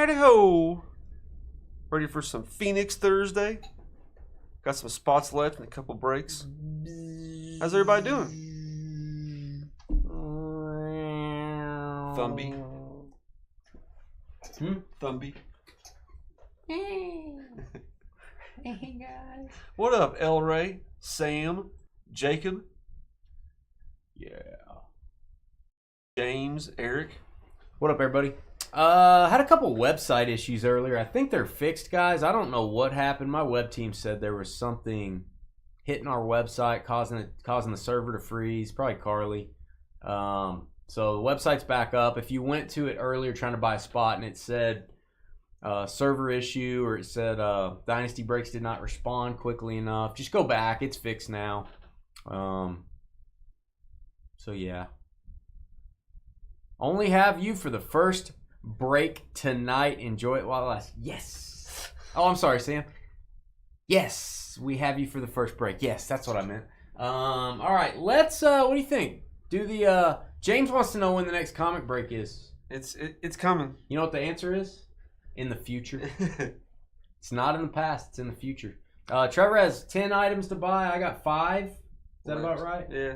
Howdy ho! Ready for some Phoenix Thursday? Got some spots left and a couple breaks. How's everybody doing? Thumby. Thumby. Hey. Hey guys. What up, El Ray, Sam, Jacob? Yeah. James, Eric. What up, everybody? Had a couple website issues earlier. I think they're fixed, guys. I don't know what happened. My web team said there was something hitting our website, causing the server to freeze. Probably Carly. So the website's back up. If you went to it earlier trying to buy a spot and it said server issue, or it said Dynasty Breaks did not respond quickly enough, just go back. It's fixed now. So yeah. Only have you for the first break tonight. Enjoy it while it lasts. Yes. Oh, I'm sorry, Sam. Yes, we have you for the first break. Yes, that's what I meant. All right, let's. What do you think? Do the James wants to know when the next comic break is. It's coming. You know what the answer is? In the future. It's not in the past. It's in the future. Trevor has 10 items to buy. I got 5. Is that about right? Yeah.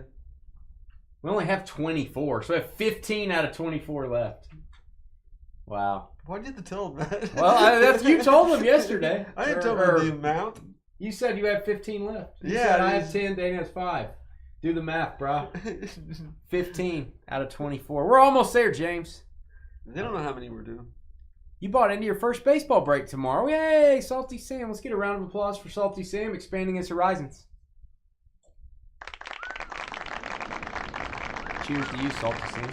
We only have 24, so we have 15 out of 24 left. Wow. Why'd you have to tell him that? Well, you told him yesterday. I didn't tell him the amount. You said you had 15 left. You yeah. said I have 10, Dane has 5. Do the math, bro. 15 out of 24. We're almost there, James. They don't know how many we're doing. You bought into your first baseball break tomorrow. Yay, Salty Sam. Let's get a round of applause for Salty Sam expanding his horizons. Cheers to you, Salty Sam.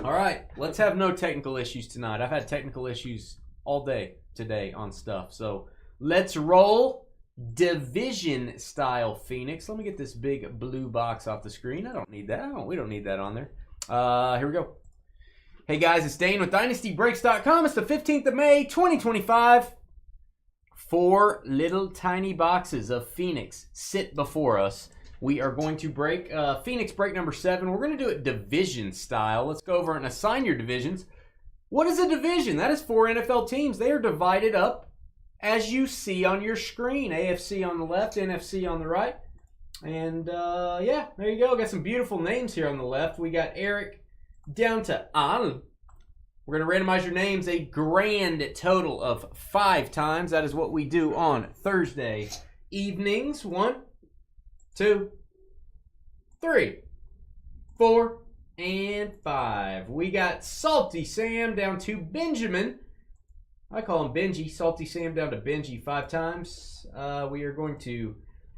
All right, let's have no technical issues tonight. I've had technical issues all day today on stuff. So let's roll division style Phoenix. Let me get this big blue box off the screen. I don't need that. We don't need that on there. Here we go. Hey guys, it's Dane with DynastyBreaks.com. It's the 15th of May, 2025. 4 little tiny boxes of Phoenix sit before us. We are going to break Phoenix break number 7. We're going to do it division style. Let's go over and assign your divisions. What is a division? That is 4 NFL teams. They are divided up as you see on your screen. AFC on the left, NFC on the right. And yeah, there you go. Got some beautiful names here on the left. We got Eric down to An. We're going to randomize your names a grand total of 5 times. That is what we do on Thursday evenings. 1, 2, 3, 4, and 5. We got Salty Sam down to Benjamin. I call him Benji. Salty Sam down to Benji 5 times. We are going to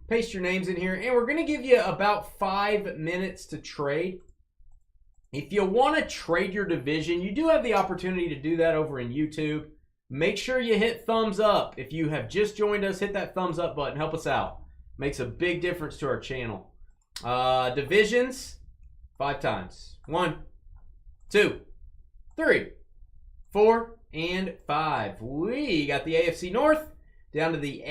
paste your names in here, and we're going to give you about 5 minutes to trade. If you want to trade your division, you do have the opportunity to do that over in YouTube. Make sure you hit thumbs up. If you have just joined us, hit that thumbs up button. Help us out. Makes a big difference to our channel. Divisions, 5 times. 1, 2, 3, 4, and 5. We got the AFC North down to the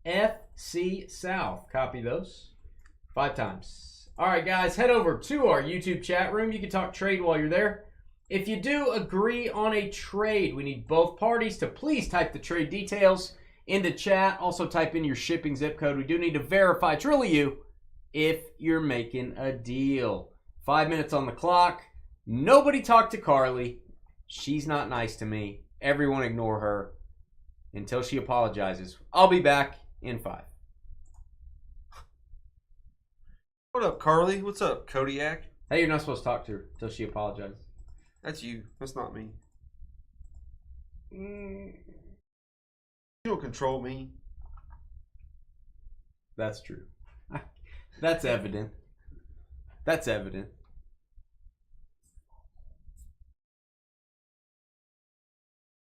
AFC South. Copy those 5 times. All right, guys, head over to our YouTube chat room. You can talk trade while you're there. If you do agree on a trade, we need both parties to please type the trade details into chat. Also type in your shipping zip code. We do need to verify it's really you if you're making a deal. 5 minutes on the clock. Nobody talk to Carly. She's not nice to me. Everyone ignore her until she apologizes. I'll be back in 5. What up, Carly? What's up, Kodiak? Hey, you're not supposed to talk to her until she apologizes. That's you. That's not me. You don't control me. That's true. That's evident. That's evident.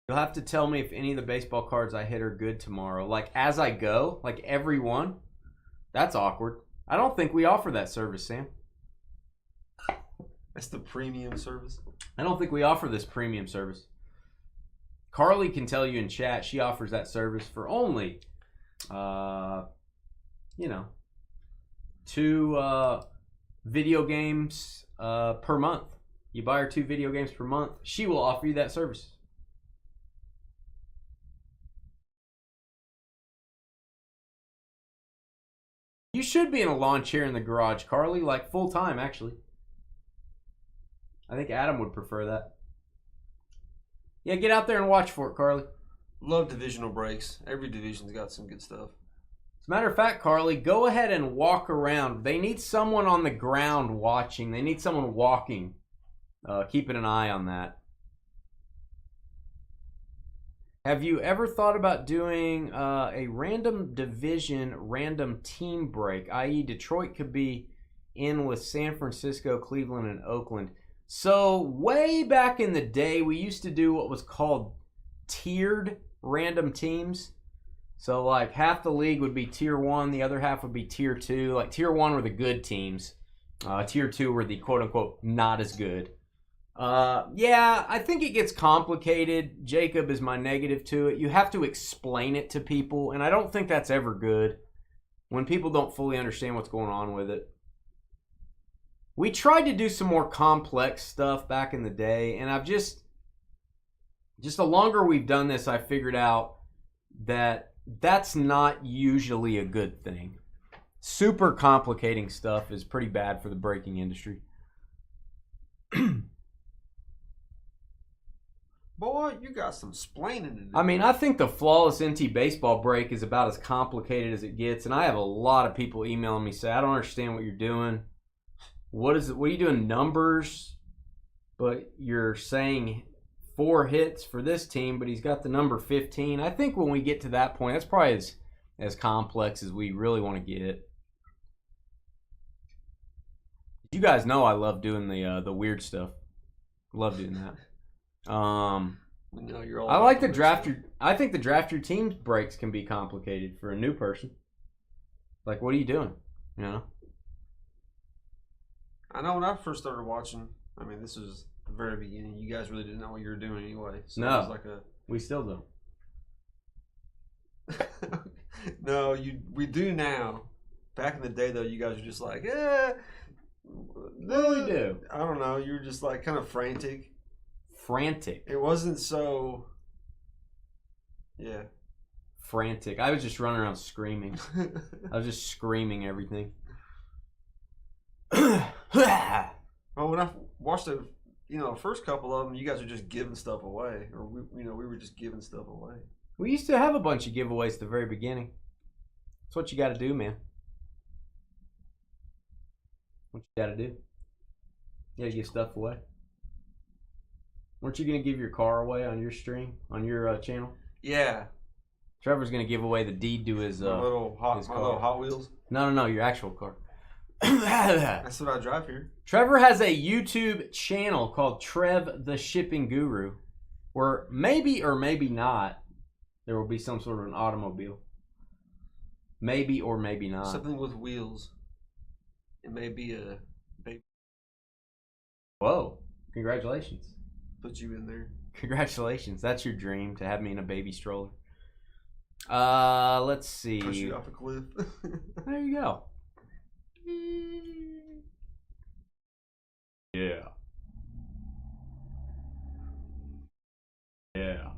You'll have to tell me if any of the baseball cards I hit are good tomorrow. Like, as I go, like every one. That's awkward. I don't think we offer that service, Sam. That's the premium service. I don't think we offer this premium service. Carly can tell you in chat she offers that service for only, 2 video games per month. You buy her 2 video games per month, she will offer you that service. You should be in a lawn chair in the garage, Carly, like full time, actually. I think Adam would prefer that. Yeah, get out there and watch for it, Carly. Love divisional breaks. Every division's got some good stuff. As a matter of fact, Carly, go ahead and walk around. They need someone on the ground watching. They need someone walking, keeping an eye on that. Have you ever thought about doing a random division, random team break, i.e. Detroit could be in with San Francisco, Cleveland, and Oakland? So way back in the day, we used to do what was called tiered random teams. So like half the league would be tier 1, the other half would be tier 2. Like tier 1 were the good teams. Tier 2 were the quote-unquote not as good. Yeah, I think it gets complicated. Jacob is my negative to it. You have to explain it to people, and I don't think that's ever good when people don't fully understand what's going on with it. We tried to do some more complex stuff back in the day, and I've just the longer we've done this, I figured out that that's not usually a good thing. Super complicating stuff is pretty bad for the breaking industry. Boy, you got some splaining to do. I mean, I think the flawless NT baseball break is about as complicated as it gets, and I have a lot of people emailing me say, I don't understand what you're doing. What are you doing numbers? But you're saying 4 hits for this team, but he's got the number 15. I think when we get to that point, that's probably as complex as we really want to get. You guys know I love doing the weird stuff. Love doing that. No, you're all I like the draft your. I think the draft your teams breaks can be complicated for a new person. Like, what are you doing? You know. I know when I first started watching. I mean, this was the very beginning. You guys really didn't know what you were doing anyway. So no, it was like we still don't. No, we do now. Back in the day, though, you guys were just like, eh. What do we do? I don't know. You were just like kind of frantic. Frantic. It wasn't so. Yeah. Frantic. I was just running around screaming. I was just screaming everything. Well, when I watched the, first couple of them, you guys were just giving stuff away, or we were just giving stuff away. We used to have a bunch of giveaways at the very beginning. That's what you got to do, man. What you got to do? You got to give stuff away. Weren't you going to give your car away on your stream, on your channel? Yeah. Trevor's going to give away the deed to his little Hot Wheels. No, your actual car. That's what I drive here. Trevor has a YouTube channel called Trev the Shipping Guru, where maybe or maybe not there will be some sort of an automobile. Maybe or maybe not. Something with wheels. It may be a baby. Whoa! Congratulations. Put you in there. Congratulations. That's your dream, to have me in a baby stroller. Let's see. Push you off a cliff. There you go. Yeah. Yeah.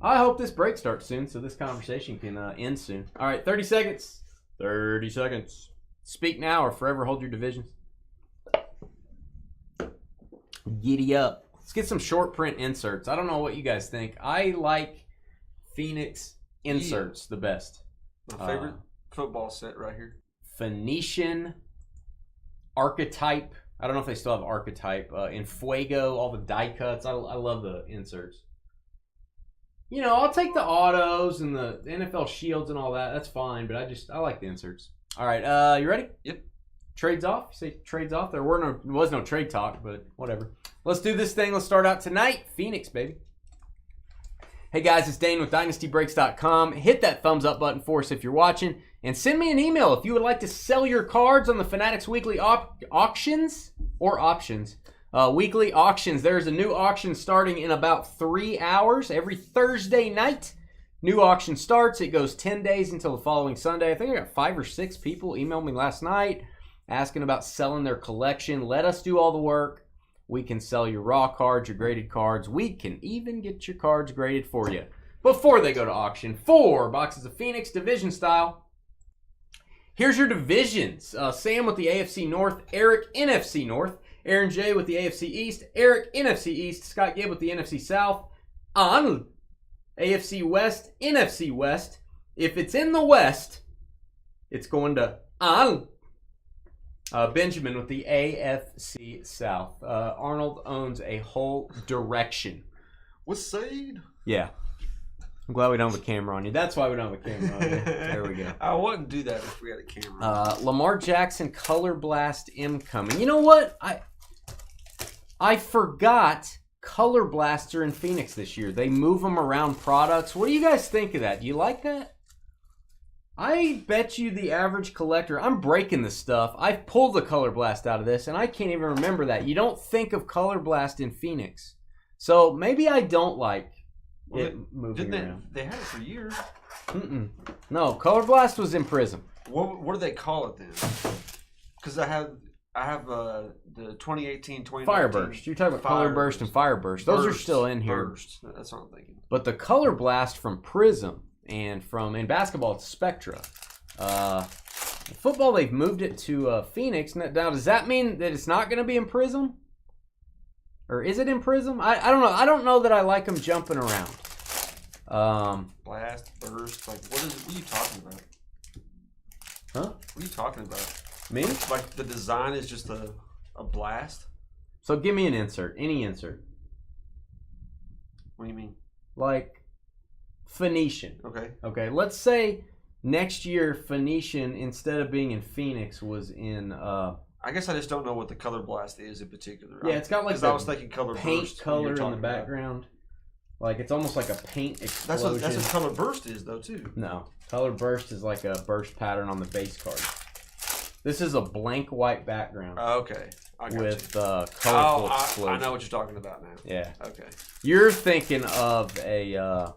I hope this break starts soon so this conversation can end soon. All right, 30 seconds. 30 seconds. Speak now or forever hold your divisions. Giddy up. Let's get some short print inserts. I don't know what you guys think. I like Phoenix inserts the best. My favorite football set right here. Phoenician Archetype. I don't know if they still have Archetype. In Fuego, all the die cuts. I love the inserts. I'll take the autos and the NFL shields and all that. That's fine, but I like the inserts. All right, you ready? Yep. Trades off? You say trades off? There was no trade talk, but whatever. Let's do this thing. Let's start out tonight. Phoenix, baby. Hey guys, it's Dane with DynastyBreaks.com. Hit that thumbs up button for us if you're watching. And send me an email if you would like to sell your cards on the Fanatics Weekly auctions or options. Weekly auctions. There's a new auction starting in about 3 hours every Thursday night. New auction starts. It goes 10 days until the following Sunday. I think I got 5 or 6 people emailed me last night asking about selling their collection. Let us do all the work. We can sell your raw cards, your graded cards. We can even get your cards graded for you before they go to auction. 4 boxes of Phoenix division style. Here's your divisions. Sam with the AFC North, Eric NFC North, Aaron J with the AFC East, Eric NFC East, Scott Gibb with the NFC South, An AFC West, NFC West. If it's in the West, it's going to An. Benjamin with the AFC South. Arnold owns a whole direction. What's Sade? Yeah. I'm glad we don't have a camera on you. That's why we don't have a camera on you. There we go. I wouldn't do that if we had a camera. Lamar Jackson Color Blast incoming. You know what? I forgot Color Blaster in Phoenix this year. They move them around products. What do you guys think of that? Do you like that? I bet you the average collector, I'm breaking this stuff. I've pulled the Color Blast out of this, and I can't even remember that. You don't think of Color Blast in Phoenix. So maybe I don't like it moving around. They had it for years. No, Color Blast was in Prism. What do they call it then? Because I have the 2018, 2019. Fireburst. You're talking about Color Burst and Fireburst. Those are still in here. Burst. That's what I'm thinking. But the Color Blast from Prism and in basketball it's Spectra. Football, they've moved it to Phoenix. Now, does that mean that it's not going to be in Prism? Or is it in Prism? I don't know. I don't know that I like them jumping around. Blast, burst, like what are you talking about? Huh? What are you talking about? Me? Like the design is just a blast? So give me an insert. Any insert. What do you mean? Like Phoenician. Okay. Okay. Let's say next year Phoenician, instead of being in Phoenix, was in I guess I just don't know what the Color Blast is in particular. Yeah, it's got like I was thinking Color paint Burst color in the background. Like it's almost like a paint explosion. That's what Color Burst is though too. No. Color Burst is like a burst pattern on the base card. This is a blank white background. Okay. I got with colorful explosion. I know what you're talking about now. Yeah. Okay. You're thinking of a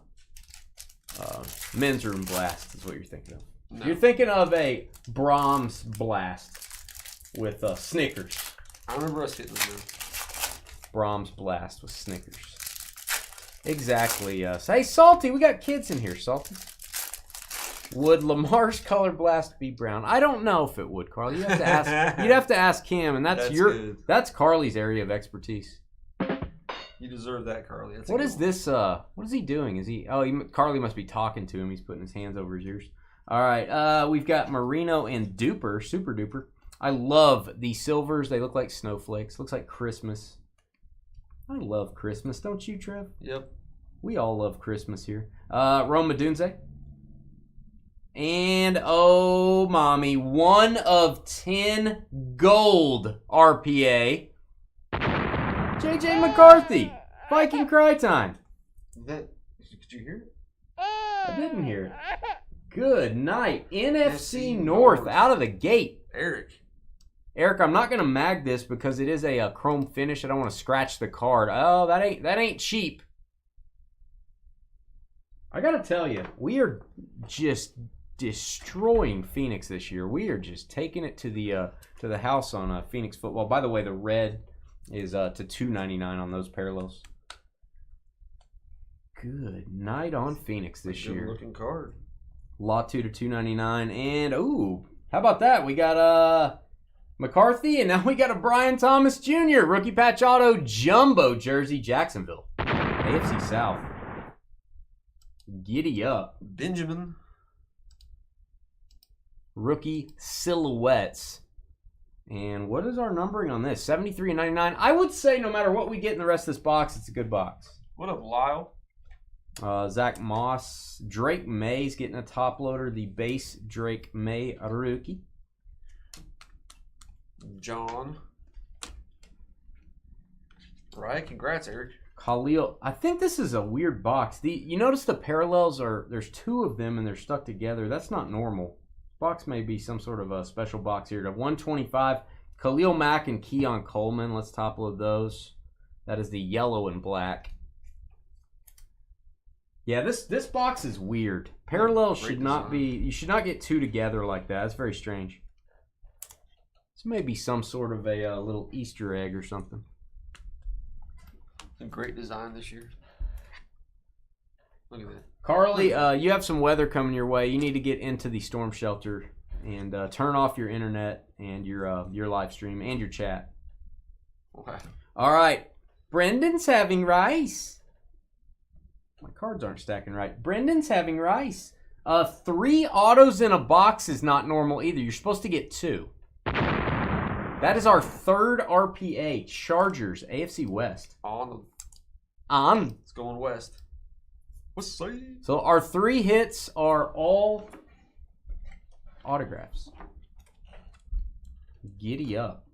men's room blast is what you're thinking of. No. You're thinking of a Brahms blast with Snickers. I remember us hitting them. Brahms blast with Snickers. Exactly. Hey, Salty, we got kids in here, Salty. Would Lamar's Color Blast be brown? I don't know if it would, Carly. You have to ask. You'd have to ask him, and that's Carly's area of expertise. You deserve that, Carly. What is this? What is he doing? Is he? Oh, Carly must be talking to him. He's putting his hands over his ears. All right. We've got Marino and Duper, Super Duper. I love the silvers. They look like snowflakes. Looks like Christmas. I love Christmas, don't you, Trev? Yep. We all love Christmas here. Rome Dunze. And, oh, mommy, 1 of 10 gold RPA. JJ McCarthy. Viking Cry Time. Did you hear it? I didn't hear it. Good night. NFC North out of the gate. Eric, I'm not going to mag this because it is a chrome finish. I don't want to scratch the card. Oh, that ain't cheap. I got to tell you, we are just destroying Phoenix this year. We are just taking it to the house on Phoenix football. By the way, the red is to $2.99 on those parallels. Good night on Phoenix this year. Good looking card. Law 2 to $2.99. And, ooh, how about that? We got McCarthy, and now we got a Brian Thomas Jr. Rookie patch auto jumbo jersey, Jacksonville. AFC South. Giddy up. Benjamin. Rookie silhouettes. And what is our numbering on this? 73 and 99. I would say no matter what we get in the rest of this box, it's a good box. What up, Lyle? Zach Moss. Drake May's getting a top loader. The base Drake May rookie. John. Right, congrats, Eric. Khalil. I think this is a weird box. You notice the parallels there's 2 of them and they're stuck together. That's not normal. Box may be some sort of a special box here. To 125, Khalil Mack and Keon Coleman. Let's top load those. That is the yellow and black. Yeah, this box is weird. Parallels should not be. You should not get 2 together like that. That's very strange. This may be some sort of a little Easter egg or something. Some great design this year. Look at that. Carly, you have some weather coming your way. You need to get into the storm shelter and turn off your internet and your live stream and your chat. Okay. All right. Brendan's having rice. My cards aren't stacking right. Brendan's having rice. 3 autos in a box is not normal either. You're supposed to get 2. That is our 3rd RPA. Chargers, AFC West. On. It's going west. What's say? So our 3 hits are all autographs. Giddy up.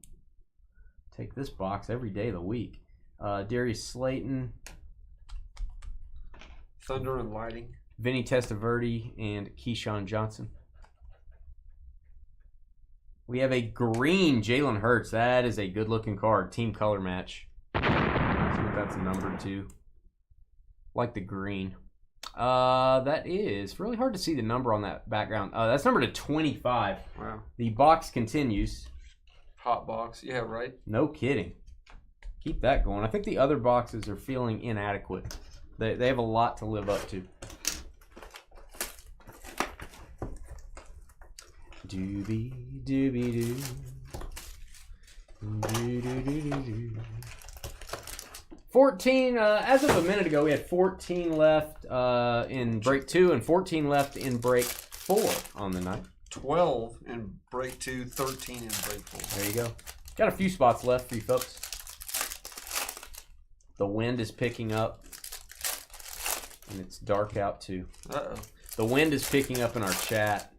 Take this box every day of the week. Darius Slayton. Thunder and Lightning. Vinny Testaverde and Keyshawn Johnson. We have a green Jalen Hurts. That is a good-looking card. Team color match. Let's see what that's numbered to. Like the green. That is really hard to see the number on that background. That's numbered to 25. Wow. The box continues. Hot box. Yeah, right. No kidding. Keep that going. I think the other boxes are feeling inadequate. They have a lot to live up to. Doobie doobie doo. Doo doo doo doo doo. 14, as of a minute ago, we had 14 left in break 2 and 14 left in break 4 on the night. 12 in break 2, 13 in break 4. There you go. Got a few spots left for you folks. The wind is picking up. And it's dark out too. Uh-oh. The wind is picking up in our chat.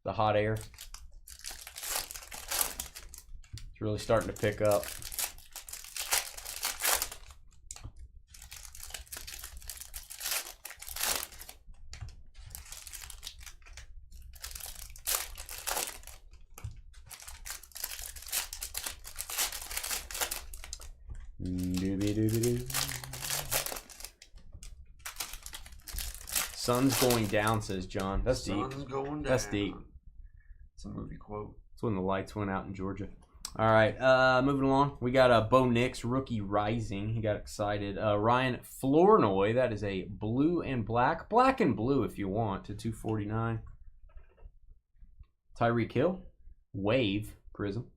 The hot air. It's really starting to pick up. Doobie-doobie-doo. Sun's going down, says John. That's deep. Sun's going down. That's deep. It's a movie quote. It's when the lights went out in Georgia. All right, moving along. We got Bo Nix, rookie rising. He got excited. Ryan Flournoy, that is a blue and black. Black and blue if you want, to 249. Tyreek Hill, wave, prism.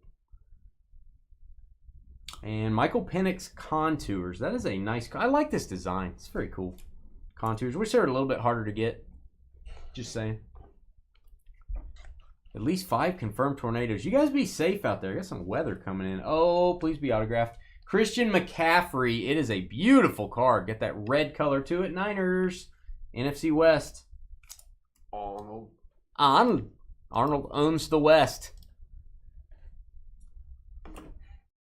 And Michael Penix contours. That is a nice. I like this design. It's very cool. Contours. Wish they were a little bit harder to get. Just saying. At least 5 confirmed tornadoes. You guys be safe out there. Got some weather coming in. Oh, please be autographed. Christian McCaffrey. It is a beautiful card. Get that red color to it. Niners. NFC West. Arnold. Arnold owns the West.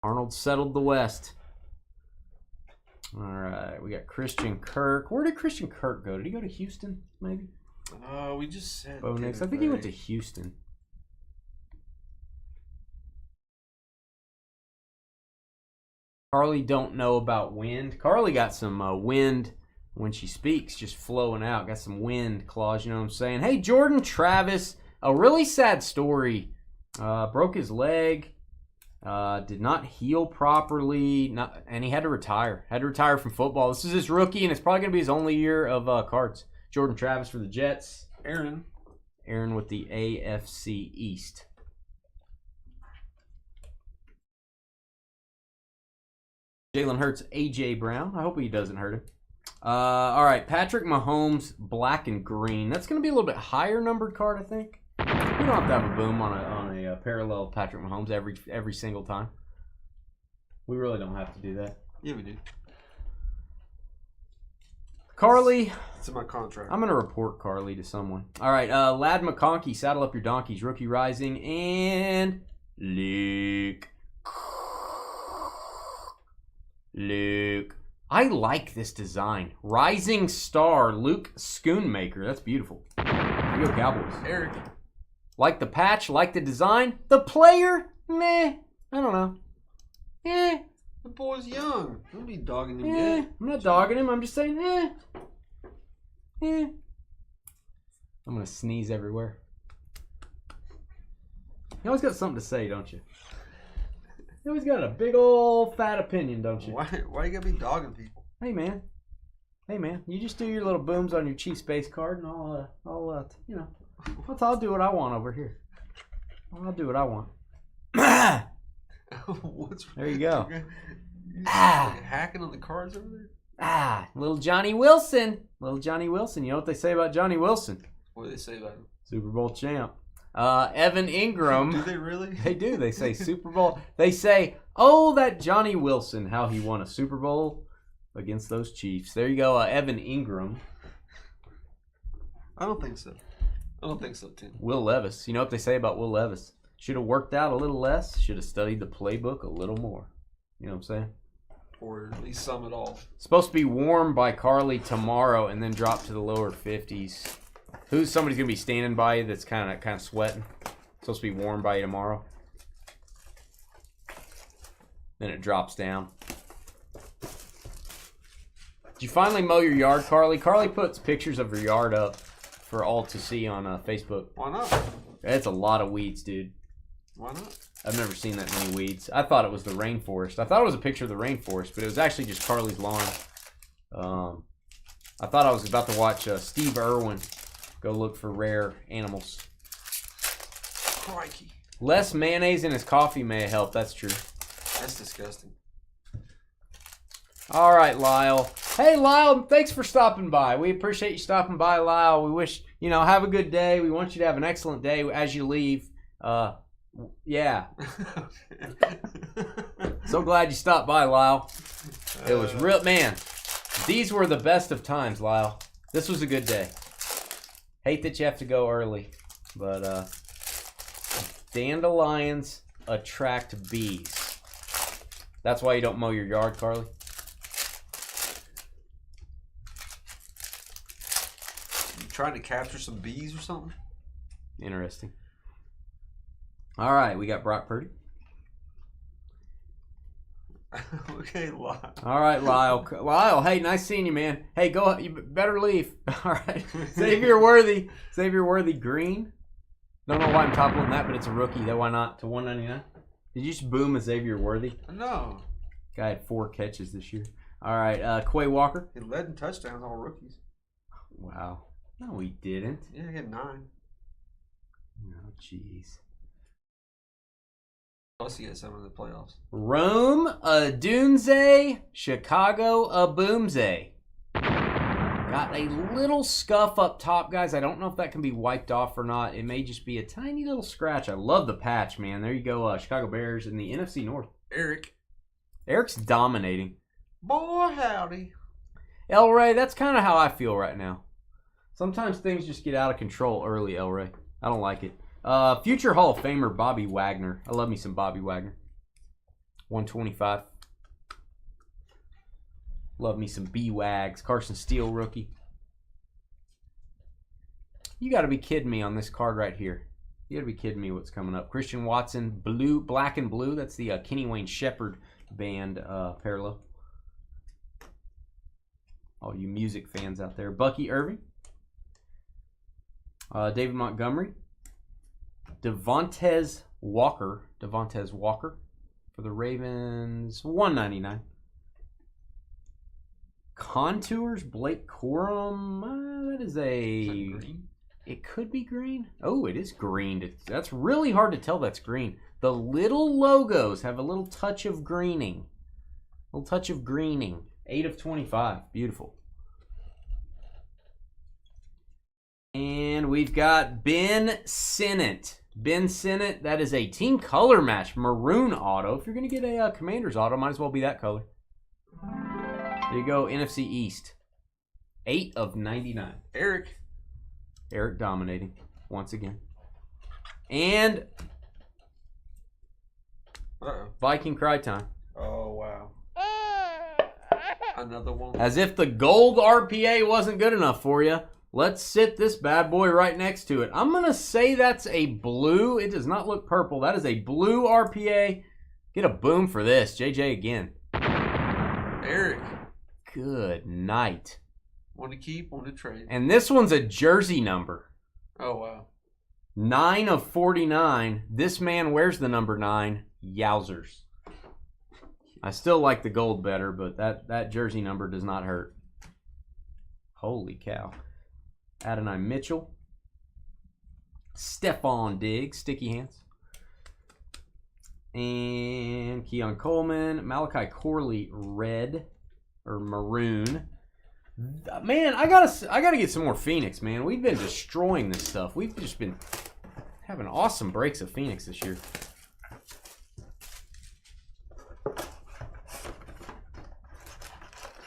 Arnold settled the West. All right, we got Christian Kirk. Where did Christian Kirk go? Did he go to Houston, maybe? We just said. Bo Nix. I think he went to Houston. Carly don't know about wind. Carly got some wind when she speaks, just flowing out. Got some wind claws, you know what I'm saying? Hey, Jordan Travis, a really sad story. Broke his leg. Did not heal properly, and he had to retire. Had to retire from football. This is his rookie, and it's probably going to be his only year of cards. Jordan Travis for the Jets. Aaron with the AFC East. Jalen Hurts, A.J. Brown. I hope he doesn't hurt him. All right, Patrick Mahomes, black and green. That's going to be a little bit higher numbered card, I think. We don't have to have a boom on a parallel Patrick Mahomes every single time. We really don't have to do that. Yeah, we do. Carly. It's in my contract. I'm going to report Carly to someone. All right, Lad McConkey, saddle up your donkeys, rookie rising, and Luke. I like this design. Rising star, Luke Schoonmaker. That's beautiful. You go Cowboys. Eric. Like the patch, like the design. The player, meh. I don't know. The boy's young. Don't be dogging him yet. I'm not dogging him. I'm just saying, I'm going to sneeze everywhere. You always got something to say, don't you? You always got a big old fat opinion, don't you? Why you gotta be dogging people? Hey, man. Hey, man. You just do your little booms on your Chiefs base card, and I'll do what I want over here. I'll do what I want. There you go. Hacking on the cards over there? Little Johnny Wilson. Little Johnny Wilson. You know what they say about Johnny Wilson? What do they say about him? Super Bowl champ. Evan Ingram. Do they really? They do. They say Super Bowl. They say, oh, that Johnny Wilson, how he won a Super Bowl against those Chiefs. There you go, Evan Ingram. I don't think so. I don't think so, Tim. Will Levis. You know what they say about Will Levis? Should have worked out a little less. Should have studied the playbook a little more. You know what I'm saying? Or at least some at all. Supposed to be warm by Carly tomorrow and then drop to the lower 50s. Somebody's going to be standing by you that's kind of sweating? Supposed to be warm by you tomorrow. Then it drops down. Did you finally mow your yard, Carly? Carly puts pictures of her yard up for all to see on Facebook. Why not? It's a lot of weeds, dude. Why not? I've never seen that many weeds. I thought it was the rainforest. I thought it was a picture of the rainforest, but it was actually just Carly's lawn. I thought I was about to watch Steve Irwin go look for rare animals. Crikey. Less mayonnaise in his coffee may help. That's true. That's disgusting. All right, Lyle. Hey, Lyle, thanks for stopping by. We appreciate you stopping by, Lyle. We wish, have a good day. We want you to have an excellent day as you leave. Yeah. So glad you stopped by, Lyle. It was real, man. These were the best of times, Lyle. This was a good day. Hate that you have to go early, but dandelions attract bees. That's why you don't mow your yard, Carly. You trying to capture some bees or something? Interesting. All right, we got Brock Purdy. Okay, Lyle. All right, Lyle. Lyle, hey, nice seeing you, man. Hey, go. You better leave. All right. Xavier Worthy. Xavier Worthy green. Don't know why I'm toppling that, but it's a rookie. Why not? To $199. Did you just boom a Xavier Worthy? No. Guy had 4 catches this year. All right, Quay Walker. He led in touchdowns, all rookies. Wow. No, he didn't. Yeah, he had 9. Oh, jeez. Plus, he had some in the playoffs. Rome Odunze, Chicago Aboomze. Got a little scuff up top, guys. I don't know if that can be wiped off or not. It may just be a tiny little scratch. I love the patch, man. There you go, Chicago Bears in the NFC North. Eric's dominating. Boy, howdy. El Ray, that's kind of how I feel right now. Sometimes things just get out of control early, El Ray. I don't like it. Future Hall of Famer Bobby Wagner. I love me some Bobby Wagner. 125. Love me some B-Wags. Carson Steele rookie. You got to be kidding me on this card right here. You got to be kidding me what's coming up. Christian Watson, blue, black and blue. That's the Kenny Wayne Shepherd band parallel. All you music fans out there. Bucky Irving. David Montgomery. Devontae Walker for the Ravens, $199. Contours, Blake Corum. That is green? It could be green. Oh, it is green. That's really hard to tell that's green. The little logos have a little touch of greening. 8 of 25. Beautiful. And we've got Ben Sinnott. Ben Sinnott, that is a team color match, maroon auto. If you're going to get a Commanders auto, might as well be that color. There you go, NFC East. 8 of 99. Eric dominating once again. And Viking cry time. Oh, wow. Another one. As if the gold RPA wasn't good enough for you. Let's sit this bad boy right next to it. I'm going to say that's a blue. It does not look purple. That is a blue RPA. Get a boom for this. JJ again. Eric. Good night. Want to keep, want to trade. And this one's a jersey number. Oh, wow. 9 of 49. This man wears the number 9. Yowzers. I still like the gold better, but that jersey number does not hurt. Holy cow. Adonai Mitchell. Stephon Diggs, sticky hands. And Keon Coleman. Malachi Corley, red or maroon. Man, I gotta get some more Phoenix, man. We've been destroying this stuff. We've just been having awesome breaks of Phoenix this year.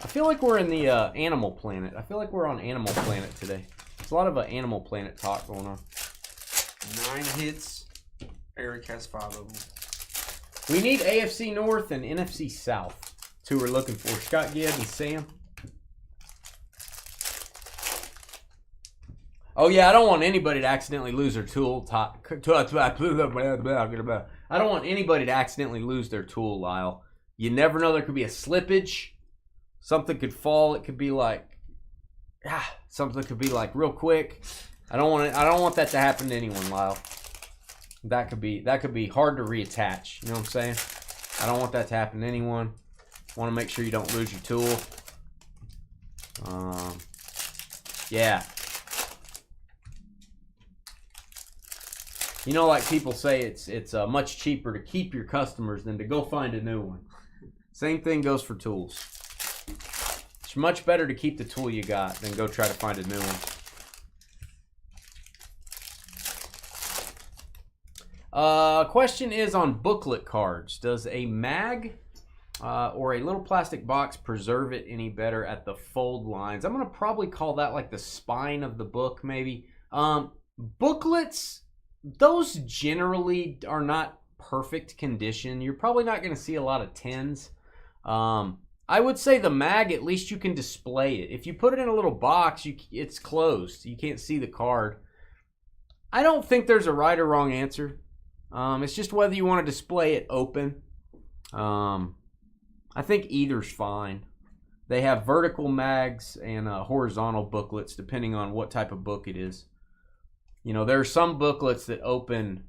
I feel like we're in the Animal Planet. I feel like we're on Animal Planet today. There's a lot of Animal Planet talk going on. 9 hits. Eric has 5 of them. We need AFC North and NFC South. That's who we're looking for. Scott Gibb and Sam. Oh, yeah, I don't want anybody to accidentally lose their tool. I don't want anybody to accidentally lose their tool, Lyle. You never know. There could be a slippage. Something could fall. It could be like, something could be like real quick. I don't want that to happen to anyone, Lyle. That could be hard to reattach. You know what I'm saying? I don't want that to happen to anyone. I want to make sure you don't lose your tool. Yeah. You know, like people say, it's much cheaper to keep your customers than to go find a new one. Same thing goes for tools. It's much better to keep the tool you got than go try to find a new one. Question is on booklet cards. Does a mag or a little plastic box preserve it any better at the fold lines? I'm going to probably call that like the spine of the book, maybe. Booklets, those generally are not perfect condition. You're probably not going to see a lot of 10s. I would say the mag, at least you can display it. If you put it in a little box, it's closed. You can't see the card. I don't think there's a right or wrong answer. It's just whether you want to display it open. I think either's fine. They have vertical mags and horizontal booklets depending on what type of book it is. You know, there are some booklets that open,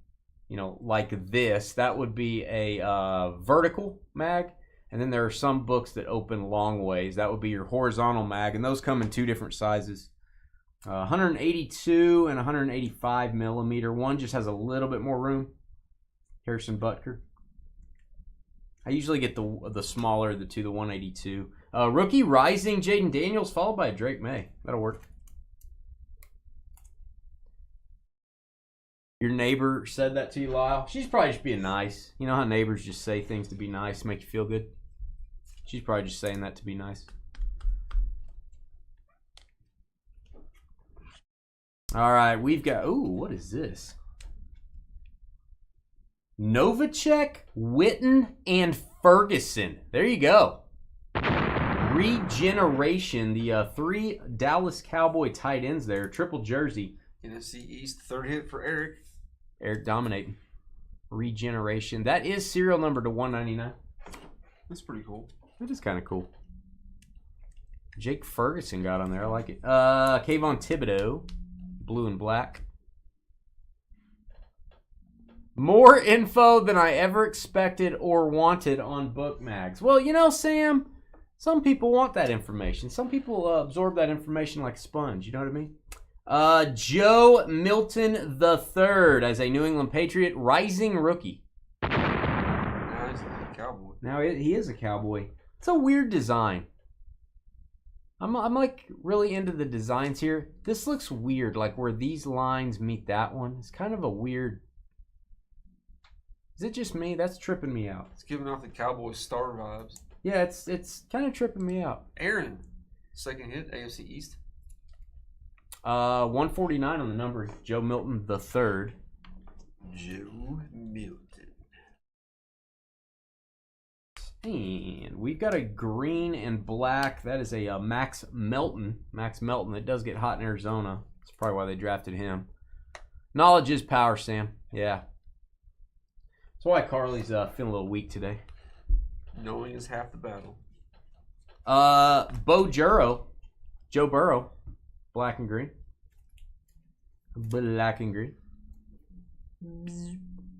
you know, like this. That would be a vertical mag. And then there are some books that open long ways. That would be your horizontal mag. And those come in 2 different sizes. 182 and 185 millimeter. One just has a little bit more room. Harrison Butker. I usually get the smaller of the 2, the 182. Rookie Rising Jaden Daniels followed by Drake May. That'll work. Your neighbor said that to you, Lyle? She's probably just being nice. You know how neighbors just say things to be nice, make you feel good? She's probably just saying that to be nice. All right, we've got... Ooh, what is this? Novacek, Witten, and Ferguson. There you go. Regeneration. The 3 Dallas Cowboy tight ends there. Triple jersey. NFC East, 3rd hit for Eric. Eric dominating. Regeneration. That is serial number to 199. That's pretty cool. That is kind of cool. Jake Ferguson got on there. I like it. Kayvon Thibodeau. Blue and black. More info than I ever expected or wanted on book mags. Well, you know, Sam, some people want that information. Some people absorb that information like a sponge. You know what I mean? Joe Milton III as a New England Patriot, rising rookie. Now he's a Cowboy. Now he is a Cowboy. It's a weird design. I'm like really into the designs here. This looks weird, like where these lines meet that one. It's kind of a weird. Is it just me? That's tripping me out. It's giving off the Cowboy star vibes. Yeah, it's kind of tripping me out. Aaron, 2nd hit, AFC East. 149 on the number. Joe Milton III. Joe Milton. And we've got a green and black. That is a Max Melton. Max Melton. It does get hot in Arizona. That's probably why they drafted him. Knowledge is power, Sam. Yeah. That's why Carly's feeling a little weak today. Knowing is half the battle. Joe Burrow. Black and green. Black and green.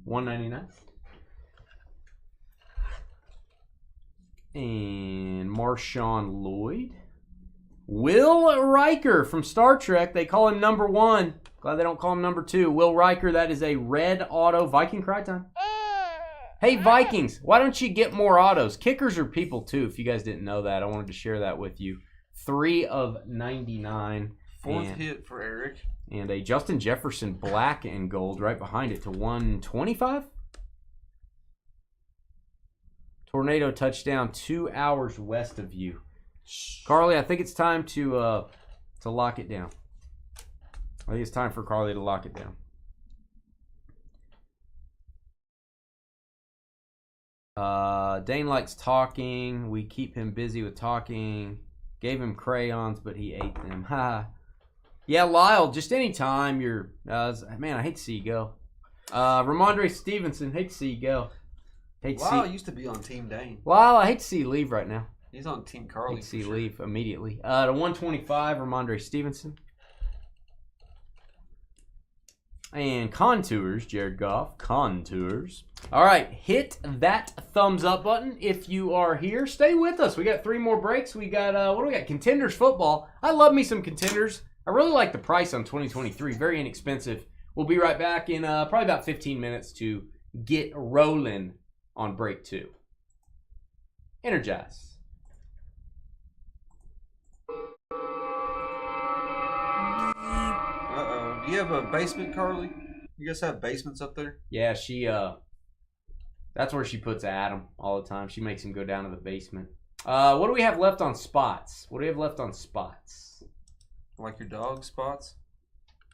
199. And Marshawn Lloyd. Will Riker from Star Trek. They call him number 1. Glad they don't call him number 2. Will Riker, that is a red auto. Viking cry time. Hey, Vikings, why don't you get more autos? Kickers are people, too, if you guys didn't know that. I wanted to share that with you. 3 of 99. Fourth hit for Eric. And a Justin Jefferson black and gold right behind it to 125. Tornado touchdown 2 hours west of you. Carly, I think it's time to lock it down. I think it's time for Carly to lock it down. Dane likes talking. We keep him busy with talking. Gave him crayons, but he ate them. Ha. Yeah, Lyle, just anytime you're... man, I hate to see you go. Ramondre Stevenson, hate to see you go. Lyle used to be on Team Dane. Lyle, I hate to see you leave right now. He's on Team Carly. Hate to see you leave immediately. To 125, Ramondre Stevenson. And Contours, Jared Goff. Contours. All right, hit that thumbs up button if you are here. Stay with us. We got 3 more breaks. We got, what do we got? Contenders football. I love me some Contenders. I really like the price on 2023. Very inexpensive. We'll be right back in probably about 15 minutes to get rolling on break 2. Energize. Uh-oh. Do you have a basement, Carly? You guys have basements up there? Yeah, she, that's where she puts Adam all the time. She makes him go down to the basement. What do we have left on spots? What do we have left on spots? Like your dog, Spots?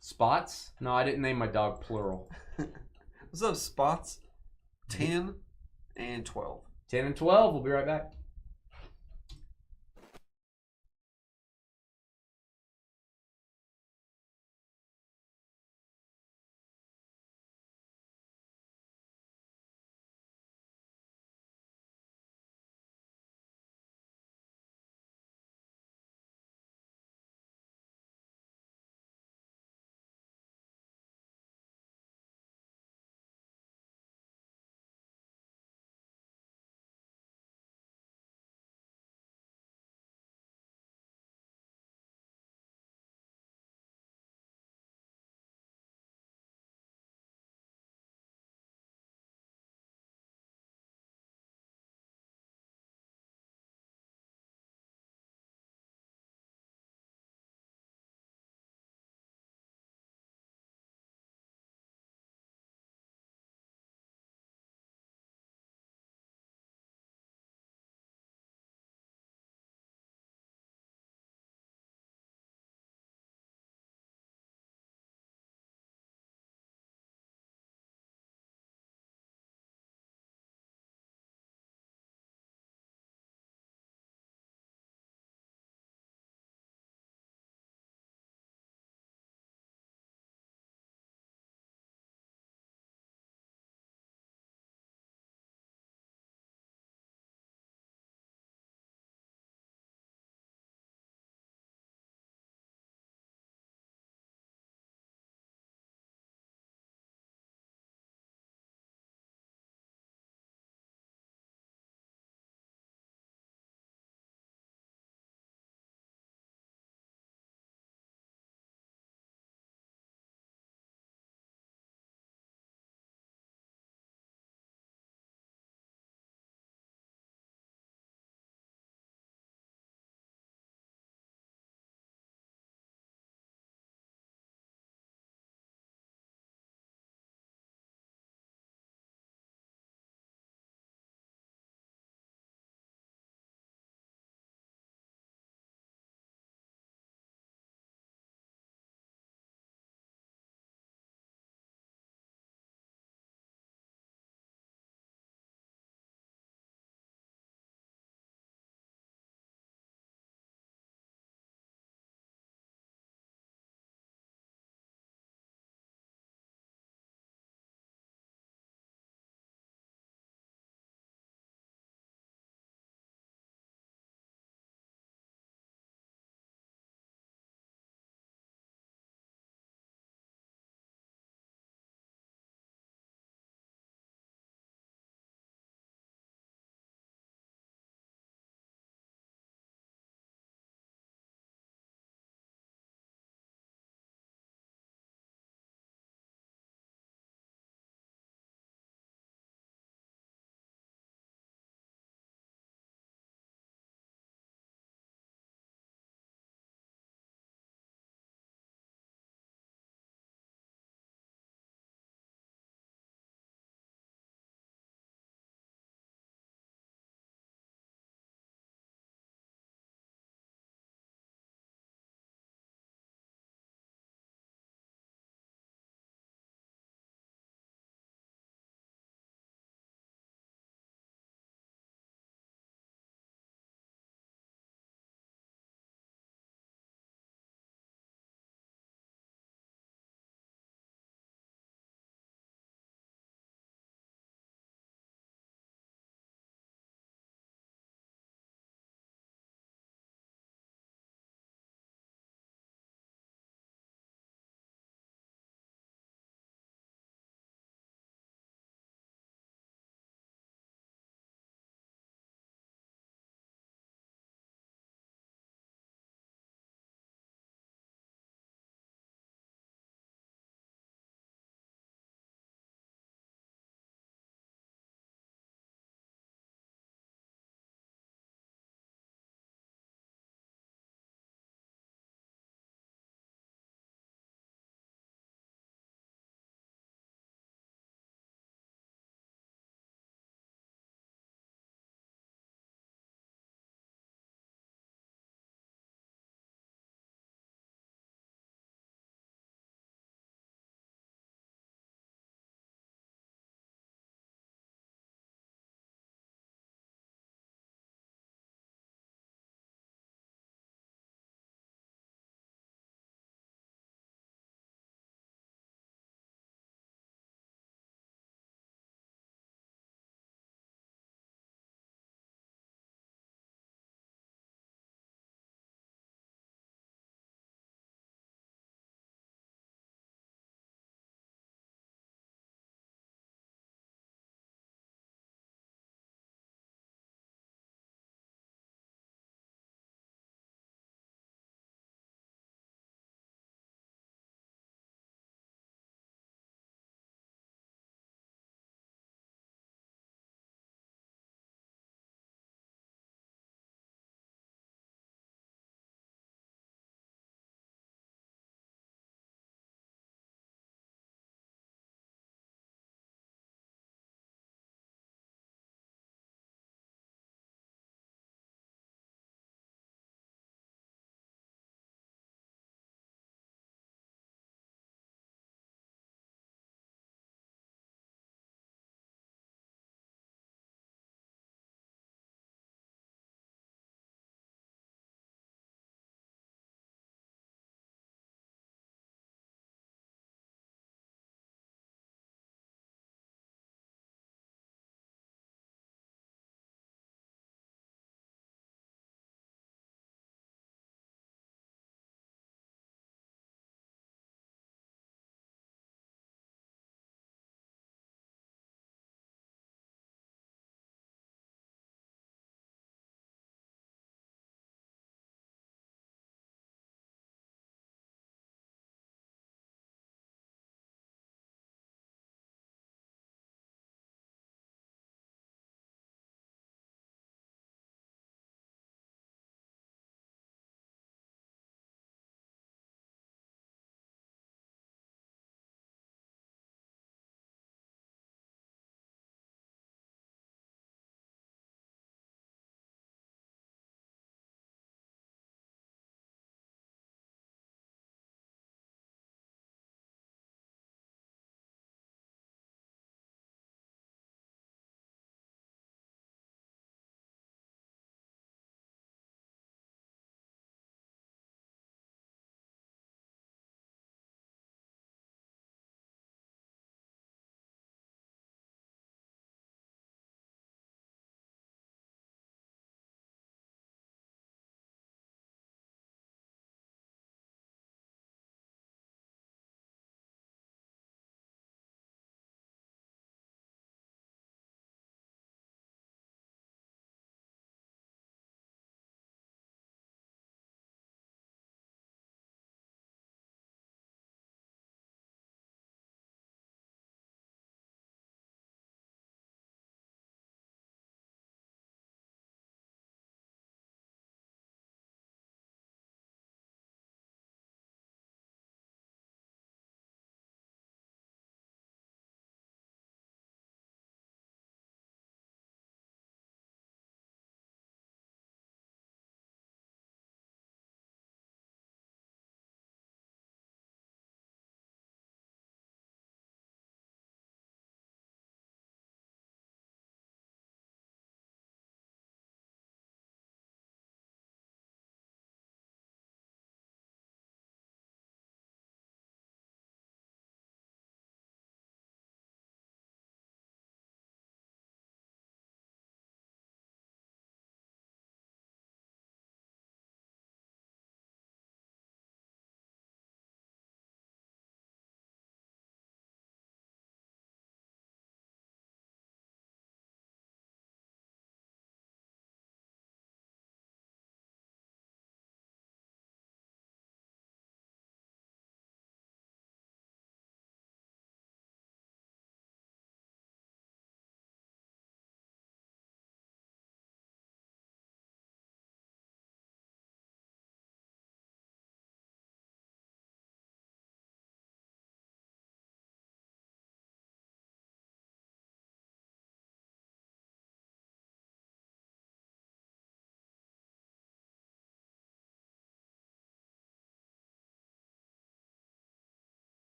Spots? No, I didn't name my dog plural. What's up, Spots? 10 and 12. 10 and 12. We'll be right back.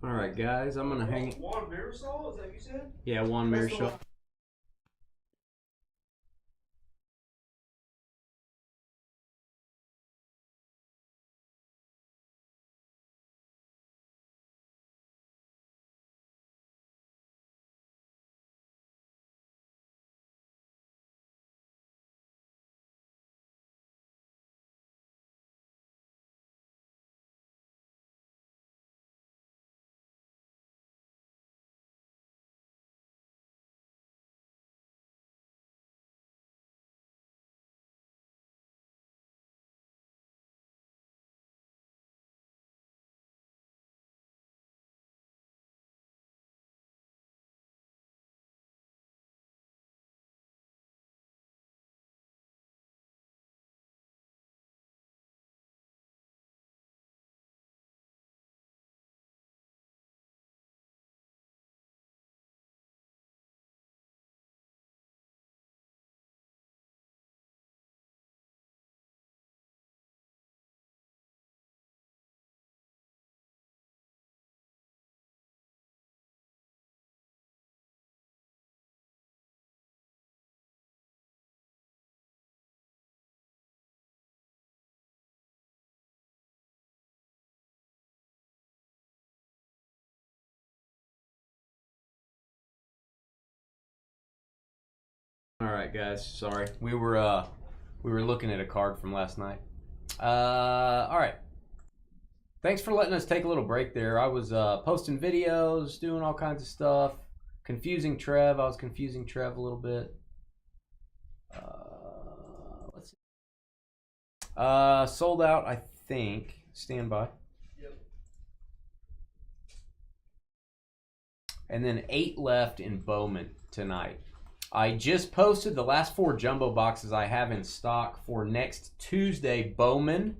All right, guys, I'm gonna hang it. Juan Marisol, is that what you said? Yeah, Juan Marisol. All right, guys. Sorry, we were looking at a card from last night. All right. Thanks for letting us take a little break there. I was posting videos, doing all kinds of stuff, confusing Trev. I was confusing Trev a little bit. Let's see. Sold out, I think. Stand by. Yep. And then 8 left in Bowman tonight. I just posted the last 4 jumbo boxes I have in stock for next Tuesday. Bowman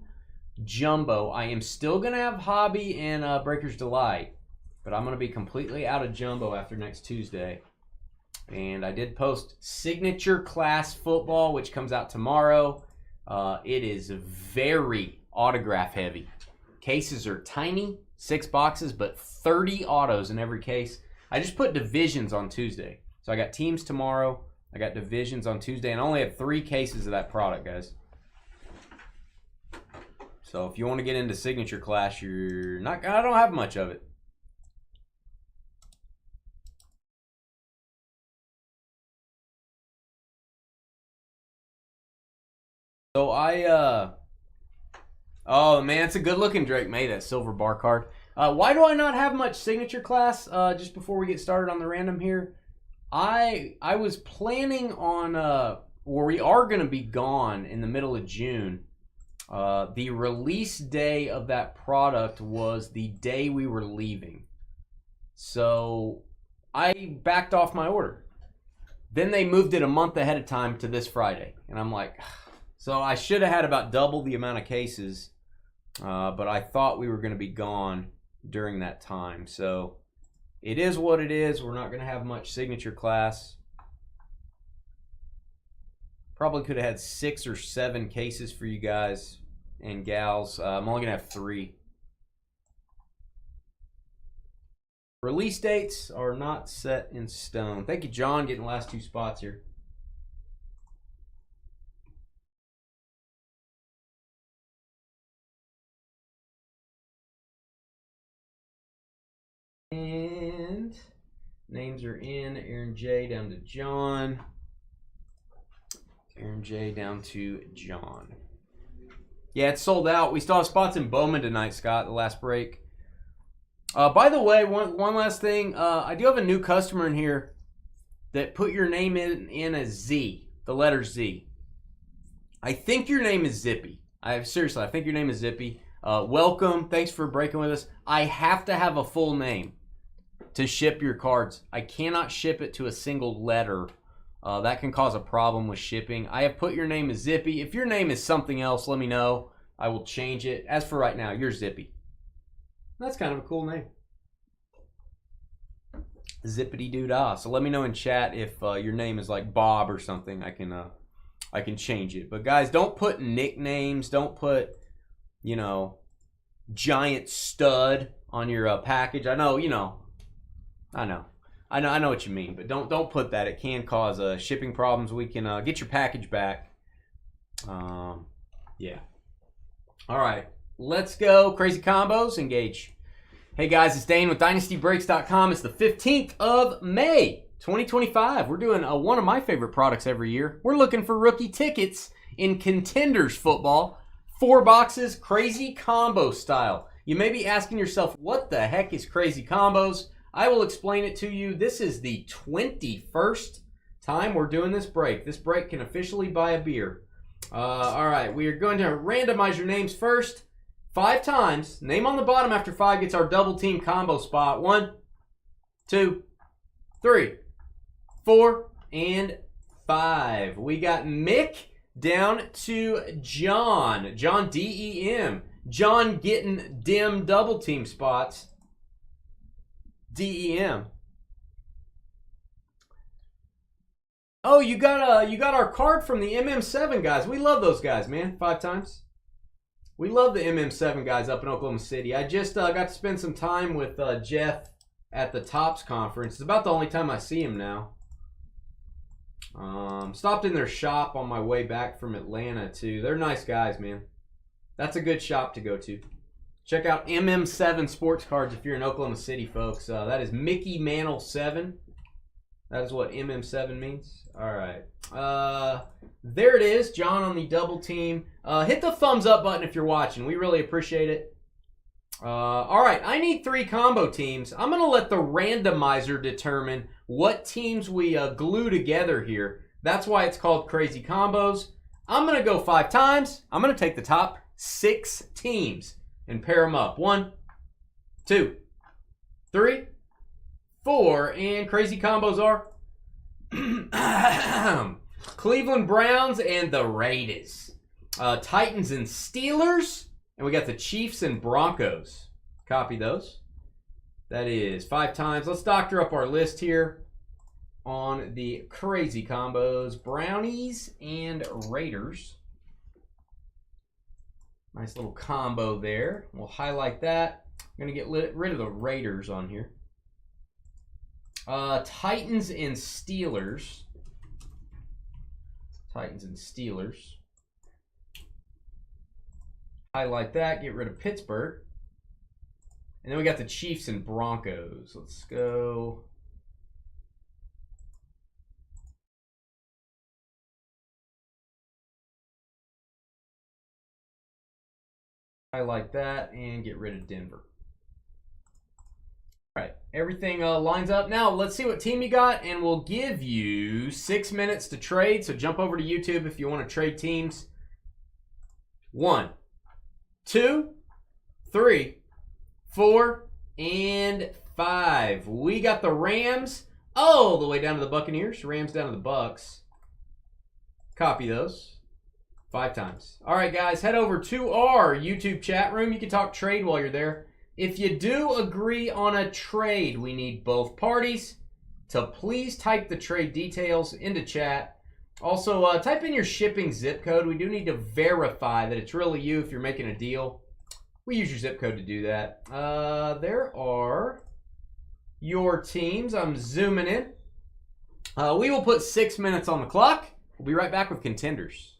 Jumbo. I am still going to have Hobby and Breaker's Delight, but I'm going to be completely out of Jumbo after next Tuesday. And I did post Signature Class Football, which comes out tomorrow. It is very autograph heavy. Cases are tiny, 6 boxes, but 30 autos in every case. I just put divisions on Tuesday. So I got teams tomorrow, I got divisions on Tuesday, and I only have 3 cases of that product, guys. So if you want to get into Signature Class, you're not. I don't have much of it. So oh man, it's a good looking Drake May, that silver bar card. Why do I not have much Signature Class? Just before we get started on the random here. I was planning on, or we are going to be gone in the middle of June. The release day of that product was the day we were leaving. So I backed off my order. Then they moved it a month ahead of time to this Friday. And I'm like, so I should have had about double the amount of cases. But I thought we were going to be gone during that time. So it is what it is. We're not going to have much Signature Class. Probably could have had 6 or 7 cases for you guys and gals. I'm only going to have 3. Release dates are not set in stone. Thank you, John, getting the last 2 spots here. And names are in. Aaron J down to John. Aaron J down to John. Yeah, it's sold out. We still have spots in Bowman tonight, Scott, the last break. By the way, one last thing. I do have a new customer in here that put your name in as Z, the letter Z. I think your name is Zippy. Seriously, I think your name is Zippy. Welcome. Thanks for breaking with us. I have to have a full name to ship your cards. I cannot ship it to a single letter. That can cause a problem with shipping. I have put your name as Zippy. If your name is something else, let me know. I will change it. As for right now, you're Zippy. That's kind of a cool name. Zippity-doo-dah. So let me know in chat if your name is like Bob or something. I can change it. But guys, don't put nicknames. Don't put, you know, Giant Stud on your package. I know, I know what you mean, but don't put that. It can cause shipping problems. We can get your package back. Yeah. All right, let's go. Crazy combos, engage. Hey guys, it's Dane with DynastyBreaks.com. It's the 15th of May, 2025. We're doing one of my favorite products every year. We're looking for rookie tickets in Contenders football. 4 boxes, crazy combo style. You may be asking yourself, what the heck is crazy combos? I will explain it to you. This is the 21st time we're doing this break. This break can officially buy a beer. All right, we are going to randomize your names first. 5 times. Name on the bottom after 5 gets our double team combo spot. 1, 2, 3, 4, and 5. We got Mick down to John. John D-E-M. John getting dim double team spots. D-E-M. Oh, you got our card from the MM7 guys. We love those guys, man. 5 times. We love the MM7 guys up in Oklahoma City. I just got to spend some time with Jeff at the Tops conference. It's about the only time I see him now. Stopped in their shop on my way back from Atlanta too. They're nice guys, man. That's a good shop to go to. Check out MM7 Sports Cards if you're in Oklahoma City, folks. That is Mickey Mantle 7. That is what MM7 means. All right. There it is. John on the double team. Hit the thumbs up button if you're watching. We really appreciate it. All right. I need 3 combo teams. I'm going to let the randomizer determine what teams we glue together here. That's why it's called Crazy Combos. I'm going to go 5 times. I'm going to take the top 6 teams and pair them up. 1, 2, 3, 4, and crazy combos are Cleveland Browns and the Raiders, Titans and Steelers, and we got the Chiefs and Broncos. Copy those. That is 5 times. Let's doctor up our list here on the crazy combos. Brownies and Raiders. Nice little combo there. We'll highlight that. I'm going to get rid of the Raiders on here. Titans and Steelers. Titans and Steelers. Highlight that. Get rid of Pittsburgh. And then we got the Chiefs and Broncos. Let's go. Highlight that and get rid of Denver. All right, everything lines up. Now, let's see what team you got, and we'll give you 6 minutes to trade. So jump over to YouTube if you want to trade teams. 1, 2, 3, 4, and 5. We got the Rams all the way down to the Buccaneers. Rams down to the Bucks. Copy those. 5 times. All right, guys, head over to our YouTube chat room. You can talk trade while you're there. If you do agree on a trade, we need both parties to please type the trade details into chat. Also, type in your shipping zip code. We do need to verify that it's really you if you're making a deal. We use your zip code to do that. There are your teams. I'm zooming in. We will put 6 minutes on the clock. We'll be right back with Contenders.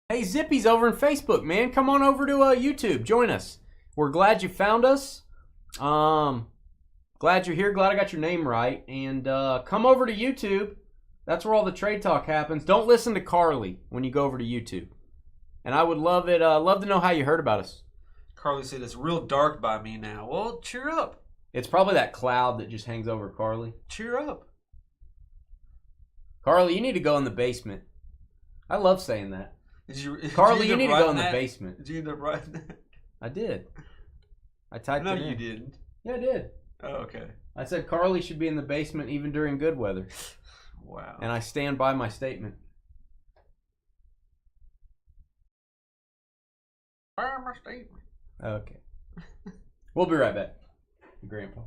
Hey, Zippy's over in Facebook, man. Come on over to YouTube. Join us. We're glad you found us. Glad you're here. Glad I got your name right. And come over to YouTube. That's where all the trade talk happens. Don't listen to Carly when you go over to YouTube. And I would love it. Love to know how you heard about us. Carly said it's real dark by me now. Well, cheer up. It's probably that cloud that just hangs over Carly. Cheer up. Carly, you need to go in the basement. I love saying that. Did Carly, you you need to writing go in the that? basement. Did you end up writing that? I did. I typed No, it in. you didn't. Yeah, I did. Oh, okay. I said Carly should be in the basement even during good weather. Wow. And I stand by my statement. By my statement. Okay. We'll be right back. Grandpa.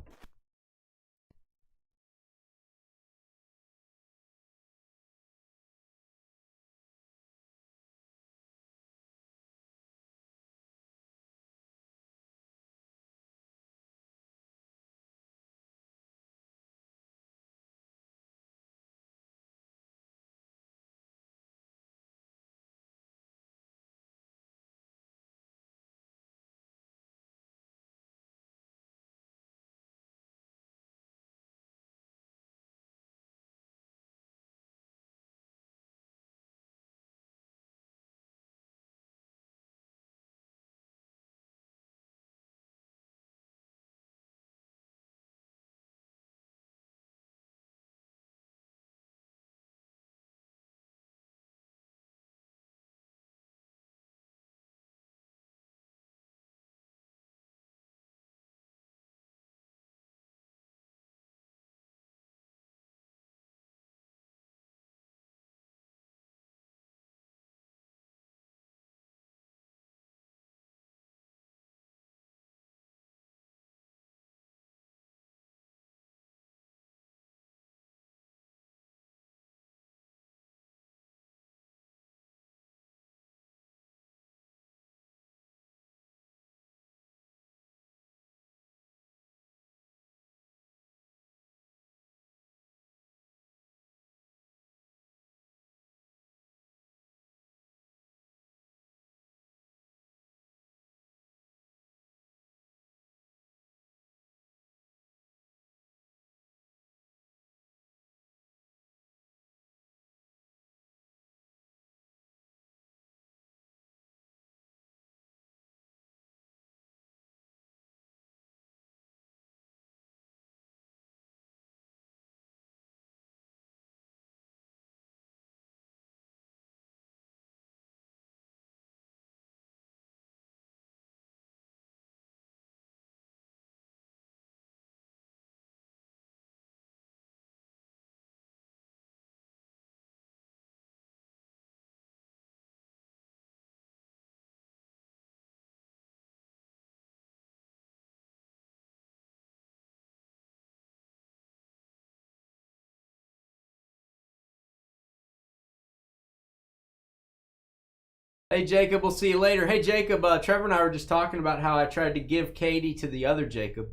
Hey, Jacob, we'll see you later. Hey, Jacob, Trevor and I were just talking about how I tried to give Katie to the other Jacob.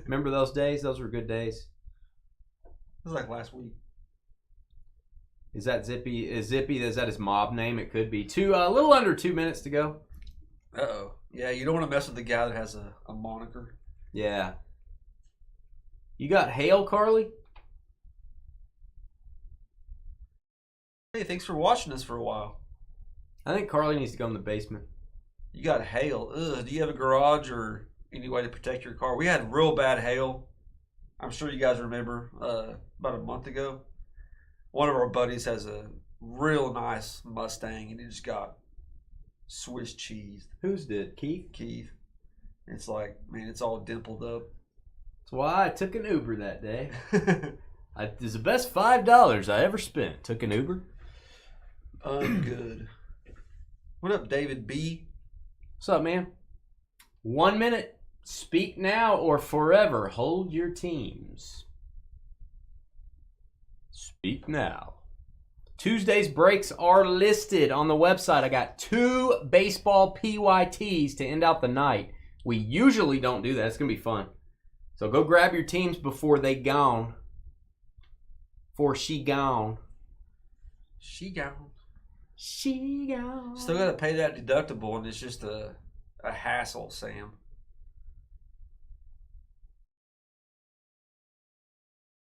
Remember those days? Those were good days. It was like last week. Is that Zippy? Is that his mob name? It could be. A little under 2 minutes to go. Uh-oh. Yeah, you don't want to mess with the guy that has a moniker. Yeah. You got Hale, Carly? Hey, thanks for watching us for a while. I think Carly needs to go in the basement. You got hail. Ugh, do you have a garage or any way to protect your car? We had real bad hail. I'm sure you guys remember about a month ago. One of our buddies has a real nice Mustang, and it just got Swiss cheesed. Whose did? Keith? Keith. It's like, man, it's all dimpled up. That's why I took an Uber that day. It was the best $5 I ever spent. Took an Uber. Good. What up, David B? What's up, man? 1 minute. Speak now or forever hold your teams. Speak now. Tuesday's breaks are listed on the website. I got 2 baseball PYTs to end out the night. We usually don't do that. It's going to be fun. So go grab your teams before they gone. Before she gone. She gone. She gone. Still got to pay that deductible, and it's just a hassle, Sam.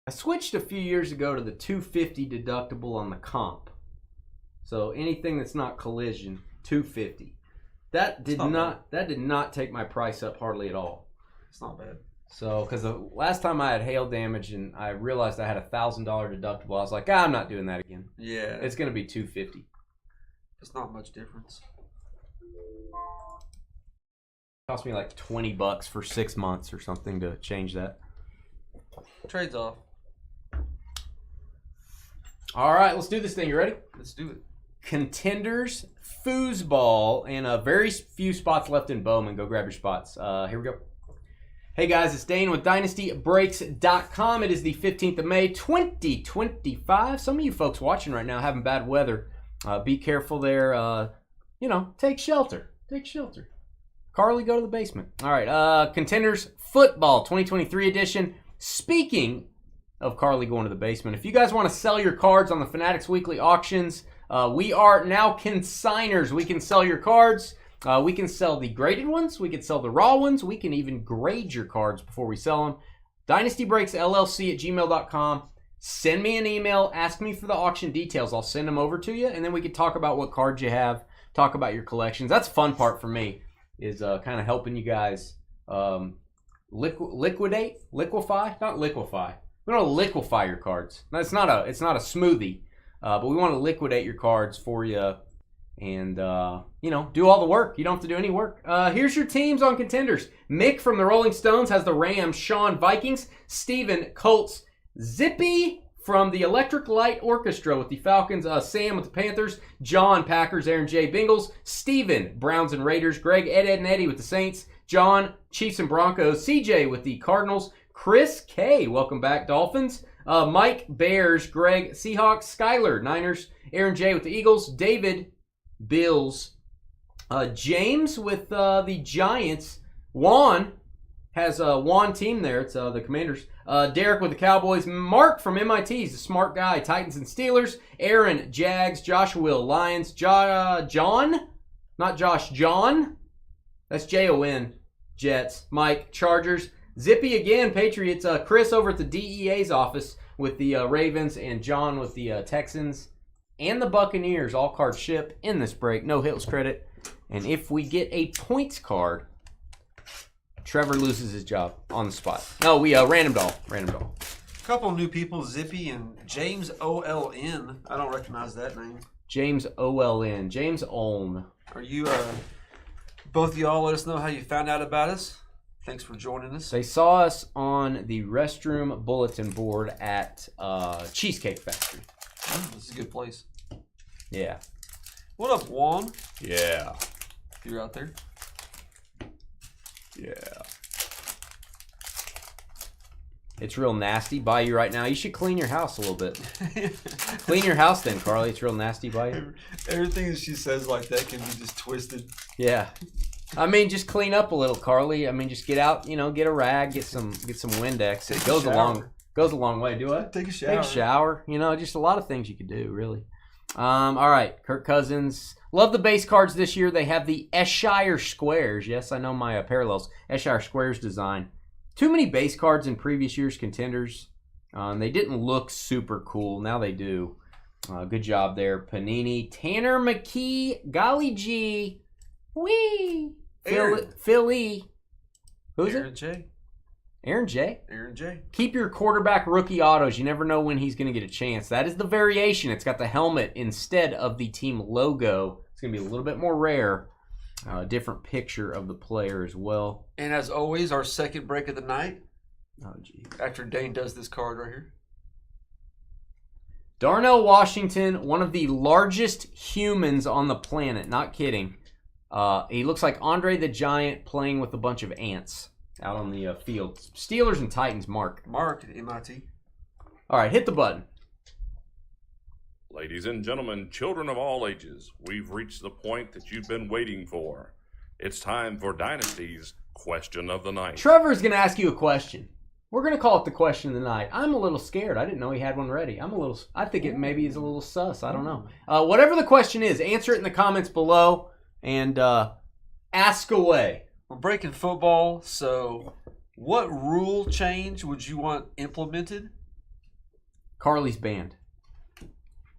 I switched a few years ago to the $250 deductible on the comp. So anything that's not collision, $250. That did not take my price up hardly at all. It's not bad. So, because the last time I had hail damage and I realized I had $1,000 deductible, I was like, I'm not doing that again. Yeah. It's going to be $250. It's not much difference. Cost me like $20 for 6 months or something to change that. Trades off. All right, let's do this thing. You ready? Let's do it. Contenders, foosball, and very few spots left in Bowman. Go grab your spots. Here we go. Hey guys, it's Dane with DynastyBreaks.com. It is the 15th of May, 2025. Some of you folks watching right now having bad weather. Be careful there. Take shelter. Take shelter. Carly, go to the basement. All right, Contenders Football 2023 edition. Speaking of Carly going to the basement, if you guys want to sell your cards on the Fanatics Weekly auctions, we are now consigners. We can sell your cards. We can sell the graded ones. We can sell the raw ones. We can even grade your cards before we sell them. DynastyBreaksLLC@gmail.com. Send me an email. Ask me for the auction details. I'll send them over to you, and then we can talk about what cards you have, talk about your collections. That's the fun part for me, is kind of helping you guys liquefy. We want to liquefy your cards. Now, it's not a smoothie, but we want to liquidate your cards for you. And, do all the work. You don't have to do any work. Here's your teams on Contenders. Mick from the Rolling Stones has the Rams. Sean, Vikings. Steven, Colts. Zippy from the Electric Light Orchestra with the Falcons. Sam with the Panthers. John, Packers. Aaron J, Bengals. Steven, Browns and Raiders. Greg, Ed, and Eddie with the Saints. John, Chiefs and Broncos. CJ with the Cardinals. Chris K, welcome back, Dolphins. Mike, Bears. Greg, Seahawks. Skyler, Niners. Aaron J with the Eagles. David, Bills. James with the Giants. Juan has a Juan team there. It's the Commanders. Derek with the Cowboys. Mark from MIT. He's a smart guy. Titans and Steelers. Aaron, Jags. Joshua Will, Lions. John? Not Josh. John? That's Jon. Jets. Mike, Chargers. Zippy again, Patriots. Chris over at the DEA's office with the Ravens. And John with the Texans. And the Buccaneers, all cards ship in this break. No Hills credit. And if we get a points card, Trevor loses his job on the spot. No, we random doll. A couple new people, Zippy and James OLN. I don't recognize that name. James OLN. James Oln. Are you, both of y'all let us know how you found out about us? Thanks for joining us. They saw us on the restroom bulletin board at Cheesecake Factory. This is a good place. Yeah. What up, Juan? Yeah. You're out there? Yeah. It's real nasty by you right now. You should clean your house a little bit. Clean your house then, Carly. It's real nasty by you. Everything that she says like that can be just twisted. Yeah. I mean, just clean up a little, Carly. I mean, just get out, get a rag, get some Windex. It goes a long way. Do it. Take a shower. Take a shower. Just a lot of things you could do, really. All right, Kirk Cousins. Love the base cards this year. They have the Esshire Squares. Yes, I know my parallels. Esshire Squares design. Too many base cards in previous year's Contenders. They didn't look super cool. Now they do. Good job there, Panini. Tanner McKee. Golly G. Wee. Philly. Who's Aaron it? J. Aaron J? Aaron J. Keep your quarterback rookie autos. You never know when he's going to get a chance. That is the variation. It's got the helmet instead of the team logo. It's going to be a little bit more rare. Different picture of the player as well. And as always, our second break of the night. Oh, gee. After Dane does this card right here. Darnell Washington, one of the largest humans on the planet. Not kidding. He looks like Andre the Giant playing with a bunch of ants out on the field. Steelers and Titans, Mark. Mark at MIT. All right, hit the button. Ladies and gentlemen, children of all ages, we've reached the point that you've been waiting for. It's time for Dynasty's Question of the Night. Trevor's going to ask you a question. We're going to call it the question of the night. I'm a little scared. I didn't know he had one ready. I think it maybe is a little sus. I don't know. Whatever the question is, answer it in the comments below and ask away. We're breaking football, so what rule change would you want implemented? Carly's band.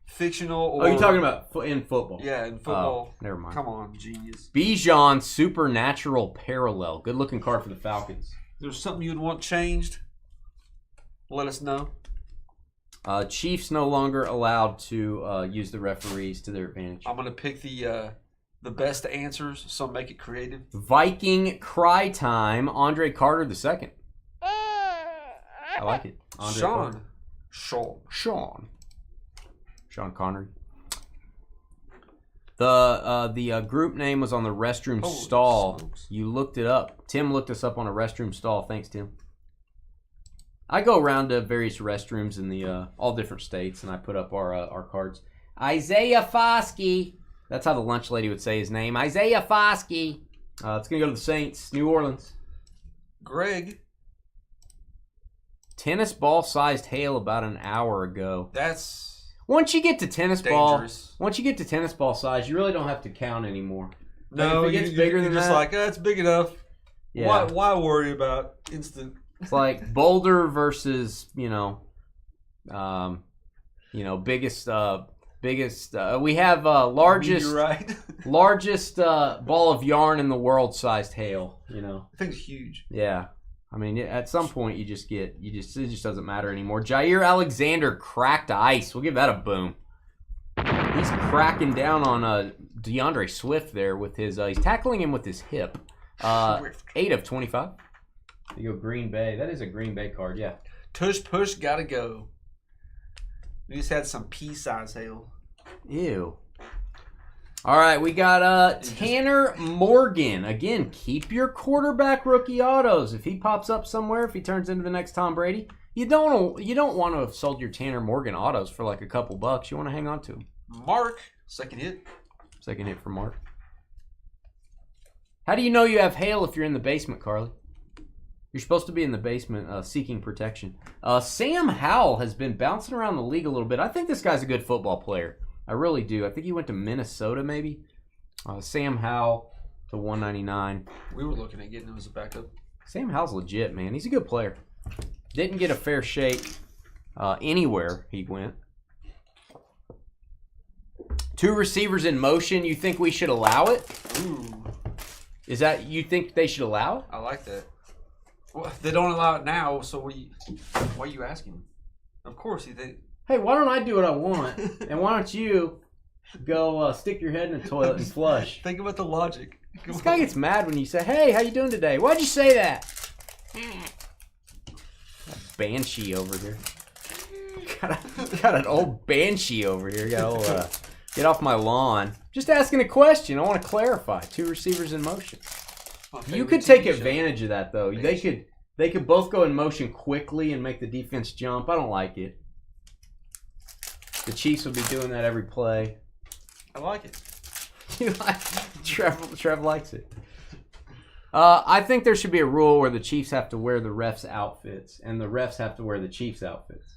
Fictional or... Oh, you're talking about in football. Yeah, in football. Oh, never mind. Come on, genius. Bijan Supernatural Parallel. Good looking card for the Falcons. If there's something you'd want changed, let us know. Chiefs no longer allowed to use the referees to their advantage. I'm gonna pick the best answers, so make it creative. Viking cry time. Andre Carter II. I like it. Andre Carter. Sean Connery. The group name was on the restroom stall. Smokes. You looked it up. Tim looked us up on a restroom stall. Thanks, Tim. I go around to various restrooms in the all different states, and I put up our cards. Isaiah Foskey. That's how the lunch lady would say his name. Isaiah Foskey. It's going to go to the Saints. New Orleans. Greg. Tennis ball-sized hail about an hour ago. That's Once you get to tennis dangerous. once you get to tennis ball size, you really don't have to count anymore. No, if it gets bigger than you're just that, like, it's big enough. yeah. Why worry about instant? It's like Boulder versus biggest. We have largest Right. largest ball of yarn in the world sized hail. I think it's huge. Yeah. I mean, at some point, it just doesn't matter anymore. Jair Alexander cracked ice. We'll give that a boom. He's cracking down on DeAndre Swift there with his. He's tackling him with his hip. 8 of 25. You go Green Bay. That is a Green Bay card. Yeah. Tush push gotta go. We just had some pea-size hail. Ew. All right, we got Tanner Morgan. Again, keep your quarterback rookie autos. If he pops up somewhere, if he turns into the next Tom Brady, you don't want to have sold your Tanner Morgan autos for like a couple bucks. You want to hang on to them. Mark, second hit. Second hit for Mark. How do you know you have hail if you're in the basement, Carly? You're supposed to be in the basement seeking protection. Sam Howell has been bouncing around the league a little bit. I think this guy's a good football player. I really do. I think he went to Minnesota, maybe. Sam Howell to 199. We were looking at getting him as a backup. Sam Howell's legit, man. He's a good player. Didn't get a fair shake anywhere he went. 2 receivers in motion. You think we should allow it? Ooh. Is that you think they should allow it? I like that. Well, they don't allow it now, so why are you asking? Of course, they. Hey, why don't I do what I want? And why don't you go stick your head in the toilet and flush? Think about the logic. This guy gets mad when you say, hey, how you doing today? Why'd you say that? Banshee over here. Got an old banshee over here. Got old, get off my lawn. Just asking a question. I want to clarify. 2 receivers in motion. You could take advantage of that, though. They could both go in motion quickly and make the defense jump. I don't like it. The Chiefs will be doing that every play. I like it. Trev likes it. I think there should be a rule where the Chiefs have to wear the refs' outfits and the refs have to wear the Chiefs' outfits.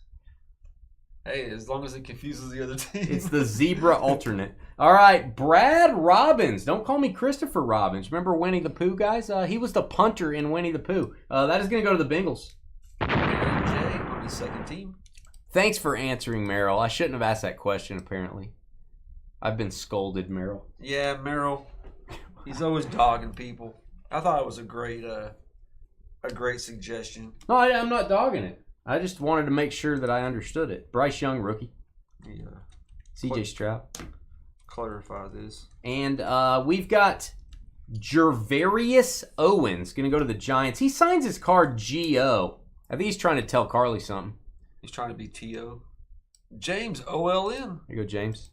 Hey, as long as it confuses the other team. It's the zebra alternate. All right, Brad Robbins. Don't call me Christopher Robbins. Remember Winnie the Pooh, guys? He was the punter in Winnie the Pooh. That is going to go to the Bengals. Aaron J on his second team. Thanks for answering, Merrill. I shouldn't have asked that question, apparently. I've been scolded, Merrill. Yeah, Merrill. He's always dogging people. I thought it was a great suggestion. No, I'm not dogging it. I just wanted to make sure that I understood it. Bryce Young, rookie. Yeah. CJ Stroud. Clarify this. And we've got Jervarius Owens going to go to the Giants. He signs his card G-O. I think he's trying to tell Carly something. He's trying to be T.O. James O-L-N. There you go, James.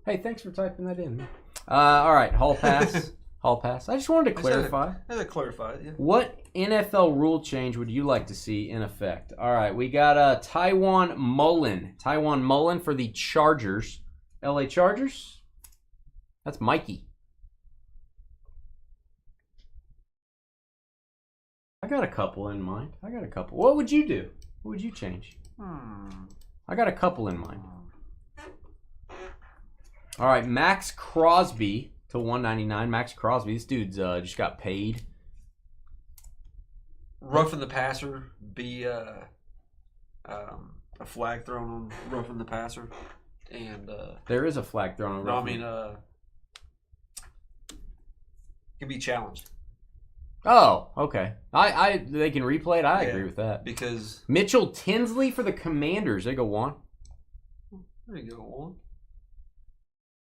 Hey, thanks for typing that in. All right, hall pass. Hall pass. I just wanted to clarify. I had to clarify it, yeah. What NFL rule change would you like to see in effect? All right, we got Tywone Mullen. Tywone Mullen for the Chargers. LA Chargers? That's Mikey. I got a couple in mind. What would you do? What would you change? I got a couple in mind. All right, Max Crosby to 199. Max Crosby. This dude's just got paid. Roughing the passer. Be a flag thrown on roughing the passer. And there is a flag thrown on roughing. Can be challenged. Oh, okay. They can replay it. I agree with that. Because Mitchell Tinsley for the Commanders. They go one. there you go, one.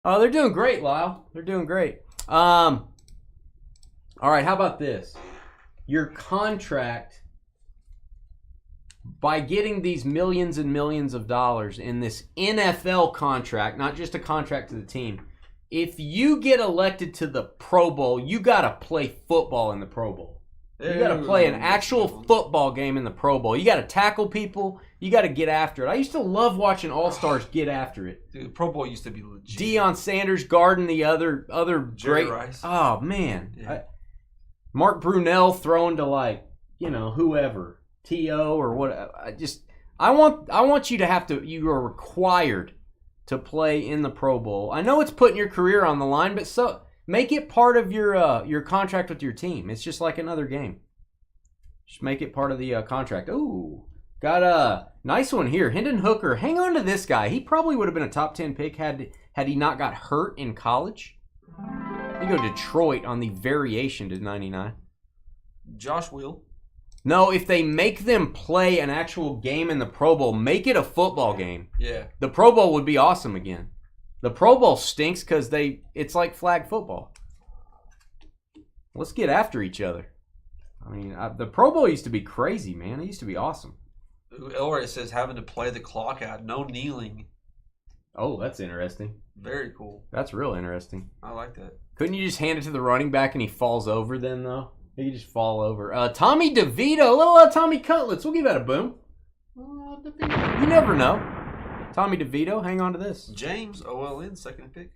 Oh, they're doing great, Lyle. They're doing great. All right, how about this? Your contract, by getting these millions and millions of dollars in this NFL contract, not just a contract to the team, if you get elected to the Pro Bowl, you got to play football in the Pro Bowl. You got to play an actual football game in the Pro Bowl. You got to tackle people. You got to get after it. I used to love watching All-Stars get after it. Dude, Pro Bowl used to be legit. Deion Sanders guarding the other Jerry great. Rice. Oh man, Yeah. Mark Brunell throwing to whoever, T.O. or what. I want you to have to. You are required to play in the Pro Bowl. I know it's putting your career on the line, but so make it part of your contract with your team. It's just like another game. Just make it part of the contract. Ooh, got a nice one here. Hendon Hooker. Hang on to this guy. He probably would have been a top 10 pick had he not got hurt in college. You go Detroit on the variation to 99. Josh Will. No, if they make them play an actual game in the Pro Bowl, make it a football game. Yeah. The Pro Bowl would be awesome again. The Pro Bowl stinks because it's like flag football. Let's get after each other. I mean, the Pro Bowl used to be crazy, man. It used to be awesome. Elray says having to play the clock out, no kneeling. Oh, that's interesting. Very cool. That's real interesting. I like that. Couldn't you just hand it to the running back and he falls over then, though? He could just fall over. Tommy DeVito, little Tommy Cutlets. We'll give that a boom. You never know. Tommy DeVito, hang on to this. James, OLN, second pick.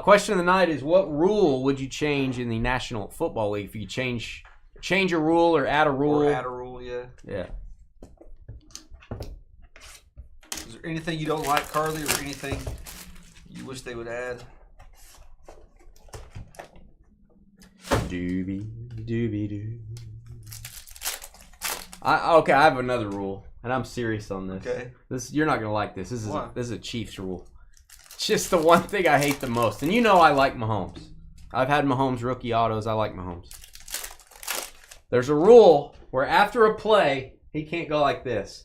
Question of the night is, what rule would you change in the National Football League if you could change a rule or add a rule? Or add a rule, yeah. Yeah. Is there anything you don't like, Carly, or anything you wish they would add? Doobie doo. I have another rule, and I'm serious on this. Okay. You're not gonna like this. This What? is a Chiefs rule. It's just the one thing I hate the most, and you know I like Mahomes. I've had Mahomes rookie autos. I like Mahomes. There's a rule where after a play, he can't go like this.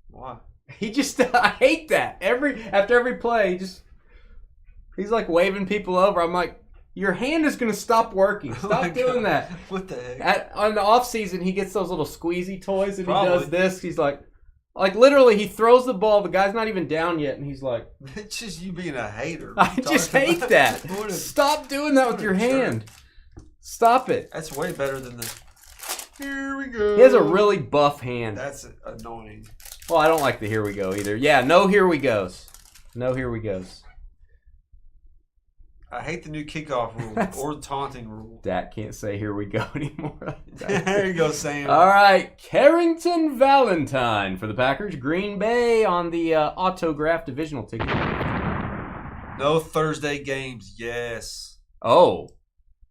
Why? I hate that. After every play, he's like waving people over. I'm like, your hand is going to stop working. Stop doing that. What the heck? On the off season, he gets those little squeezy toys and Probably. he does this. He's like literally, he throws the ball. The guy's not even down yet, and he's like, It's just you being a hater. I just hate that. Stop doing that with your hand. Stop it. That's way better than the. Here we go. He has a really buff hand. That's annoying. Well, I don't like the here we go either. Yeah, no here we goes. No here we goes. I hate the new kickoff rule or the taunting rule. Dak can't say here we go anymore. There you go, Sam. All right, Carrington Valentine for the Packers. Green Bay on the autograph divisional ticket. No Thursday games. Yes. Oh,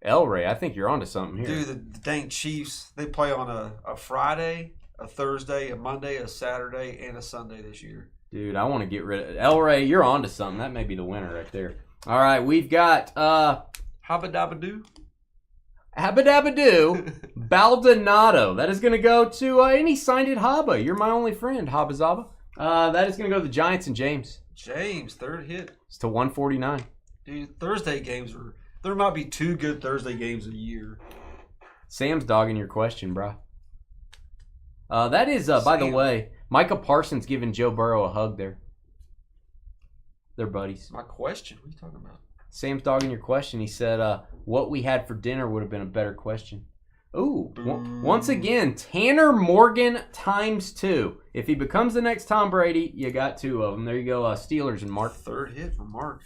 Elray, I think you're onto something here. Dude, the dang Chiefs, they play on a Friday, a Thursday, a Monday, a Saturday, and a Sunday this year. Dude, I want to get rid of Elray. You're onto something. That may be the winner right there. All right, we've got Habba-dabba-doo. Habba-dabba-doo, Baldonado. That is going to go to, and he signed it Habba. You're my only friend, Habba Zabba. That is going to go to the Giants and James. James, third hit. It's to 149. Dude, Thursday games there might be 2 good Thursday games a year. Sam's dogging your question, bro. That is, by the way, Micah Parsons giving Joe Burrow a hug there. They're buddies. My question? What are you talking about? Sam's dogging your question. He said, what we had for dinner would have been a better question. Ooh, once again, Tanner Morgan ×2. If he becomes the next Tom Brady, you got 2 of them. There you go, Steelers and Mark. Third hit from Mark.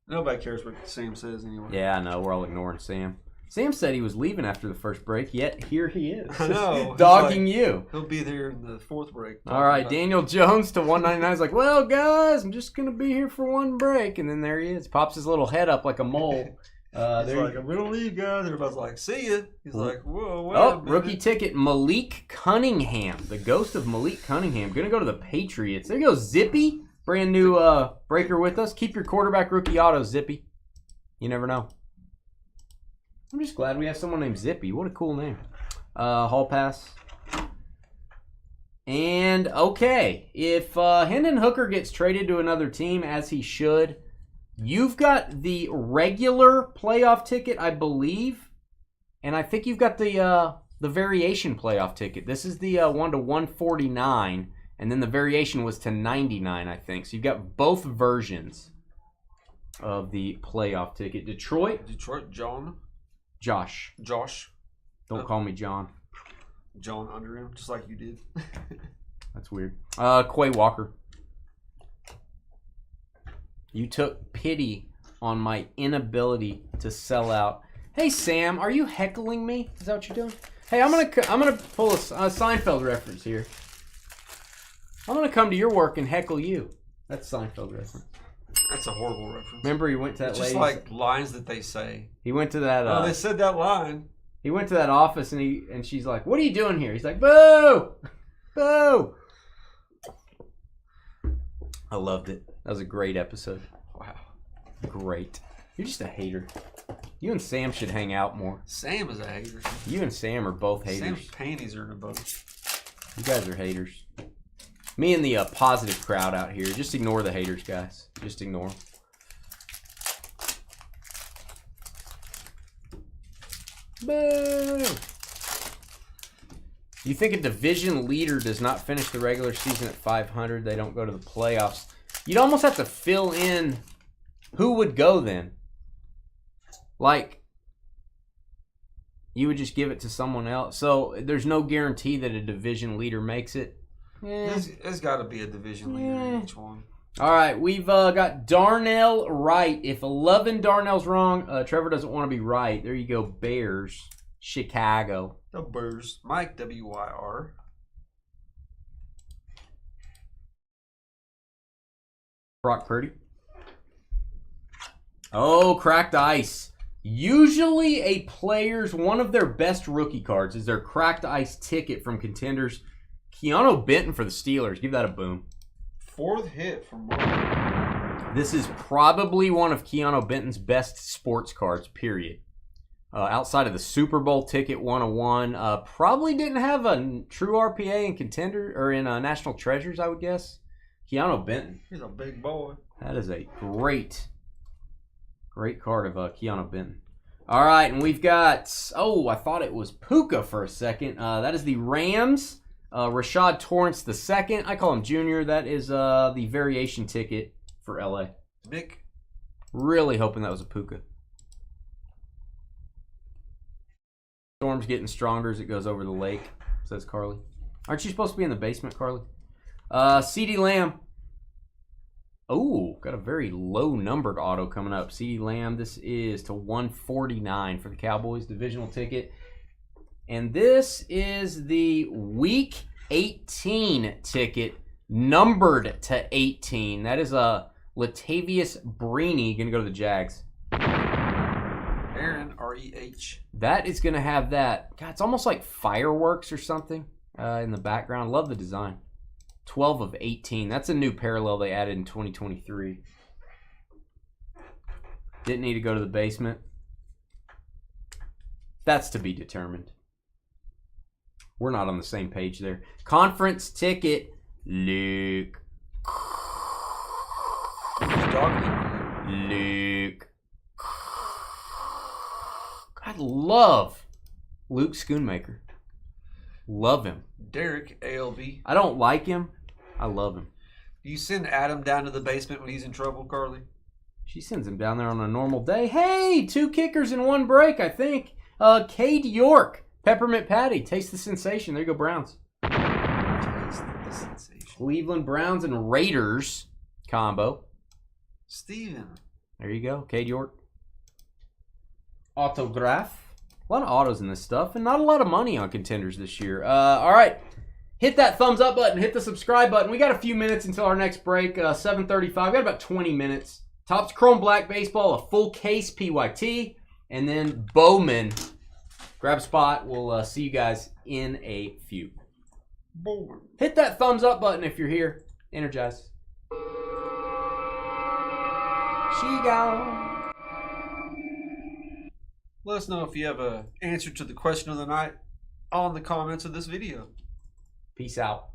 Nobody cares what Sam says anyway. Yeah, I know. We're all ignoring Sam. Sam said he was leaving after the first break, yet here he is. I know. Dogging you. He'll be there in the 4th break. All right, Daniel Jones to 199. He's like, well, guys, I'm just going to be here for one break. And then there he is. Pops his little head up like a mole. He's like, I'm going to leave, guys. Everybody's like, see ya. He's like, whoa, wait a minute. Rookie ticket, Malik Cunningham. The ghost of Malik Cunningham. Going to go to the Patriots. There goes Zippy. Brand new breaker with us. Keep your quarterback rookie auto, Zippy. You never know. I'm just glad we have someone named Zippy. What a cool name. Hall pass. And, okay, if Hendon Hooker gets traded to another team, as he should, you've got the regular playoff ticket, I believe. And I think you've got the variation playoff ticket. This is the 1 to 149, and then the variation was to 99, I think. So you've got both versions of the playoff ticket. Detroit, Josh. Don't call me John. John under him, just like you did. That's weird. Quay Walker. You took pity on my inability to sell out. Hey Sam, are you heckling me? Is that what you're doing? Hey, I'm gonna pull a Seinfeld reference here. I'm gonna come to your work and heckle you. That's Seinfeld reference. That's a horrible reference. Remember, he went to that it's lady. Just like lines that they say. He went to that. They said that line. He went to that office and she's like, "What are you doing here?" He's like, "Boo, boo." I loved it. That was a great episode. Wow, great. You're just a hater. You and Sam should hang out more. Sam is a hater. You and Sam are both haters. Sam's panties are in a boat. You guys are haters. Me and the positive crowd out here. Just ignore the haters, guys. Just ignore them. Boo! You think a division leader does not finish the regular season at 500, they don't go to the playoffs? You'd almost have to fill in who would go then. Like, you would just give it to someone else. So there's no guarantee that a division leader makes it. There's got to be a division leader in each one. All right, we've got Darnell right. If 11 Darnell's wrong, Trevor doesn't want to be right. There you go, Bears, Chicago. The Bears. Mike, W-Y-R. Brock Purdy. Oh, cracked ice. Usually a player's, one of their best rookie cards is their cracked ice ticket from Contenders. Keanu Benton for the Steelers. Give that a boom. Fourth hit from Mark. This is probably one of Keanu Benton's best sports cards, period. Outside of the Super Bowl ticket 101. Probably didn't have a true RPA in Contender or in National Treasures, I would guess. Keanu Benton. He's a big boy. That is a great card of Keanu Benton. All right, and we've got, I thought it was Puka for a second. That is the Rams. Rashad Torrance II. I call him Junior. That is the variation ticket for LA. Nick. Really hoping that was a Puka. Storm's getting stronger as it goes over the lake, says Carly. Aren't you supposed to be in the basement, Carly? CeeDee Lamb. Oh, got a very low numbered auto coming up. CeeDee Lamb, this is to 149 for the Cowboys divisional ticket. And this is the Week 18 ticket, numbered to 18. That is Latavius Brini, going to go to the Jags. Aaron, R-E-H. That is going to have that. God, it's almost like fireworks or something in the background. Love the design. 12 of 18. That's a new parallel they added in 2023. Didn't need to go to the basement. That's to be determined. We're not on the same page there. Conference ticket, Luke. Luke. I love Luke Schoonmaker. Love him. Derek, ALV. I don't like him. I love him. Do you send Adam down to the basement when he's in trouble, Carly? She sends him down there on a normal day. Hey, 2 kickers in 1 break, I think. Cade York. Peppermint Patty. Taste the sensation. There you go, Browns. Taste the sensation. Cleveland Browns and Raiders combo. Steven. There you go. Cade York. Autograph. A lot of autos in this stuff, and not a lot of money on Contenders this year. All right. Hit that thumbs up button. Hit the subscribe button. We got a few minutes until our next break. 7:35. We got about 20 minutes. Topps Chrome Black Baseball, a full case PYT, and then Bowman. Grab a spot. We'll see you guys in a few. Bowman. Hit that thumbs up button if you're here. Energize. She gone. Let us know if you have an answer to the question of the night on the comments of this video. Peace out.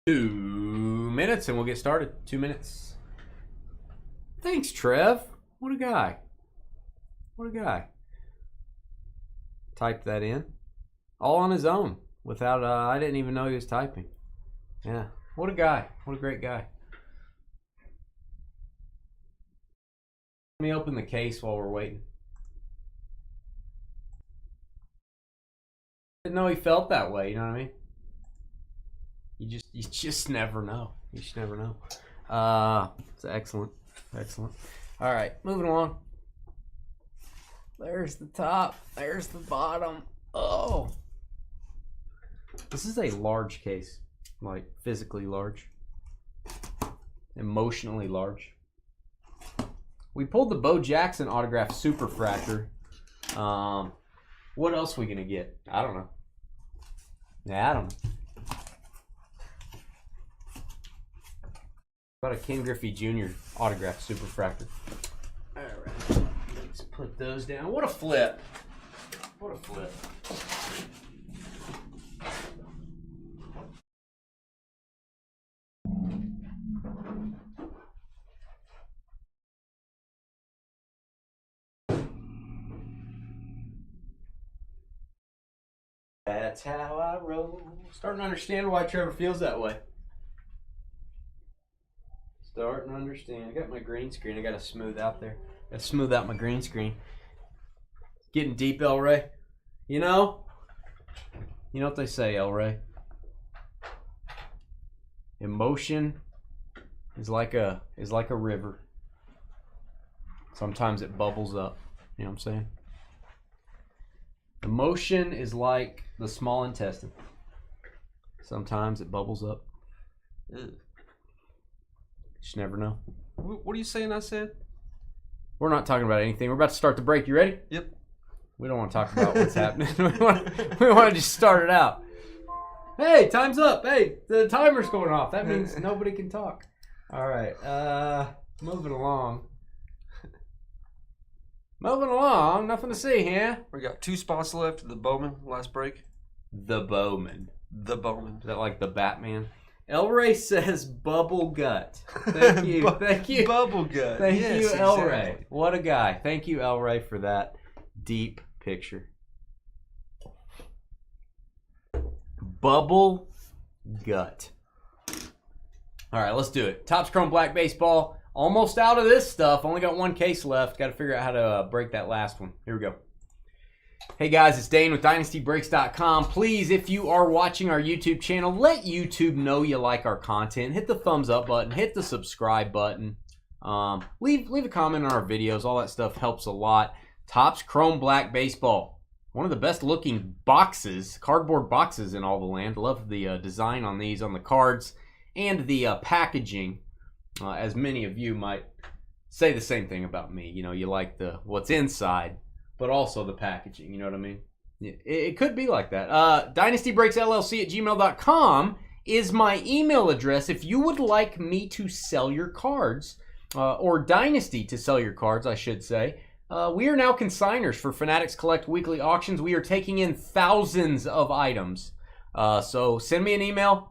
2 minutes and we'll get started. 2 minutes. Thanks, Trev. What a guy. What a guy. Typed that in. All on his own. Without, I didn't even know he was typing. Yeah. What a guy. What a great guy. Let me open the case while we're waiting. Didn't know he felt that way, you know what I mean? You just never know. You just never know. It's excellent. Excellent. All right, moving along. There's the top. There's the bottom. Oh. This is a large case. Like physically large. Emotionally large. We pulled the Bo Jackson autograph Superfractor. What else are we going to get? I don't know. Yeah, I don't know. About a Ken Griffey Jr. autograph Superfractor. All right. Let's put those down. What a flip. What a flip. That's how I roll. Starting to understand why Trevor feels that way. Starting to understand. I got my green screen. I got to smooth out there. Got to smooth out my green screen. Getting deep, El Ray. You know what they say, El Ray. Emotion is like a river. Sometimes it bubbles up. You know what I'm saying? Emotion is like the small intestine. Sometimes it bubbles up. Ew. Just never know. What are you saying I said? We're not talking about anything. We're about to start the break. You ready? Yep. We don't want to talk about what's happening. we want to just start it out. Hey, time's up. Hey, the timer's going off. That means nobody can talk. All right. Moving along. Moving along. Nothing to see here. We got 2 spots left. The Bowman last break. The Bowman. The Bowman. Is that like the Batman? El Ray says bubble gut. Thank you. Thank you. Bubble gut. Thank yes, you, El exactly. Ray. What a guy. Thank you, El Ray, for that deep picture. Bubble gut. All right, let's do it. Topps Chrome Black Baseball. Almost out of this stuff. Only got 1 case left. Got to figure out how to break that last one. Here we go. Hey guys, it's Dane with DynastyBreaks.com. Please, if you are watching our YouTube channel, let YouTube know you like our content. Hit the thumbs up button. Hit the subscribe button. Leave a comment on our videos. All that stuff helps a lot. Topps Chrome Black Baseball. One of the best looking boxes, cardboard boxes in all the land. Love the design on these, on the cards, and the packaging. As many of you might say the same thing about me. You know, you like what's inside, but also the packaging. You know what I mean? It could be like that. DynastyBreaksLLC@gmail.com is my email address if you would like me to sell your cards, or Dynasty to sell your cards, I should say. We are now consigners for Fanatics Collect weekly auctions. We are taking in thousands of items. So send me an email.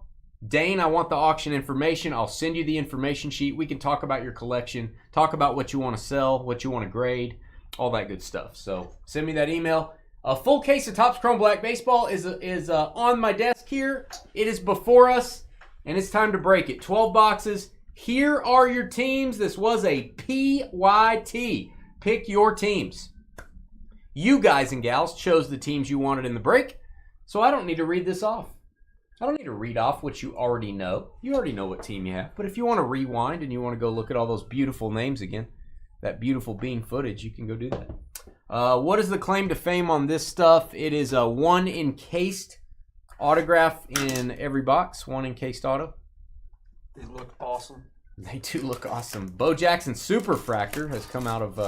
Dane, I want the auction information. I'll send you the information sheet. We can talk about your collection, talk about what you want to sell, what you want to grade, all that good stuff. So send me that email. A full case of Topps Chrome Black Baseball is on my desk here. It is before us, and it's time to break it. 12 boxes. Here are your teams. This was a PYT. Pick your teams. You guys and gals chose the teams you wanted in the break, so I don't need to read this off. I don't need to read off what you already know. You already know what team you have. But if you want to rewind and you want to go look at all those beautiful names again, that beautiful bean footage, you can go do that. What is the claim to fame on this stuff? It is a 1 encased autograph in every box. 1 encased auto. They look awesome. They do look awesome. Bo Jackson Superfractor has come out of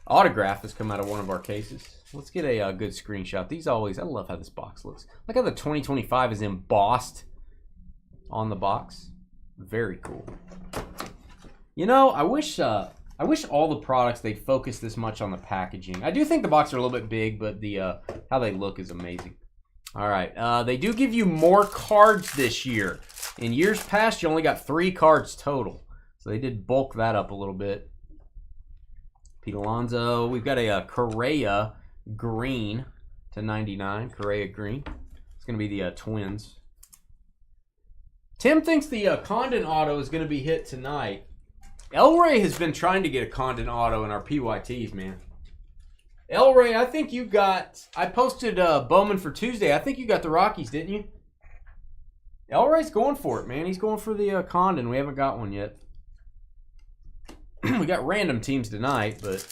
autograph has come out of one of our cases. Let's get a good screenshot. These always, I love how this box looks. Look how the 2025 is embossed on the box. Very cool. You know, I wish all the products they'd focus this much on the packaging. I do think the boxes are a little bit big, but the how they look is amazing. All right, they do give you more cards this year. In years past, you only got 3 cards total. So they did bulk that up a little bit. Pete Alonso. We've got a Correa green to 99. Correa green. It's going to be the Twins. Tim thinks the Condon auto is going to be hit tonight. Elray has been trying to get a Condon auto in our PYTs, man. Elray, I think you got... I posted Bowman for Tuesday. I think you got the Rockies, didn't you? Elray's going for it, man. He's going for the Condon. We haven't got one yet. We got random teams tonight, but...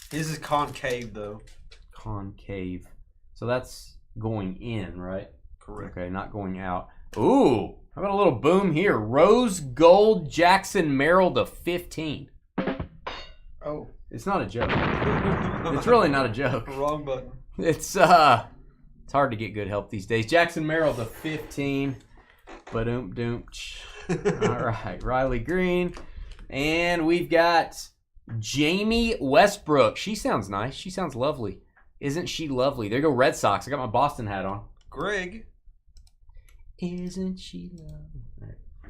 His is concave, though. Concave. So that's going in, right? Correct. Okay, not going out. Ooh, how about a little boom here? Rose Gold Jackson Merrill to 15. Oh. It's not a joke. It's really not a joke. Wrong button. It's hard to get good help these days. Jackson Merrill to 15. Ba-doom-doom. All right, Riley Green. And we've got Jamie Westbrook. She sounds nice. She sounds lovely. Isn't she lovely? There you go, Red Sox. I got my Boston hat on. Greg. Isn't she lovely?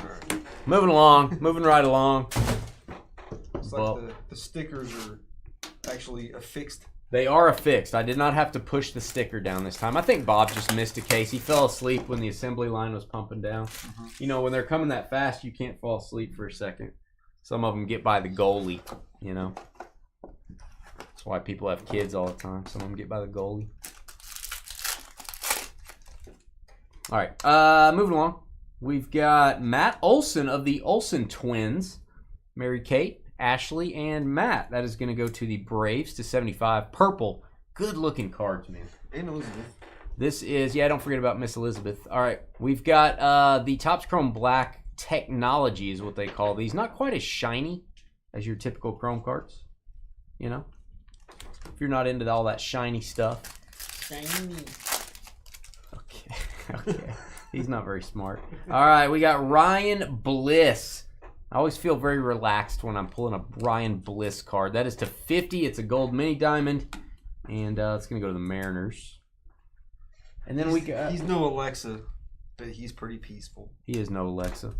All right. Moving along. Moving right along. It's like the stickers are actually affixed. They are affixed. I did not have to push the sticker down this time. I think Bob just missed a case. He fell asleep when the assembly line was pumping down. Mm-hmm. You know, when they're coming that fast, you can't fall asleep for a second. Some of them get by the goalie, you know. That's why people have kids all the time. Some of them get by the goalie. All right, moving along. We've got Matt Olson of the Olson twins. Mary Kate, Ashley, and Matt. That is going to go to the Braves to 75. Purple. Good-looking cards, man. And Elizabeth. This is, yeah, don't forget about Miss Elizabeth. All right, we've got the Topps Chrome Black Technology is what they call these. Not quite as shiny as your typical Chrome cards, you know? If you're not into all that shiny stuff. Shiny. Okay. He's not very smart. All right, we got Ryan Bliss. I always feel very relaxed when I'm pulling a Ryan Bliss card. That is to 50. It's a gold mini diamond. And it's going to go to the Mariners. And then he's no Alexa, but he's pretty peaceful. He is no Alexa.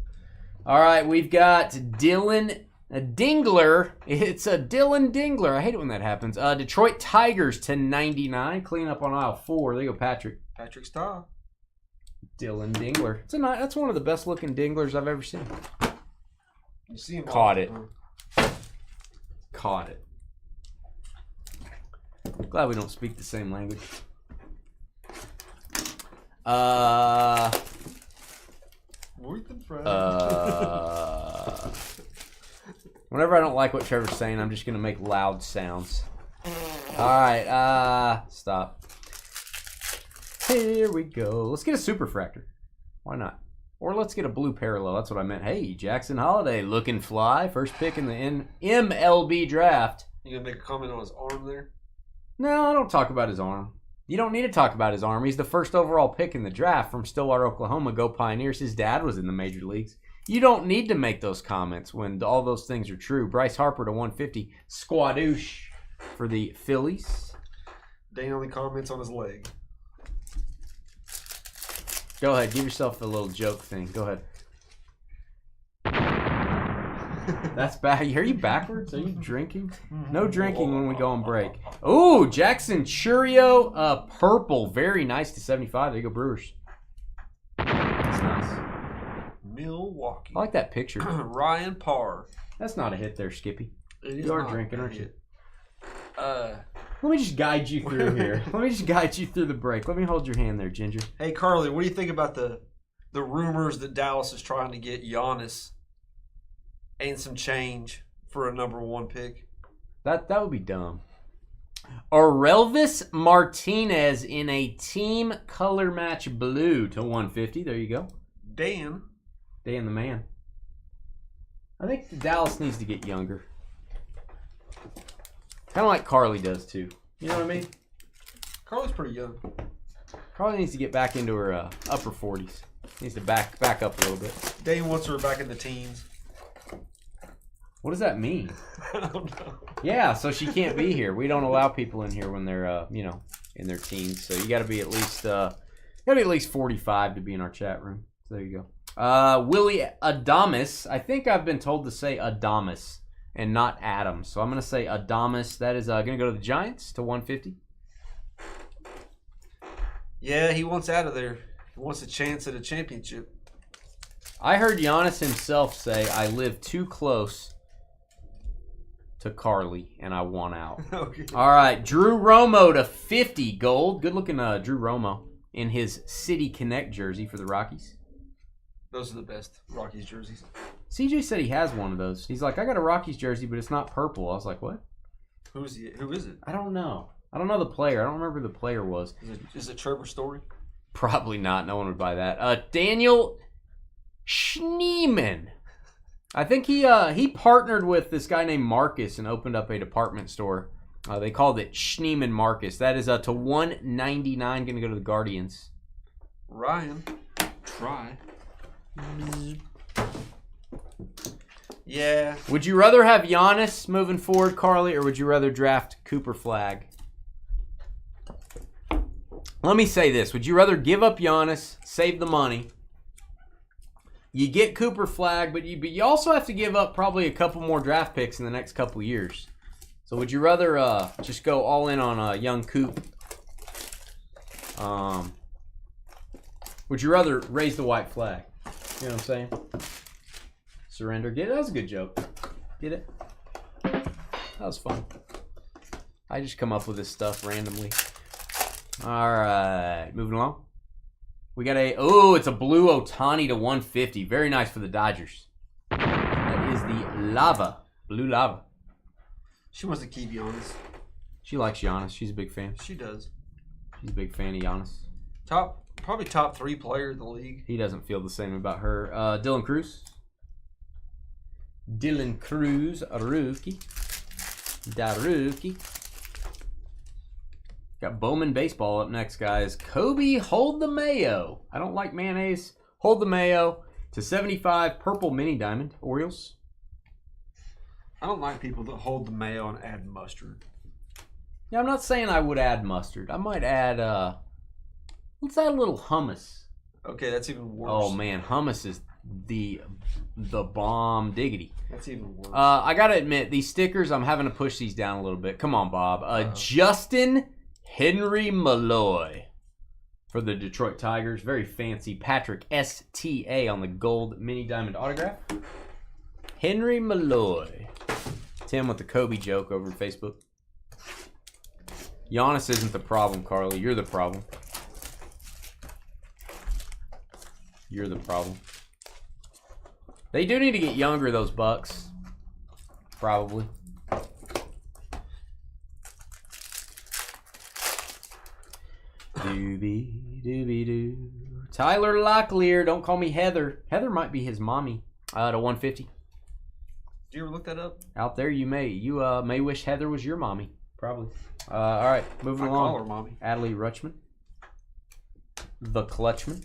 All right, we've got Dylan Dingler. It's a Dylan Dingler. I hate it when that happens. Detroit Tigers to 99. Clean up on aisle 4. There you go, Patrick. Patrick Starr. Dylan Dingler. That's one of the best looking Dinglers I've ever seen. You see him Caught it. Caught it. Glad we don't speak the same language. Whenever I don't like what Trevor's saying, I'm just going to make loud sounds. All right, stop. Here we go. Let's get a superfractor. Why not? Or let's get a blue parallel. That's what I meant. Hey, Jackson Holiday looking fly. First pick in the MLB draft. You going to make a comment on his arm there? No, I don't talk about his arm. You don't need to talk about his arm. He's the first overall pick in the draft from Stillwater, Oklahoma. Go Pioneers. His dad was in the major leagues. You don't need to make those comments when all those things are true. Bryce Harper to 150. Squadoosh for the Phillies. Dane only comments on his leg. Go ahead. Give yourself a little joke thing. Go ahead. That's bad. Are you backwards? Are you drinking? No drinking when we go on break. Ooh, Jackson Churio, purple. Very nice to 75. There you go, Brewers. That's nice. Milwaukee. I like that picture. Ryan Parr. That's not a hit there, Skippy. You are drinking, aren't you? Let me just guide you through here. Let me just guide you through the break. Let me hold your hand there, Ginger. Hey, Carly, what do you think about the rumors that Dallas is trying to get Giannis and some change for a number 1 pick? That would be dumb. Orelvis Martinez in a team color match blue to 150. There you go. Dan the man. I think Dallas needs to get younger. Kind of like Carly does too. You know what I mean? Carly's pretty young. Carly needs to get back into her upper 40s. Needs to back up a little bit. Dane wants her back in the teens. What does that mean? I don't know. Yeah, so she can't be here. We don't allow people in here when they're, in their teens. So you got to be at least Gotta be at least 45 to be in our chat room. So there you go. Willie Adames. I think I've been told to say Adames and not Adams. So I'm going to say Adames. That is going to go to the Giants to 150. Yeah, he wants out of there. He wants a chance at a championship. I heard Giannis himself say, I live too close to Carly, and I want out. Okay. All right, Drew Romo to 50 gold. Good-looking Drew Romo in his City Connect jersey for the Rockies. Those are the best Rockies jerseys. CJ said he has one of those. He's like, I got a Rockies jersey, but it's not purple. I was like, what? Who is it? I don't know. I don't know the player. I don't remember who the player was. Is it Trevor Story? Probably not. No one would buy that. Daniel Schneeman. I think he partnered with this guy named Marcus and opened up a department store. They called it Schneeman Marcus. That is to 199. Going to go to the Guardians. Ryan, try. Yeah. Would you rather have Giannis moving forward, Carly, or would you rather draft Cooper Flagg? Let me say this. Would you rather give up Giannis, save the money? You get Cooper Flagg, but you also have to give up probably a couple more draft picks in the next couple years. So would you rather just go all in on young Coop? Would you rather raise the white flag? You know what I'm saying? Surrender. Get it? That was a good joke. Get it? That was fun. I just come up with this stuff randomly. All right. Moving along. We got it's a blue Ohtani to 150. Very nice for the Dodgers. That is the lava. Blue lava. She wants to keep Giannis. She likes Giannis. She's a big fan. She does. She's a big fan of Giannis. Probably top 3 player in the league. He doesn't feel the same about her. Dylan Cruz. Dylan Cruz, a rookie. Da rookie. Got Bowman baseball up next, guys. Kobe, hold the mayo. I don't like mayonnaise. Hold the mayo to 75. Purple mini diamond. Orioles. I don't like people that hold the mayo and add mustard. Yeah, I'm not saying I would add mustard. I might add, let's add a little hummus. Okay, that's even worse. Oh, man. Hummus is the bomb diggity. That's even worse. I got to admit, these stickers, I'm having to push these down a little bit. Come on, Bob. Justin Henry Malloy for the Detroit Tigers. Very fancy. Patrick S.T.A. on the gold mini diamond autograph. Henry Malloy. Tim with the Kobe joke over Facebook. Giannis isn't the problem, Carly. You're the problem. You're the problem. They do need to get younger, those Bucks. Probably. Doobie-doobie-doo. Tyler Locklear. Don't call me Heather. Heather might be his mommy. To 150. Did you ever look that up? Out there, you may wish Heather was your mommy. Probably. All right, moving along. Call her mommy. Adley Rutschman. The Clutchman.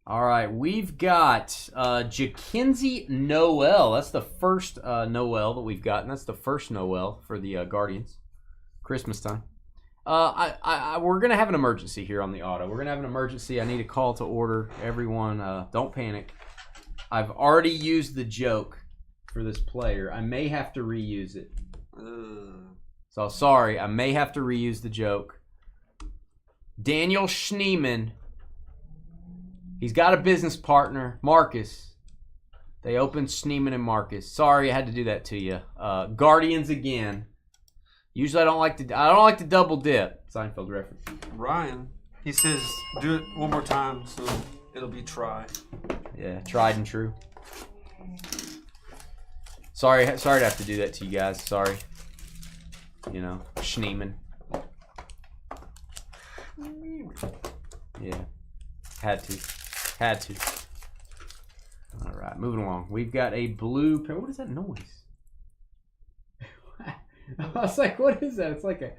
All right, we've got Jackenzie Noel. That's the first Noel that we've gotten. That's the first Noel for the Guardians. Christmas time. We're going to have an emergency here on the auto. We're going to have an emergency. I need a call to order. Everyone, don't panic. I've already used the joke for this player. I may have to reuse it. So, sorry. I may have to reuse the joke. Daniel Schneeman. He's got a business partner, Marcus. They opened Schneeman and Marcus. Sorry, I had to do that to you. Guardians again. Usually I don't like to double dip. Seinfeld reference. Ryan, he says do it one more time so it'll be try. Yeah, tried and true. Sorry to have to do that to you guys. Sorry. You know, Schneeman. Yeah. Had to. All right, moving along. We've got a blue pen. What is that noise? I was like, what is that? It's like a...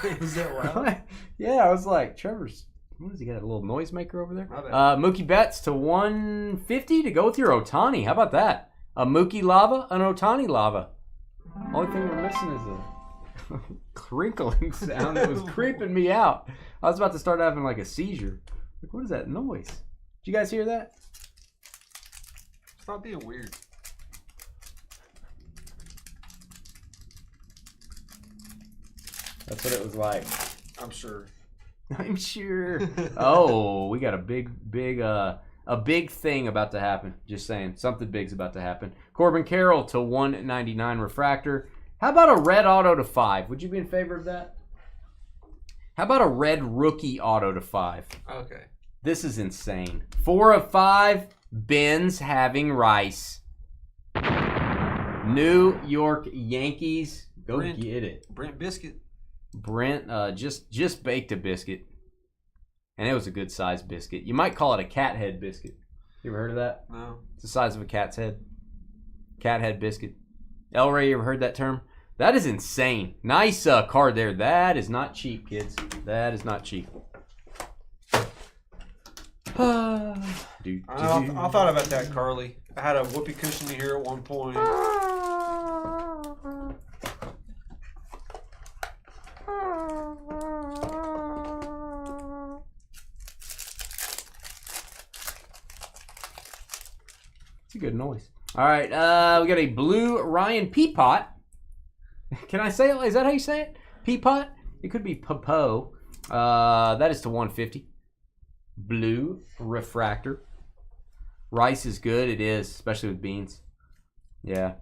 Is that loud? Yeah, I was like, Trevor's... What has he got? A little noisemaker over there? My bad. Mookie Betts to 150 to go with your Ohtani. How about that? A Mookie Lava, an Ohtani Lava. Only thing we're missing is crinkling sound that was creeping me out. I was about to start having like a seizure. Like, what is that noise? Did you guys hear that? It's not being weird. That's what it was like. I'm sure. I'm sure. Oh, we got a big thing about to happen. Just saying, something big's about to happen. Corbin Carroll to 199 refractor. How about a red auto to 5? Would you be in favor of that? How about a red rookie auto to 5? Okay. This is insane. 4 of 5. Ben's having Rice. New York Yankees. Go get it. Brent Biscuit. Brent just baked a biscuit. And it was a good sized biscuit. You might call it a cat head biscuit. You ever heard of that? No. It's the size of a cat's head. Cat head biscuit. El Ray, you ever heard that term? That is insane. Nice card there. That is not cheap, kids. That is not cheap. I thought about that, Carly. I had a whoopee cushion here at one point. It's a good noise. All right, we got a blue Ryan Peapot. Can I say it? Is that how you say it? Peapot? It could be Popo. That is to 150. Blue refractor. Rice is good. It is, especially with beans. Yeah.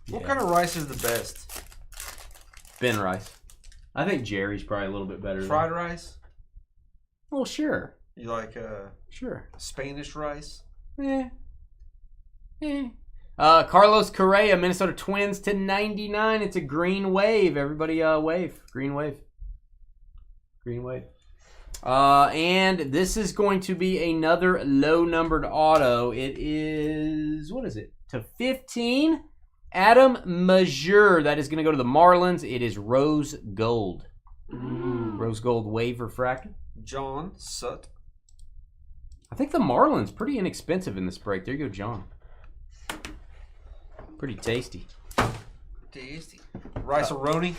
What kind of rice is the best? Ben Rice. I think Jerry's probably a little bit better. Fried rice? Well, sure. You like Sure. Spanish rice? Carlos Correa, Minnesota Twins to 99. It's a green wave. Everybody wave. Green wave. Green wave. And this is going to be another low-numbered auto. It is, what is it? To 15. Adam Majeur. That is going to go to the Marlins. It is rose gold. Rose gold wave refractor. John Sutt. I think the Marlins pretty inexpensive in this break. There you go, John. Pretty tasty. Tasty. Rice-A-Roni.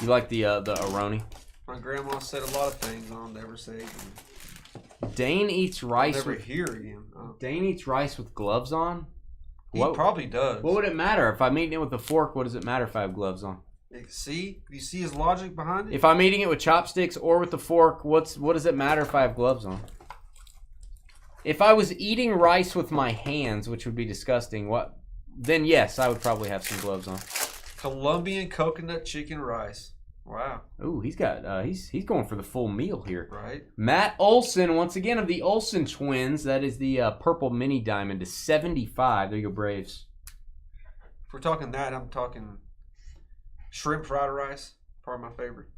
You like the Aroni? My grandma said a lot of things I'll never say. Dane eats rice. Never hear again. Oh. Dane eats rice with gloves on. He probably does. What would it matter if I'm eating it with a fork? What does it matter if I have gloves on? See, you see his logic behind it. If I'm eating it with chopsticks or with a fork, what does it matter if I have gloves on? If I was eating rice with my hands, which would be disgusting, then yes, I would probably have some gloves on. Colombian coconut chicken rice. Wow. Ooh, he's got he's going for the full meal here. Right. Matt Olson, once again of the Olson twins. That is the purple mini diamond to 75. There you go, Braves. If we're talking that, I'm talking shrimp fried rice. Probably my favorite.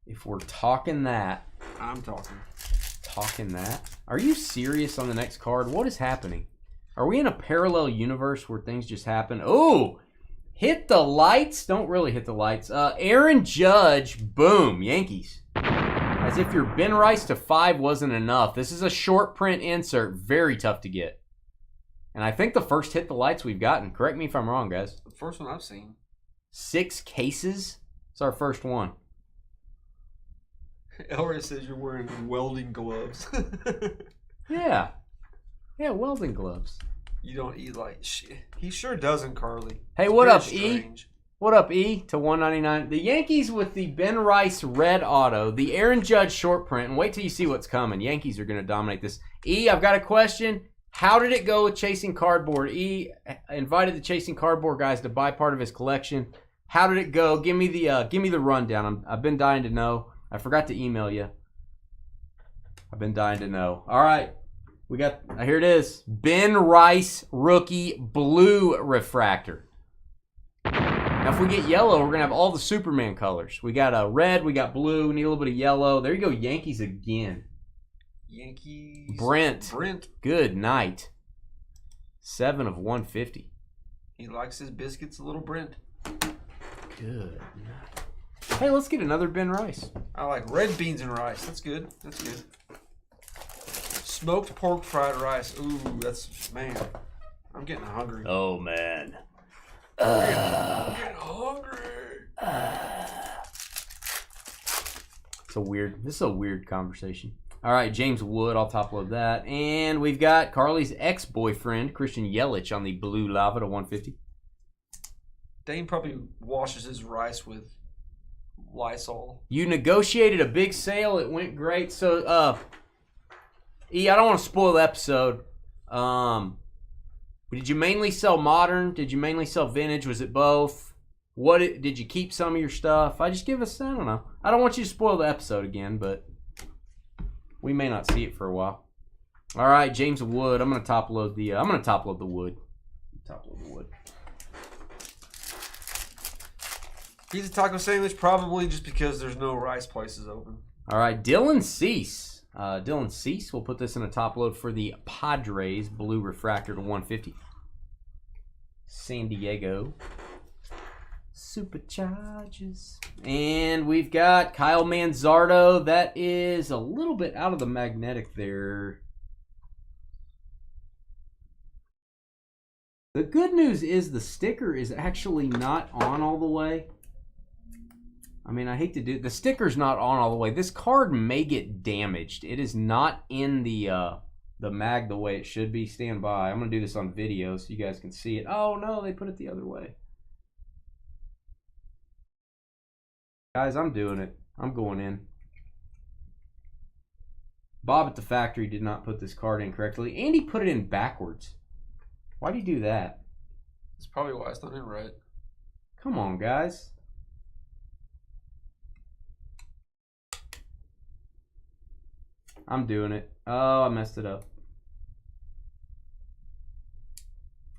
If we're talking that, I'm talking. Talking that? Are you serious on the next card? What is happening? Are we in a parallel universe where things just happen? Oh, hit the lights. Don't really hit the lights. Aaron Judge, boom, Yankees. As if your Ben Rice to 5 wasn't enough. This is a short print insert. Very tough to get. And I think the first hit the lights we've gotten. Correct me if I'm wrong, guys. The first one I've seen. 6 cases. It's our first one. Elray says you're wearing welding gloves. Yeah. Yeah, welding gloves. You don't eat like shit. He sure doesn't, Carly. Hey, what up, E? What up, E? To 199. The Yankees with the Ben Rice red auto, the Aaron Judge short print, and wait till you see what's coming. Yankees are going to dominate this. E, I've got a question. How did it go with Chasing Cardboard? E invited the Chasing Cardboard guys to buy part of his collection. How did it go? Give me the rundown. I've been dying to know. I forgot to email you. I've been dying to know. All right. We got, here it is. Ben Rice rookie blue refractor. Now, if we get yellow, we're going to have all the Superman colors. We got red, we got blue, we need a little bit of yellow. There you go, Yankees again. Yankees. Brent. Good night. 7 of 150. He likes his biscuits a little Brent. Good night. Hey, let's get another Ben Rice. I like red beans and rice. That's good. That's good. Smoked pork fried rice. Ooh, that's, man. I'm getting hungry. Oh, man. I'm getting hungry. This is a weird conversation. All right, James Wood, I'll top load that. And we've got Carly's ex-boyfriend, Christian Yelich, on the blue lava to 150. Dane probably washes his rice with Lysol. You negotiated a big sale. It went great. So, E, I don't want to spoil the episode. Did you mainly sell modern? Did you mainly sell vintage? Was it both? Did you keep some of your stuff? I don't know. I don't want you to spoil the episode again, but we may not see it for a while. All right, James Wood. I'm gonna top load the wood. Top load the wood. Pizza taco sandwich, probably just because there's no rice places open. All right, Dylan Cease. Dylan Cease. We'll put this in a top load for the Padres blue refractor to 150. San Diego Superchargers. And we've got Kyle Manzardo. That is a little bit out of the magnetic there. The good news is the sticker is actually not on all the way. I mean, I hate to do it. The sticker's not on all the way. This card may get damaged. It is not in the mag the way it should be. Stand by. I'm going to do this on video so you guys can see it. Oh, no, they put it the other way. Guys, I'm doing it. I'm going in. Bob at the factory did not put this card in correctly. Andy put it in backwards. Why do you do that? That's probably why it's not in right. Come on, guys. I'm doing it. Oh, I messed it up.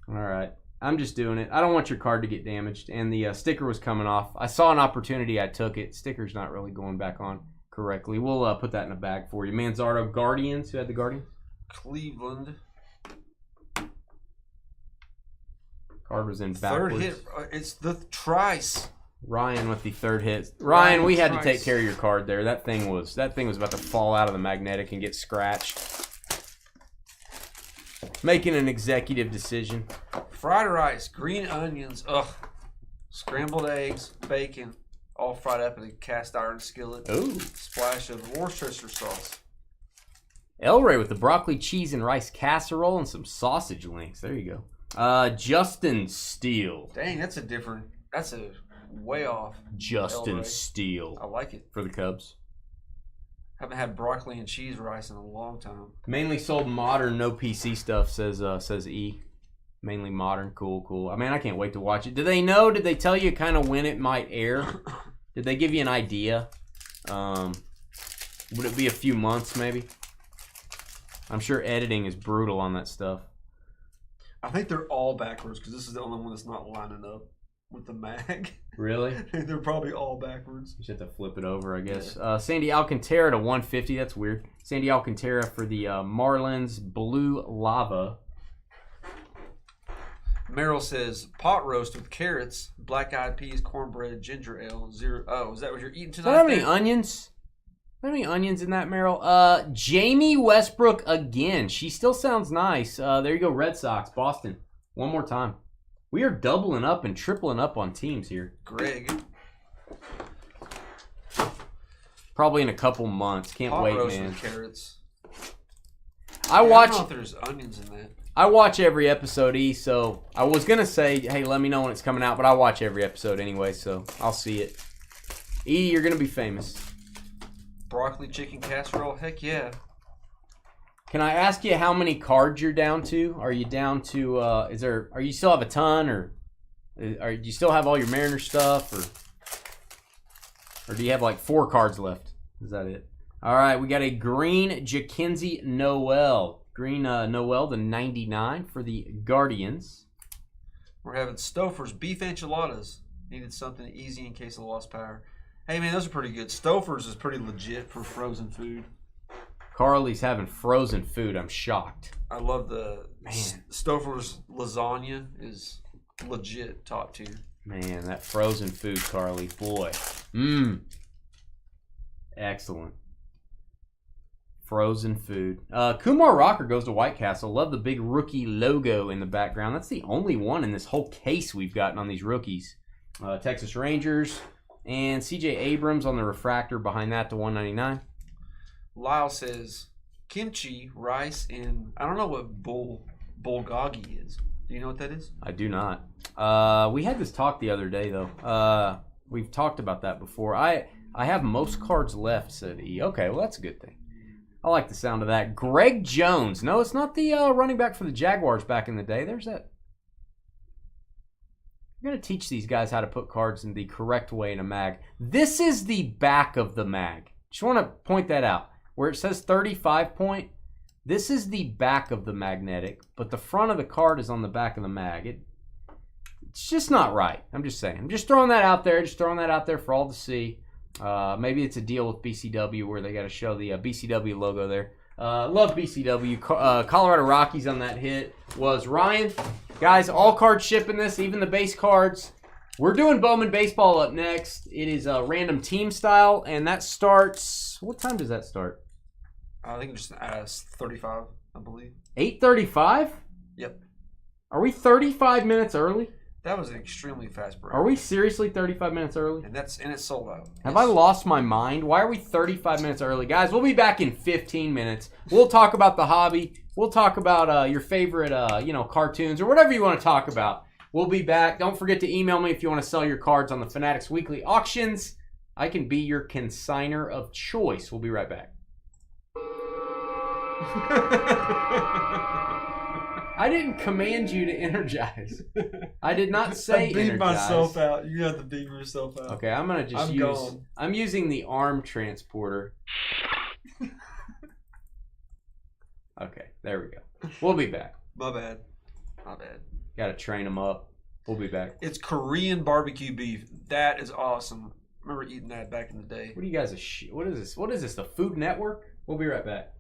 All right. I'm just doing it. I don't want your card to get damaged. And the sticker was coming off. I saw an opportunity. I took it. Sticker's not really going back on correctly. We'll put that in a bag for you. Manzardo, Guardians. Who had the Guardians? Cleveland. Card was in backwards. Third hit. It's the trice. Ryan with the third hit. Ryan, we had to take care of your card there. That thing was about to fall out of the magnetic and get scratched. Making an executive decision. Fried rice, green onions, scrambled eggs, bacon, all fried up in a cast iron skillet. Ooh. Splash of Worcestershire sauce. Elray with the broccoli, cheese, and rice casserole and some sausage links. There you go. Justin Steele. Dang, that's a way off. Justin Elray. Steele. I like it. For the Cubs. Haven't had broccoli and cheese rice in a long time. Mainly sold modern, no PC stuff, says E. Mainly modern, cool. I mean, I can't wait to watch it. Did they tell you kind of when it might air? Did they give you an idea? Would it be a few months maybe? I'm sure editing is brutal on that stuff. I think they're all backwards because this is the only one that's not lining up with the mag. Really? They're probably all backwards. You just have to flip it over, I guess. Yeah. Sandy Alcantara to 150. That's weird. Sandy Alcantara for the Marlins blue lava. Merrill says pot roast with carrots, black-eyed peas, cornbread, ginger ale, zero. Oh, is that what you're eating tonight? Do I have any onions? Do I have any onions in that, Merrill? Jamie Westbrook again. She still sounds nice. There you go, Red Sox, Boston. One more time. We are doubling up and tripling up on teams here. Greg. Probably in a couple months. Can't pot wait, roast man. With carrots. I don't know if there's onions in that. I watch every episode, E, so I was going to say, hey, let me know when it's coming out, but I watch every episode anyway, so I'll see it. E, you're going to be famous. Broccoli chicken casserole? Heck yeah. Can I ask you how many cards you're down to? Are you down to, are you still have a ton, or do you still have all your Mariner stuff, or do you have like 4 cards left? Is that it? All right, we got a green Jackenzie Noel. Green Noel, the 99 for the Guardians. We're having Stouffer's beef enchiladas. Needed something easy in case of lost power. Hey, man, those are pretty good. Stouffer's is pretty legit for frozen food. Carly's having frozen food. I'm shocked. I love the Stouffer's lasagna is legit top tier. Man, that frozen food, Carly. Boy. Excellent. Frozen food. Kumar Rocker goes to White Castle. Love the big rookie logo in the background. That's the only one in this whole case we've gotten on these rookies. Texas Rangers. And C.J. Abrams on the refractor behind that to 199. Lyle says kimchi, rice, and I don't know what bulgogi is. Do you know what that is? I do not. We had this talk the other day, though. We've talked about that before. I have most cards left, said E. Okay, well, that's a good thing. I like the sound of that. Greg Jones. No, it's not the running back for the Jaguars back in the day. There's that. I'm going to teach these guys how to put cards in the correct way in a mag. This is the back of the mag. Just want to point that out. Where it says 35 point, this is the back of the magnetic, but the front of the card is on the back of the mag. It's just not right. I'm just saying. I'm just throwing that out there. Just throwing that out there for all to see. Maybe it's a deal with BCW where they got to show the BCW logo there. Love BCW. Colorado Rockies on that hit was Ryan. Guys, all cards shipping this, even the base cards. We're doing Bowman Baseball up next. It is a random team style, and that starts... What time does that start? I think just 35, I believe. 8:35? Yep. Are we 35 minutes early? That was an extremely fast break. Are we seriously 35 minutes early? And it's sold out. Have I lost my mind? Why are we 35 minutes early? Guys, we'll be back in 15 minutes. We'll talk about the hobby. We'll talk about your favorite cartoons or whatever you want to talk about. We'll be back. Don't forget to email me if you want to sell your cards on the Fanatics Weekly Auctions. I can be your consigner of choice. We'll be right back. I didn't command you to energize. I did not say I beat energize. myself out. You have to beat yourself out. Okay, I'm gonna just I'm using the arm transporter. Okay, there we go. We'll be back. My bad. Got to train them up. We'll be back. It's Korean barbecue beef. That is awesome. I remember eating that back in the day. What are you guys? What is this? What is this? The Food Network? We'll be right back.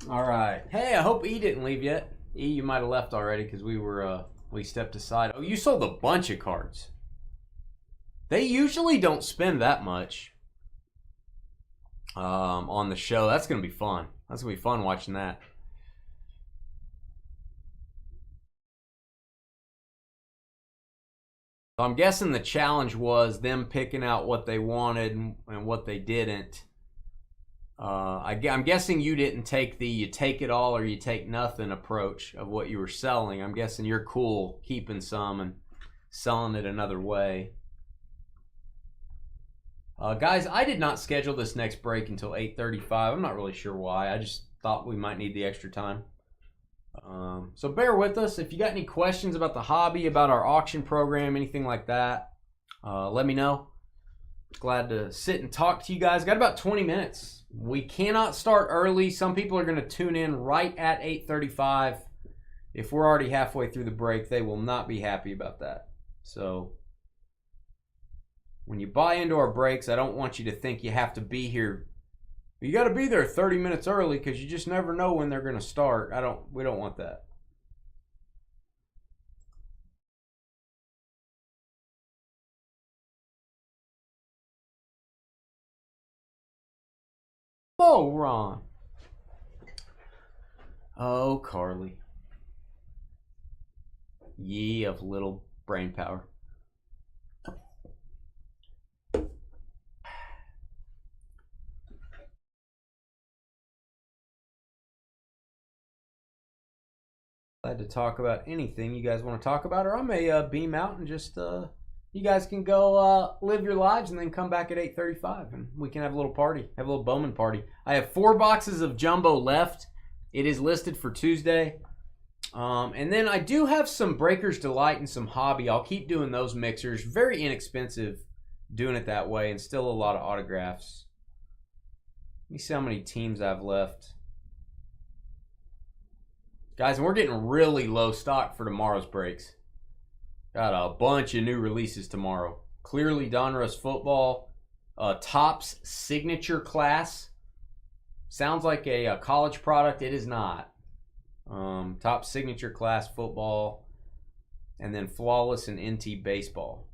All right. Hey, I hope E didn't leave yet. E, you might have left already because we stepped aside. Oh, you sold a bunch of cards. They usually don't spend that much on the show. That's gonna be fun. That's gonna be fun watching that. So I'm guessing the challenge was them picking out what they wanted and what they didn't. I'm guessing you didn't take the you take it all or you take nothing approach of what you were selling. I'm guessing you're cool keeping some and selling it another way. Guys, I did not schedule this next break until 8:35. I'm not really sure why. I just thought we might need the extra time. So bear with us. If you got any questions about the hobby, about our auction program, anything like that, let me know. Glad to sit and talk to you guys. Got about 20 minutes. We cannot start early. Some people are going to tune in right at 8:35. If we're already halfway through the break, they will not be happy about that. So when you buy into our breaks, I don't want you to think you have to be here. You got to be there 30 minutes early because you just never know when they're going to start. We don't want that. Oh, Ron. Oh, Carly. Ye of little brain power. Glad to talk about anything you guys want to talk about, or I may beam out and just you guys can go live your lives and then come back at 8:35 and we can have a little party, have a little Bowman party. I have 4 boxes of jumbo left. It is listed for Tuesday. And then I do have some Breaker's Delight and some Hobby. I'll keep doing those mixers. Very inexpensive doing it that way and still a lot of autographs. Let me see how many teams I have left. Guys, and we're getting really low stock for tomorrow's breaks. Got a bunch of new releases tomorrow. Clearly Donruss Football. Topps Signature Class. Sounds like a college product. It is not. Topps Signature Class Football. And then Flawless and NT Baseball.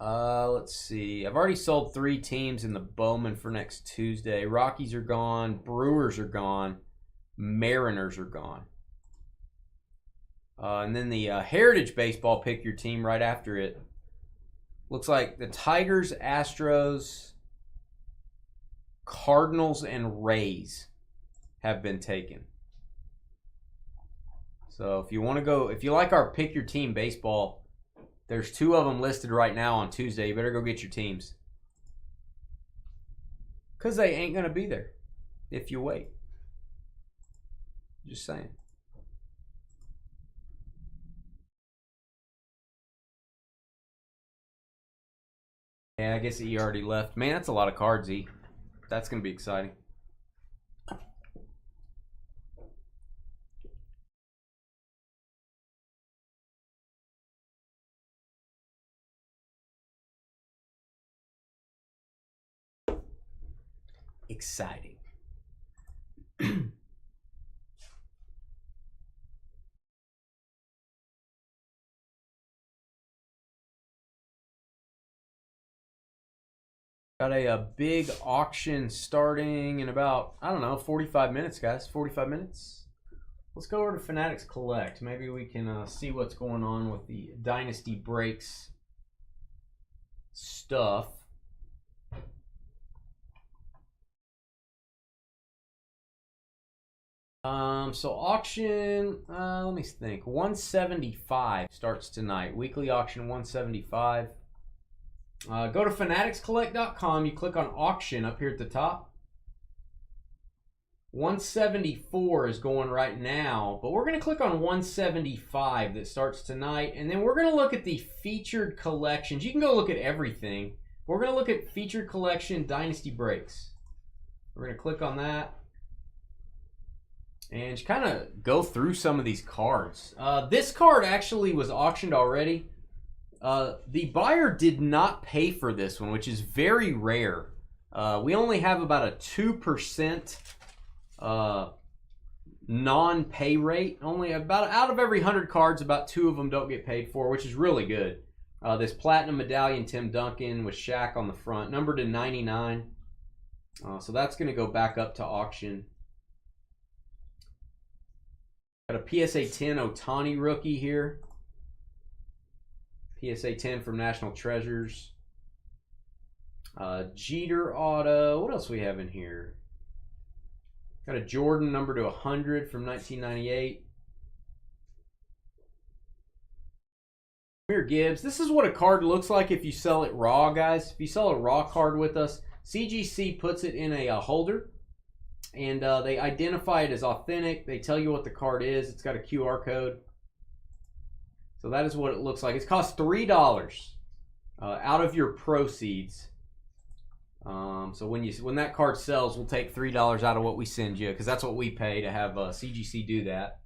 Let's see. I've already sold 3 teams in the Bowman for next Tuesday. Rockies are gone. Brewers are gone. Mariners are gone. And then the Heritage Baseball, pick your team right after it. Looks like the Tigers, Astros, Cardinals, and Rays have been taken. So if you want to go, if you like our pick your team baseball, there's 2 of them listed right now on Tuesday. You better go get your teams. Because they ain't going to be there if you wait. Just saying. Yeah, I guess he already left. Man, that's a lot of cards, E. That's going to be exciting. Exciting. Got a big auction starting in about, I don't know, 45 minutes, guys. 45 minutes. Let's go over to Fanatics Collect. Maybe we can see what's going on with the Dynasty Breaks stuff. So auction, let me think. 175 starts tonight. Weekly auction 175. Go to fanaticscollect.com. You click on auction up here at the top. 174 is going right now, but we're going to click on 175 that starts tonight, and then we're going to look at the featured collections. You can go look at everything. We're going to look at featured collection Dynasty Breaks. We're going to click on that and just kind of go through some of these cards. This card actually was auctioned already. The buyer did not pay for this one, which is very rare. We only have about a 2% non-pay rate. Only about out of every 100 cards, about 2 of them don't get paid for, which is really good. This Platinum Medallion Tim Duncan with Shaq on the front, numbered to 99. So that's going to go back up to auction. Got a PSA 10 Ohtani rookie here. PSA 10 from National Treasures. Jeter auto. What else we have in here? Got a Jordan number to 100 from 1998. Here, Gibbs. This is what a card looks like if you sell it raw, guys. If you sell a raw card with us, CGC puts it in a holder, and they identify it as authentic. They tell you what the card is. It's got a QR code. So that is what it looks like. It's cost $3 out of your proceeds. So when that card sells, we'll take $3 out of what we send you, because that's what we pay to have CGC do that.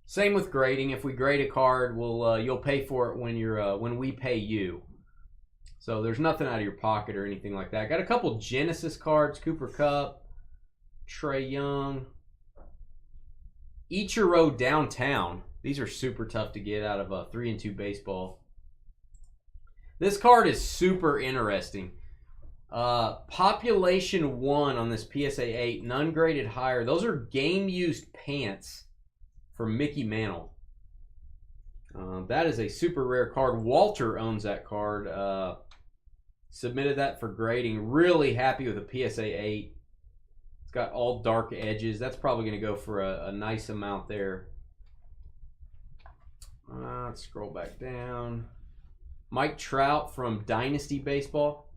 Same with grading. If we grade a card, you'll pay for it when we pay you. So there's nothing out of your pocket or anything like that. Got a couple Genesis cards: Cooper Kupp, Trey Young, Ichiro Downtown. These are super tough to get out of a 3-2 baseball. This card is super interesting. Population 1 on this PSA 8, none graded higher. Those are game-used pants for Mickey Mantle. That is a super rare card. Walter owns that card. Submitted that for grading. Really happy with a PSA 8. It's got all dark edges. That's probably going to go for a nice amount there. Let's scroll back down. Mike Trout from Dynasty Baseball.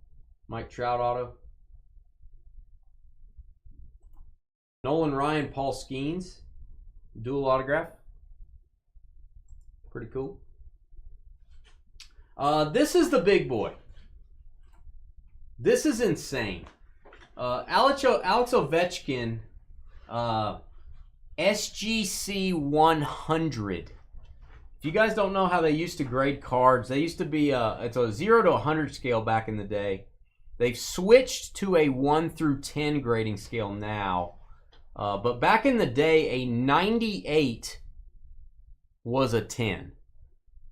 Mike Trout auto. Nolan Ryan, Paul Skeens. Dual autograph. Pretty cool. This is the big boy. This is insane. Alex Ovechkin, SGC 100. If you guys don't know how they used to grade cards, they used to be it's a 0 to 100 scale back in the day. They've switched to a 1 through 10 grading scale now. But back in the day, a 98 was a 10.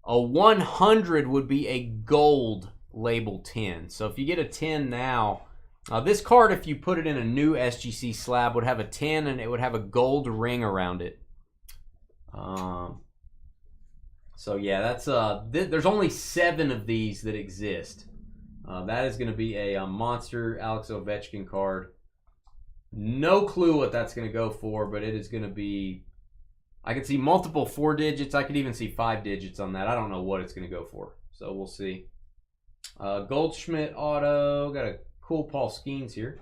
A 100 would be a gold label 10. So if you get a 10 now, this card, if you put it in a new SGC slab, would have a 10 and it would have a gold ring around it. So yeah, that's there's only 7 of these that exist. That is going to be a monster Alex Ovechkin card. No clue what that's going to go for, but it is going to be... I can see multiple 4 digits. I could even see 5 digits on that. I don't know what it's going to go for, so we'll see. Goldschmidt auto. Got a cool Paul Skeens here.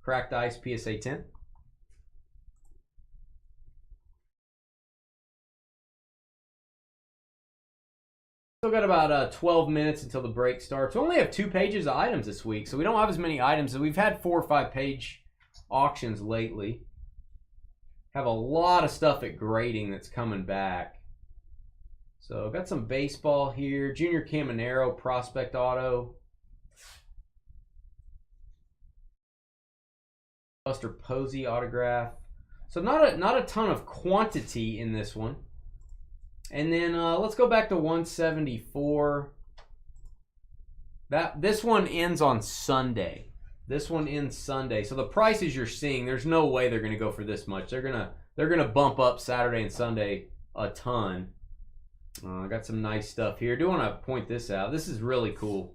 Cracked Ice PSA 10. Still got about 12 minutes until the break starts. We only have 2 pages of items this week, so we don't have as many items. We've had 4 or 5 page auctions lately. Have a lot of stuff at grading that's coming back. So got some baseball here. Junior Caminero prospect auto. Buster Posey autograph. So not a ton of quantity in this one. And then let's go back to 174. This one ends on Sunday. This one ends Sunday. So the prices you're seeing, there's no way they're going to go for this much. They're gonna bump up Saturday and Sunday a ton. I got some nice stuff here. I do want to point this out. This is really cool.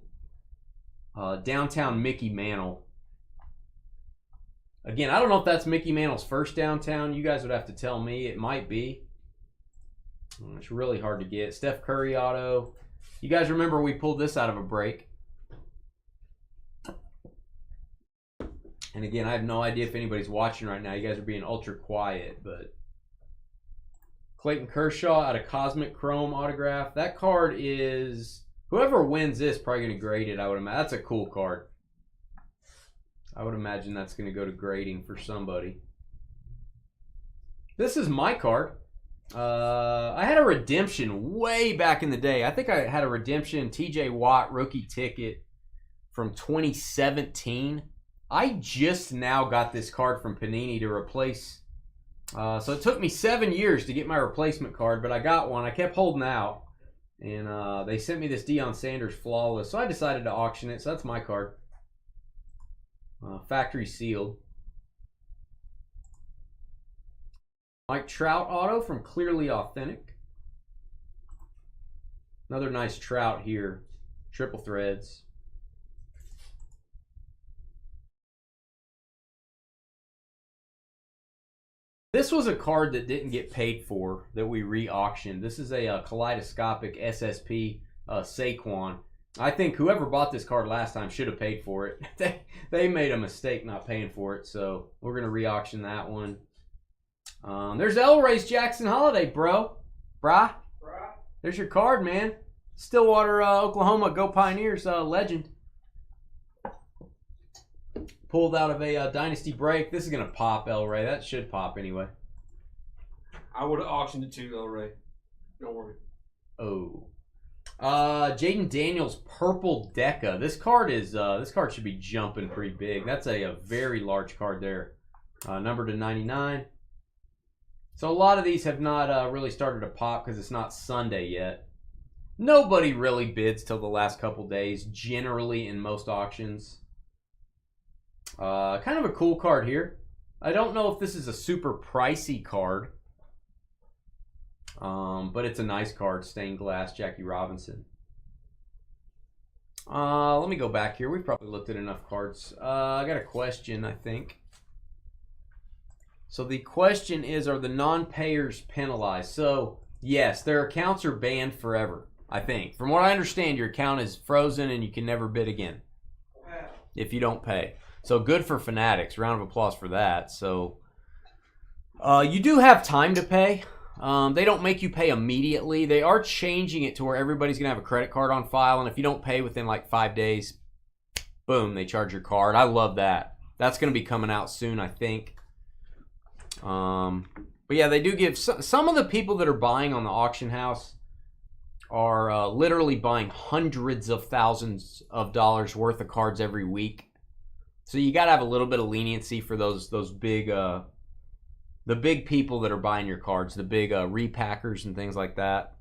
Downtown Mickey Mantle. Again, I don't know if that's Mickey Mantle's first downtown. You guys would have to tell me. It might be. It's really hard to get. Steph Curry auto. You guys remember we pulled this out of a break. And again, I have no idea if anybody's watching right now. You guys are being ultra quiet, but Clayton Kershaw out of Cosmic Chrome autograph. That card is, whoever wins this probably going to grade it, I would imagine. That's a cool card. I would imagine that's going to go to grading for somebody. This is my card. I had a redemption way back in the day. I think I had a redemption TJ Watt rookie ticket from 2017. I just now got this card from Panini to replace. So it took me 7 years to get my replacement card, but I got one. I kept holding out. And they sent me this Deion Sanders Flawless. So I decided to auction it. So that's my card. Factory sealed. Mike Trout auto from Clearly Authentic. Another nice Trout here. Triple threads. This was a card that didn't get paid for that we re-auctioned. This is a kaleidoscopic SSP Saquon. I think whoever bought this card last time should have paid for it. They made a mistake not paying for it, so we're going to re-auction that one. There's Elray's Jackson Holiday, bro. Brah. There's your card, man. Stillwater, Oklahoma, Go Pioneers legend. Pulled out of a Dynasty Break. This is going to pop, Elray. That should pop anyway. I would have auctioned it too, Elray. Don't worry. Oh. Jaden Daniels Purple Deca. This card should be jumping pretty big. That's a very large card there. Numbered to 99. So a lot of these have not really started to pop because it's not Sunday yet. Nobody really bids till the last couple days, generally in most auctions. Kind of a cool card here. I don't know if this is a super pricey card. But it's a nice card. Stained glass, Jackie Robinson. Let me go back here. We've probably looked at enough cards. I got a question, I think. So the question is, are the non-payers penalized? So, yes, their accounts are banned forever, I think. From what I understand, your account is frozen and you can never bid again if you don't pay. So good for Fanatics. Round of applause for that. So you do have time to pay. They don't make you pay immediately. They are changing it to where everybody's going to have a credit card on file. And if you don't pay within like 5 days, boom, they charge your card. I love that. That's going to be coming out soon, I think. But yeah, they do give some of the people that are buying on the auction house are literally buying hundreds of thousands of dollars worth of cards every week. So you got to have a little bit of leniency for those big the big people that are buying your cards, the big repackers and things like that.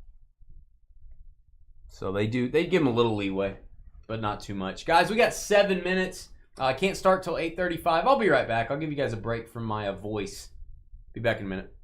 So they give them a little leeway, but not too much. Guys, we got 7 minutes. I can't start till 8:35. I'll be right back. I'll give you guys a break from my voice. Be back in a minute.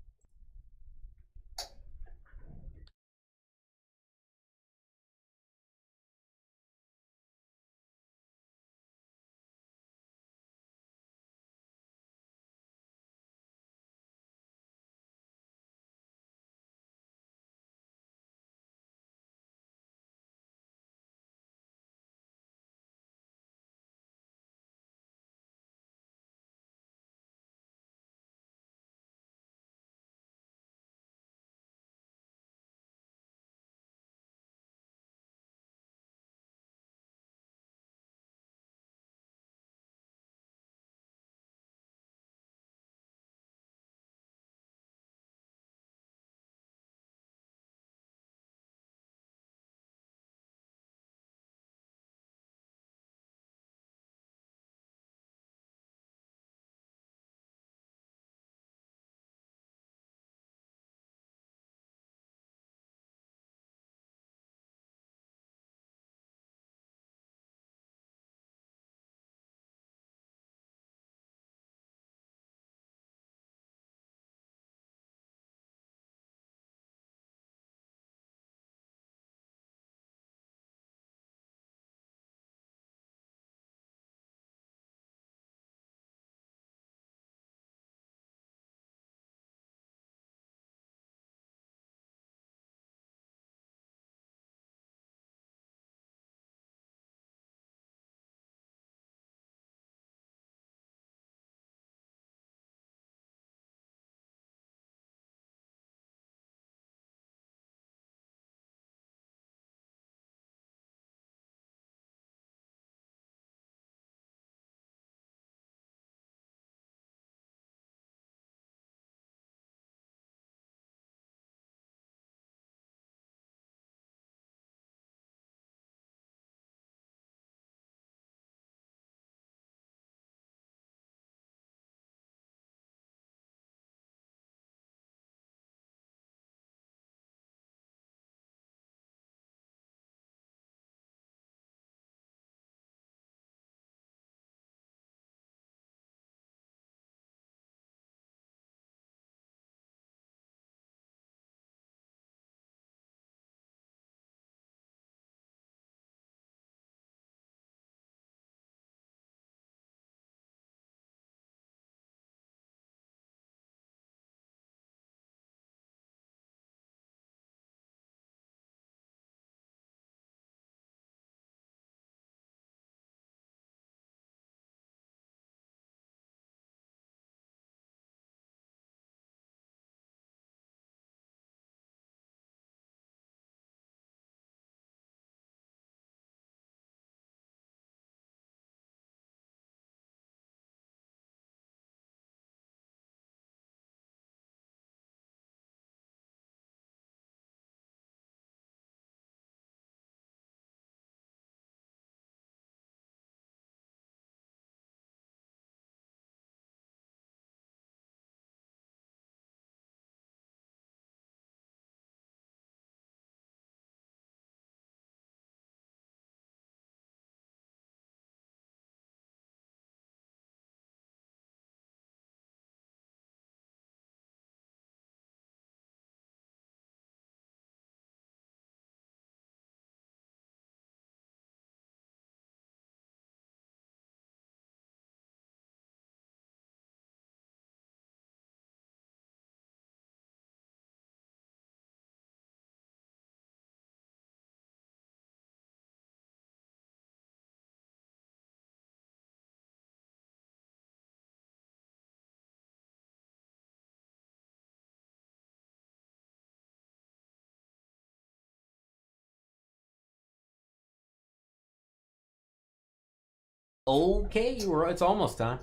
Okay, it's almost time.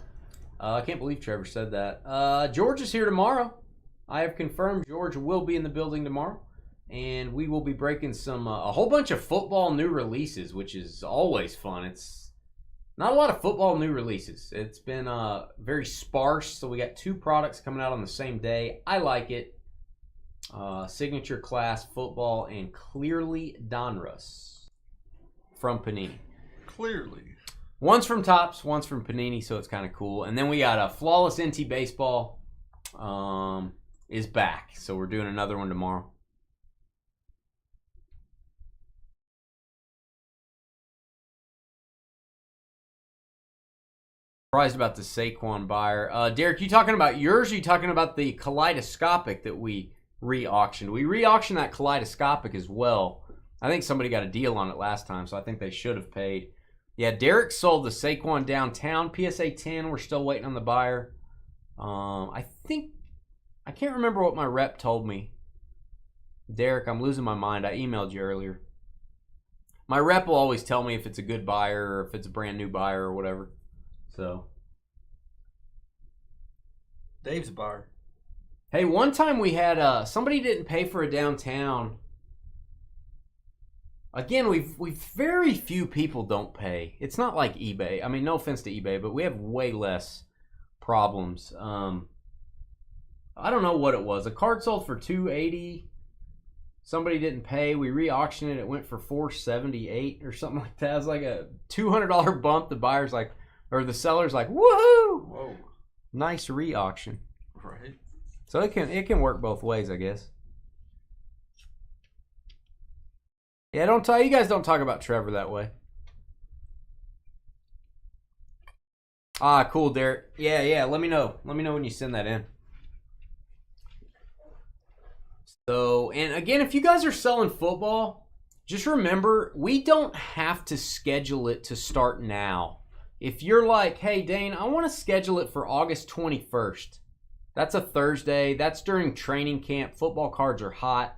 I can't believe Trevor said that. George is here tomorrow. I have confirmed George will be in the building tomorrow. And we will be breaking a whole bunch of football new releases, which is always fun. It's not a lot of football new releases. It's been very sparse, so we got 2 products coming out on the same day. I like it. Signature Class Football and Clearly Donruss from Panini. Clearly. One's from Topps, one's from Panini, so it's kind of cool. And then we got a Flawless NT Baseball is back, so we're doing another one tomorrow. Surprised about the Saquon buyer. Derek, you talking about yours, or you talking about the kaleidoscopic that we re-auctioned? We re-auctioned that kaleidoscopic as well. I think somebody got a deal on it last time, so I think they should have paid. Yeah, Derek sold the Saquon downtown PSA 10. We're still waiting on the buyer. I can't remember what my rep told me. Derek, I'm losing my mind. I emailed you earlier. My rep will always tell me if it's a good buyer or if it's a brand new buyer or whatever. So, Dave's a buyer. Hey, one time we had somebody didn't pay for a downtown. Again, we've very few people don't pay. It's not like eBay. I mean, no offense to eBay, but we have way less problems. I don't know what it was. A card sold for $280. Somebody didn't pay. We re-auctioned it. It went for $478 or something like that. It was like a $200 bump. The buyer's like, or the seller's like, woohoo! Whoa. Nice re-auction. Right. So it can work both ways, I guess. Yeah, you guys don't talk about Trevor that way. Ah, cool, Derek. Yeah. Let me know. Let me know when you send that in. So, and again, if you guys are selling football, just remember, we don't have to schedule it to start now. If you're like, hey, Dane, I want to schedule it for August 21st. That's a Thursday. That's during training camp. Football cards are hot.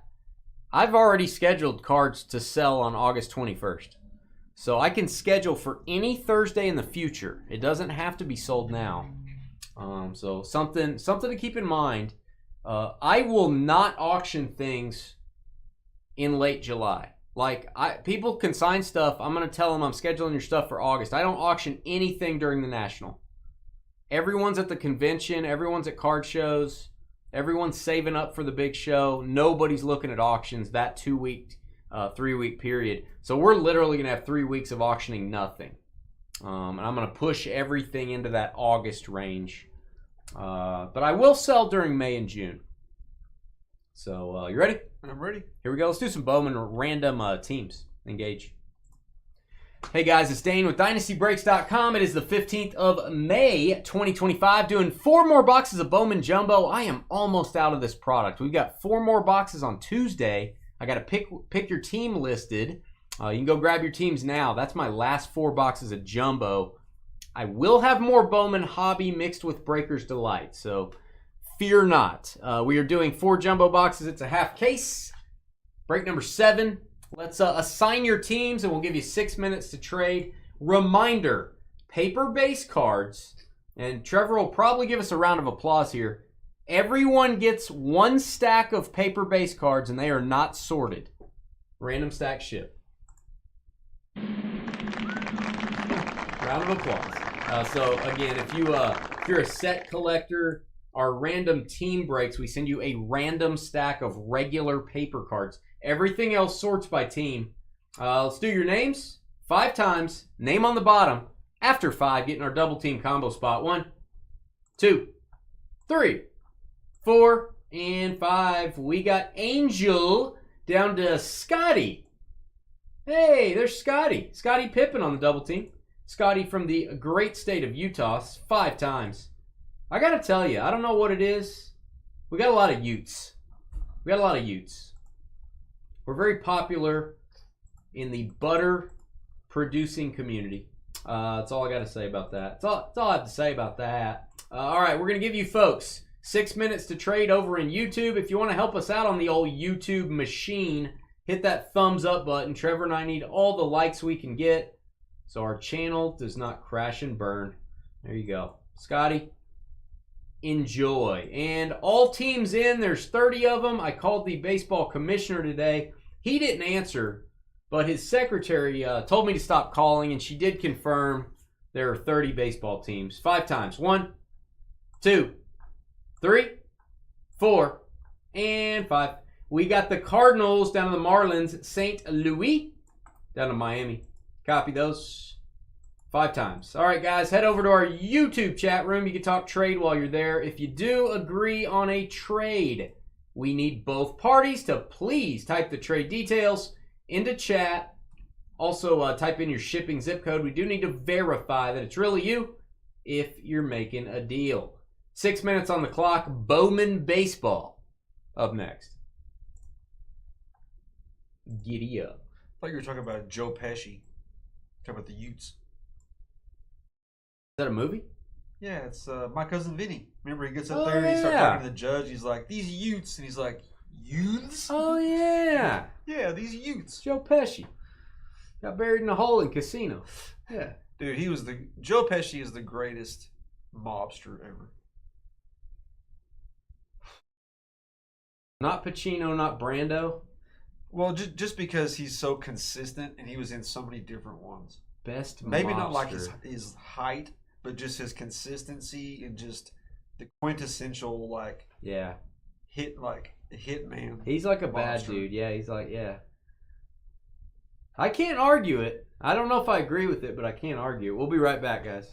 I've already scheduled cards to sell on August 21st. So I can schedule for any Thursday in the future. It doesn't have to be sold now. So something to keep in mind. I will not auction things in late July. Like, people can sign stuff. I'm going to tell them I'm scheduling your stuff for August. I don't auction anything during the National. Everyone's at the convention. Everyone's at card shows. Everyone's saving up for the big show. Nobody's looking at auctions that 2-week, 3-week period. So we're literally going to have 3 weeks of auctioning nothing. And I'm going to push everything into that August range. But I will sell during May and June. So, you ready? I'm ready. Here we go. Let's do some Bowman random teams. Engage. Hey guys, it's Dane with DynastyBreaks.com. It is the 15th of May, 2025. Doing 4 more boxes of Bowman Jumbo. I am almost out of this product. We've got 4 more boxes on Tuesday. I got to pick your team listed. You can go grab your teams now. That's my last 4 boxes of Jumbo. I will have more Bowman Hobby mixed with Breaker's Delight, so fear not. We are doing 4 Jumbo boxes. It's a half case. Break number 7. Let's assign your teams, and we'll give you 6 minutes to trade. Reminder, paper base cards, and Trevor will probably give us a round of applause here. Everyone gets 1 stack of paper base cards, and they are not sorted. Random stack ship. Round of applause. So again, if you're a set collector, our random team breaks, we send you a random stack of regular paper cards. Everything else sorts by team. Let's do your names 5 times. Name on the bottom. After 5, getting our double team combo spot. 1, 2, 3, 4, and 5. We got Angel down to Scotty. Hey, there's Scotty. Scotty Pippen on the double team. Scotty from the great state of Utah. 5 times. I gotta tell you, I don't know what it is. We got a lot of Utes. We're very popular in the butter producing community. That's all I got to say about that. That's all I have to say about that. All right, we're going to give you folks 6 minutes to trade over in YouTube. If you want to help us out on the old YouTube machine, hit that thumbs up button. Trevor and I need all the likes we can get. so our channel does not crash and burn. There you go. Scotty, enjoy. And all teams in, there's 30 of them. I called the baseball commissioner today. He didn't answer, but his secretary told me to stop calling, and she did confirm there are 30 baseball teams. 5 times. 1, 2, 3, 4, and 5. We got the Cardinals down to the Marlins, St. Louis down to Miami. Copy those 5 times. All right, guys, head over to our YouTube chat room. You can talk trade while you're there. If you do agree on a trade, we need both parties to please type the trade details into chat. Also, type in your shipping zip code. We do need to verify that it's really you if you're making a deal. 6 minutes on the clock. Bowman baseball up next. Giddy up. I thought you were talking about Joe Pesci. Talking about the Utes. Is that a movie? Yeah, it's My Cousin Vinny. Remember, he gets up there and he starts talking to the judge. He's like, these Utes. And he's like, Utes? Oh, yeah. Yeah, these Utes. Joe Pesci. Got buried in a hole in Casino. Yeah. Dude, Joe Pesci is the greatest mobster ever. Not Pacino, not Brando. Well, just because he's so consistent and he was in so many different ones. Best Maybe mobster. not like his height, but just his consistency and just the quintessential hit man. He's like a bad dude. Yeah, he's like, yeah. I can't argue it. I don't know if I agree with it, but I can't argue it. We'll be right back, guys.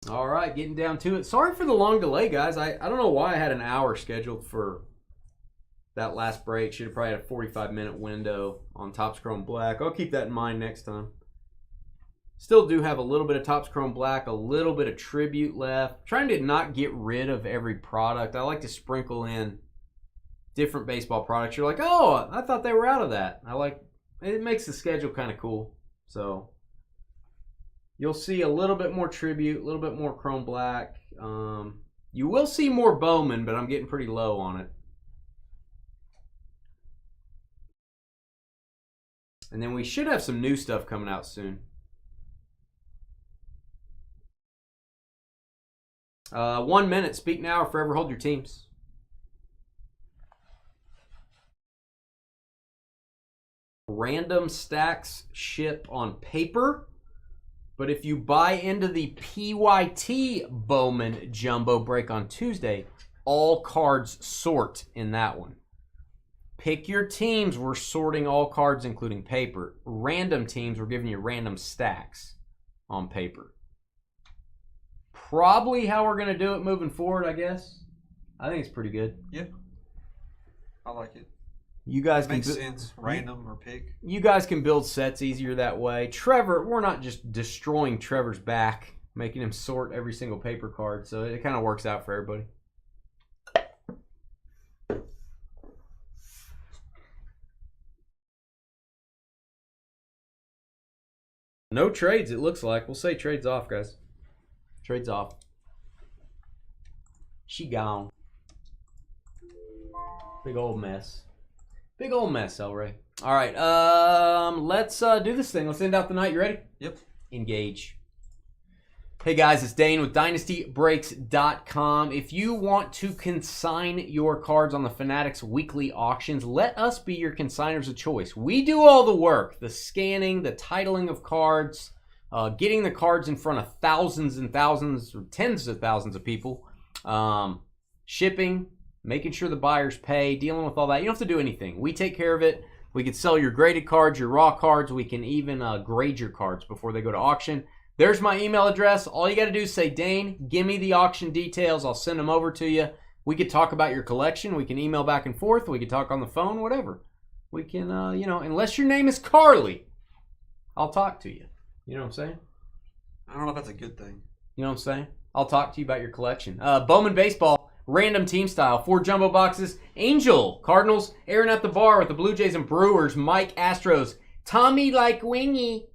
All right, getting down to it. Sorry for the long delay, guys. I don't know why I had an hour scheduled for that last break. Should have probably had a 45-minute window on Topps Chrome Black. I'll keep that in mind next time. Still do have a little bit of Topps Chrome Black, a little bit of Tribute left. Trying to not get rid of every product. I like to sprinkle in different baseball products. You're like, oh, I thought they were out of that. It makes the schedule kind of cool. So you'll see a little bit more Tribute, a little bit more Chrome Black. You will see more Bowman, but I'm getting pretty low on it. And then we should have some new stuff coming out soon. 1 minute. Speak now or forever hold your teams. Random stacks ship on paper. But if you buy into the PYT Bowman Jumbo break on Tuesday, all cards sort in that one. Pick your teams. We're sorting all cards, including paper. Random teams, we're giving you random stacks on paper. Probably how we're going to do it moving forward, I guess. I think it's pretty good. Yeah. I like it. You guys Makes sense. Random or pick. You guys can build sets easier that way. Trevor, we're not just destroying Trevor's back, making him sort every single paper card, so it kind of works out for everybody. No trades, it looks like. We'll say trades off, guys. Trades off. She gone. Big old mess. Big old mess, Elray. All right, let's do this thing. Let's end out the night. You ready? Yep. Engage. Hey guys, it's Dane with DynastyBreaks.com. If you want to consign your cards on the Fanatics weekly auctions, let us be your consigners of choice. We do all the work, the scanning, the titling of cards, getting the cards in front of thousands and thousands, or tens of thousands of people, shipping, making sure the buyers pay, dealing with all that. You don't have to do anything. We take care of it. We can sell your graded cards, your raw cards. We can even grade your cards before they go to auction. There's my email address. All you got to do is say, Dane, give me the auction details. I'll send them over to you. We could talk about your collection. We can email back and forth. We could talk on the phone, whatever. We can, unless your name is Carly, I'll talk to you. You know what I'm saying? I don't know if that's a good thing. You know what I'm saying? I'll talk to you about your collection. Bowman Baseball, random team style, 4 jumbo boxes. Angel, Cardinals. Aaron at the bar with the Blue Jays and Brewers. Mike, Astros. Tommy like Wingy,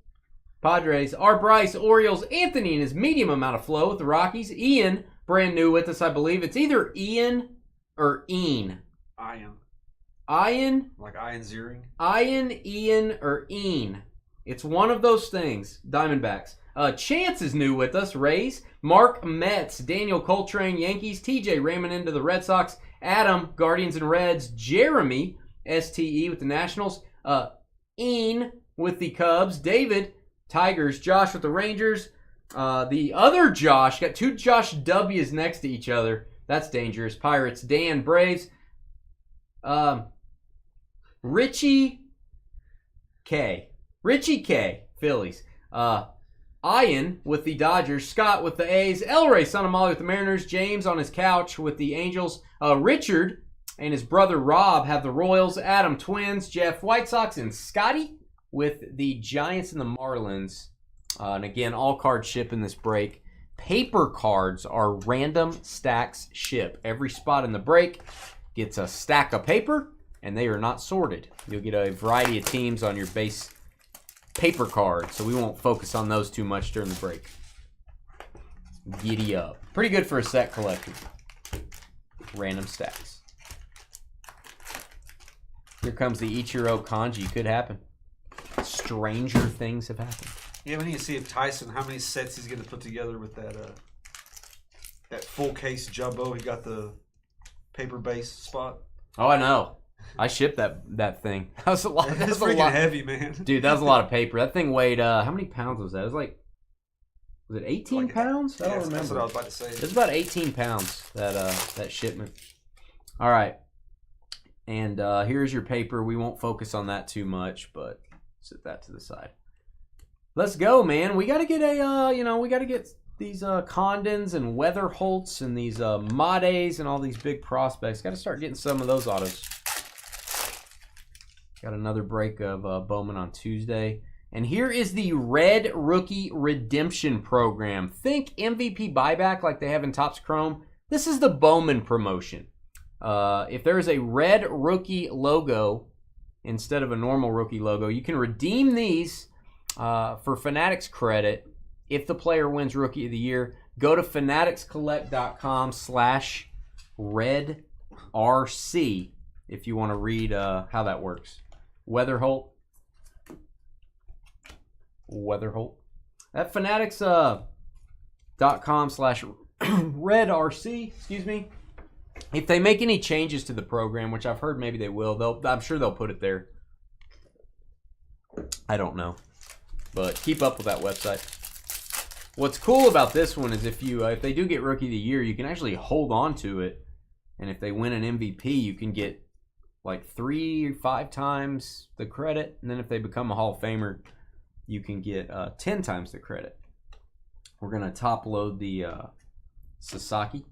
Padres. R. Bryce, Orioles. Anthony in his medium amount of flow with the Rockies. Ian, brand new with us, I believe. It's either Ian or Ian. Ian. Ian? Like Ian Ziering? Ian, or Ian. It's one of those things. Diamondbacks. Chance is new with us. Rays. Mark Metz. Daniel Coltrane. Yankees. TJ ramming into the Red Sox. Adam, Guardians and Reds. Jeremy, STE with the Nationals. Ian with the Cubs. David, Tigers. Josh with the Rangers. The other Josh. Got 2 Josh W's next to each other. That's dangerous. Pirates. Dan, Braves. Richie K, Phillies. Ian with the Dodgers. Scott with the A's. Elray, son of Molly with the Mariners. James on his couch with the Angels. Richard and his brother Rob have the Royals. Adam, Twins. Jeff, White Sox. And Scotty with the Giants and the Marlins. And again, all cards ship in this break. Paper cards are random stacks ship. Every spot in the break gets a stack of paper, and they are not sorted. You'll get a variety of teams on your base paper cards, so we won't focus on those too much during the break. Giddy up. Pretty good for a set collector. Random stacks. Here comes the Ichiro kanji. Could happen. Stranger things have happened. Yeah, we need to see if Tyson, how many sets he's going to put together with that full case jumbo. He got the paper base spot. Oh, I know. I shipped that thing. That was a lot. That's freaking heavy, man. Dude, that was a lot of paper. That thing weighed, how many pounds was that? It was it 18 pounds? I don't remember. That's what I was about to say. It was about 18 pounds, that shipment. All right. And here's your paper. We won't focus on that too much, but set that to the side. Let's go, man. We got to get we got to get these Condens and Weatherholts and these Mades and all these big prospects. Got to start getting some of those autos. Got another break of Bowman on Tuesday. And here is the Red Rookie Redemption Program. Think MVP buyback like they have in Topps Chrome. This is the Bowman promotion. If there is a red rookie logo instead of a normal rookie logo, you can redeem these for Fanatics credit if the player wins Rookie of the Year. Go to fanaticscollect.com/redrc if you want to read how that works. Weatherholt. At fanatics.com/redrc, excuse me. If they make any changes to the program, which I've heard maybe they will, I'm sure they'll put it there. I don't know. But keep up with that website. What's cool about this one is if they do get Rookie of the Year, you can actually hold on to it. And if they win an MVP, you can get like 3 or 5 times the credit. And then if they become a Hall of Famer, you can get 10 times the credit. We're going to top load the Sasaki.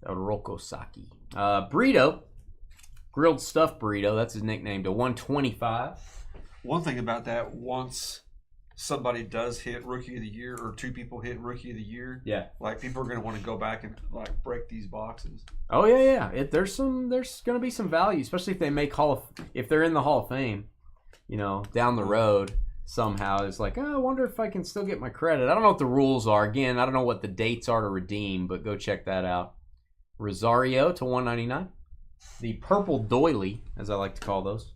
Oroko Saki. Burrito. Grilled stuffed burrito. That's his nickname. To 125. One thing about that, once somebody does hit Rookie of the Year, or 2 people hit Rookie of the Year, yeah, like people are going to want to go back and like break these boxes. Oh yeah. There's going to be some value, especially if they make if they're in the Hall of Fame, down the road somehow. It's like, I wonder if I can still get my credit. I don't know what the rules are. Again, I don't know what the dates are to redeem, but go check that out. Rosario to 199. The purple doily, as I like to call those.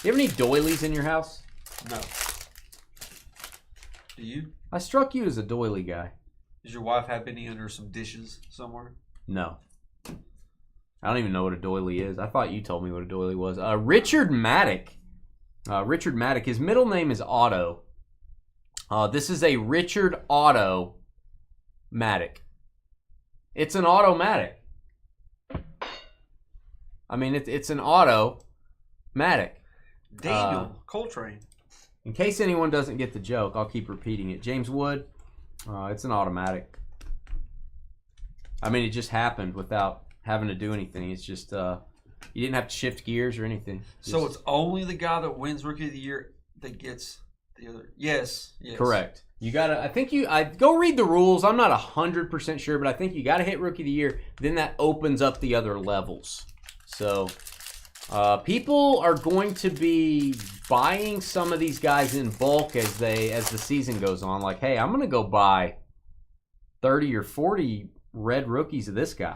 You have any doilies in your house? No. Do you? I struck you as a doily guy. Does your wife have any under some dishes somewhere? No. I don't even know what a doily is. I thought you told me what a doily was. Richard Maddock. Richard Maddock. His middle name is Otto. This is a Richard Otto Maddock. It's an automatic. I mean, it's an automatic. Daniel Coltrane. In case anyone doesn't get the joke, I'll keep repeating it. James Wood, it's an automatic. I mean, it just happened without having to do anything. It's just, you didn't have to shift gears or anything. So it's only the guy that wins Rookie of the Year that gets the other. Yes. Correct. You gotta. I go read the rules. I'm not 100% sure, but I think you gotta hit Rookie of the Year. Then that opens up the other levels. So people are going to be buying some of these guys in bulk as the season goes on. Like, hey, I'm gonna go buy 30 or 40 red rookies of this guy.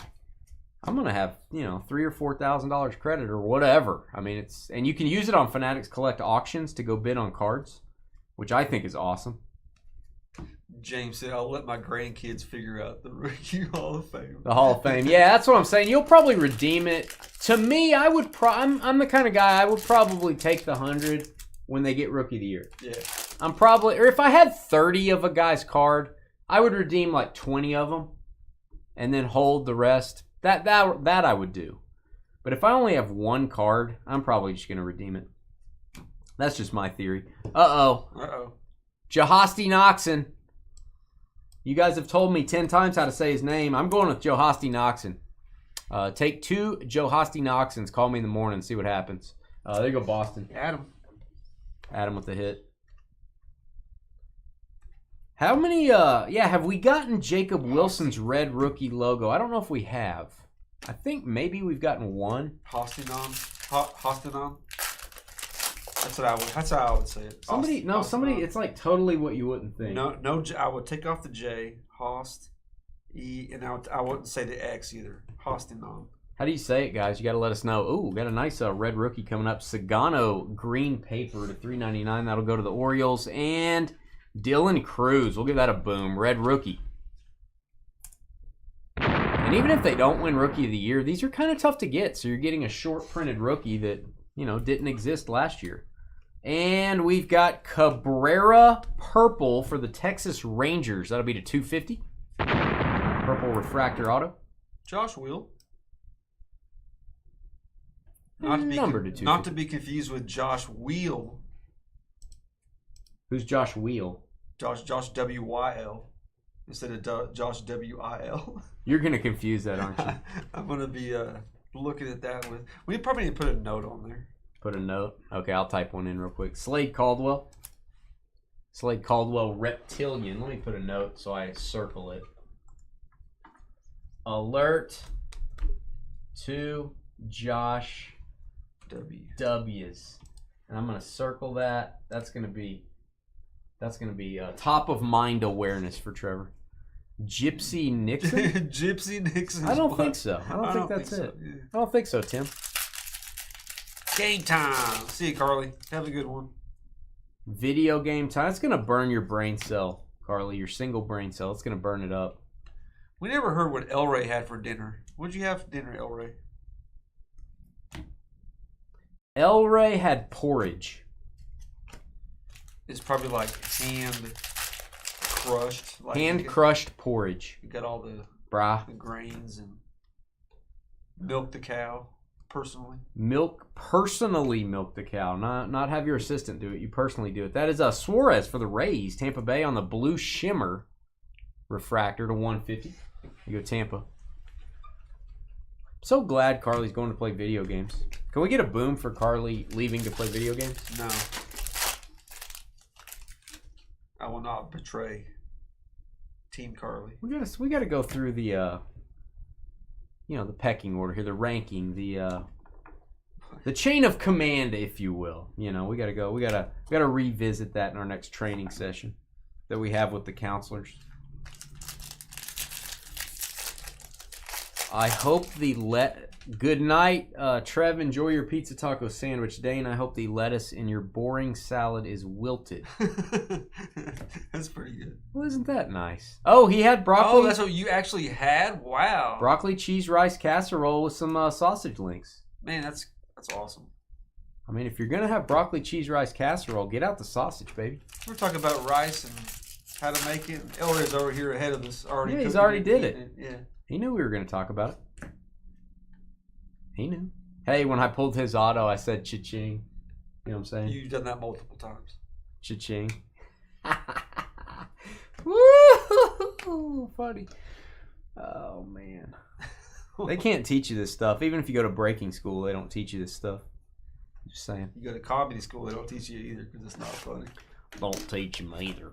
I'm gonna have $3,000 or $4,000 credit or whatever. I mean, and you can use it on Fanatics Collect auctions to go bid on cards, which I think is awesome. James said, I'll let my grandkids figure out the Rookie Hall of Fame. The Hall of Fame. Yeah, that's what I'm saying. You'll probably redeem it. To me, I'm the kind of guy, I would probably take the 100 when they get Rookie of the Year. Yeah. Or if I had 30 of a guy's card, I would redeem like 20 of them and then hold the rest. That I would do. But if I only have 1 card, I'm probably just going to redeem it. That's just my theory. Uh-oh. Jahasti Noxon. You guys have told me 10 times how to say his name. I'm going with Jahasti Noxon. Take 2 Jahasti Noxons. Call me in the morning and see what happens. There you go, Boston. Adam with the hit. How many, have we gotten Jacob Wilson's red rookie logo? I don't know if we have. I think maybe we've gotten 1. Hostinon. That's how I would say it. Somebody. It's like totally what you wouldn't think. No. I would take off the J, Host, E, and I wouldn't say the X either. Hostinon. How do you say it, guys? You got to let us know. Ooh, got a nice red rookie coming up. Sagano green paper to $3.99. That'll go to the Orioles and Dylan Cruz. We'll give that a boom. Red rookie. And even if they don't win Rookie of the Year, these are kind of tough to get. So you're getting a short printed rookie that didn't exist last year. And we've got Cabrera purple for the Texas Rangers. That'll be to $250. Purple refractor auto. Josh Wheel. Not to be confused with Josh Wheel. Who's Josh Wheel? Josh W-Y-L instead of Josh W-I-L. You're gonna confuse that, aren't you? I'm gonna be looking at that with. We probably need to put a note on there. Put a note. Okay, I'll type one in real quick. Slade Caldwell. Slade Caldwell Reptilian. Let me put a note so I circle it. Alert to Josh W's. And I'm gonna circle that. That's gonna be top of mind awareness for Trevor. Gypsy Nixon. Gypsy Nixon. I don't think so. I don't think that's it. So, yeah. I don't think so, Tim. Game time. See you, Carly. Have a good one. Video game time. It's gonna burn your brain cell, Carly. Your single brain cell. It's gonna burn it up. We never heard what El Ray had for dinner. What'd you have for dinner, El Ray? El Ray had porridge. It's probably like hand crushed. Like Hand crushed porridge. You got all the Brah. grains and milk the cow personally. Personally milk the cow. Not have your assistant do it. You personally do it. That is Suarez for the Rays. Tampa Bay on the blue shimmer refractor to 150. You go Tampa. So glad Carly's going to play video games. Can we get a boom for Carly leaving to play video games? No. I will not betray Team Carly. We gotta go through the the pecking order here, the ranking, the chain of command, if you will. We gotta revisit that in our next training session that we have with the counselors. I hope good night, Trev. Enjoy your pizza taco sandwich. Dane, I hope the lettuce in your boring salad is wilted. That's pretty good. Well, isn't that nice? Oh, he had broccoli. Oh, that's what you actually had? Wow. Broccoli cheese rice casserole with some sausage links. Man, that's awesome. I mean, if you're gonna have broccoli cheese rice casserole, get out the sausage, baby. We're talking about rice and how to make it. El Ray's over here ahead of us. Yeah, he's already did it. Yeah. He knew we were going to talk about it. He knew. Hey, when I pulled his auto, I said cha-ching. You know what I'm saying? You've done that multiple times. Cha-ching. Woo! Funny. Oh, man. They can't teach you this stuff. Even if you go to breaking school, they don't teach you this stuff. Just saying. You go to comedy school, they don't teach you either because it's not funny. Don't teach them either.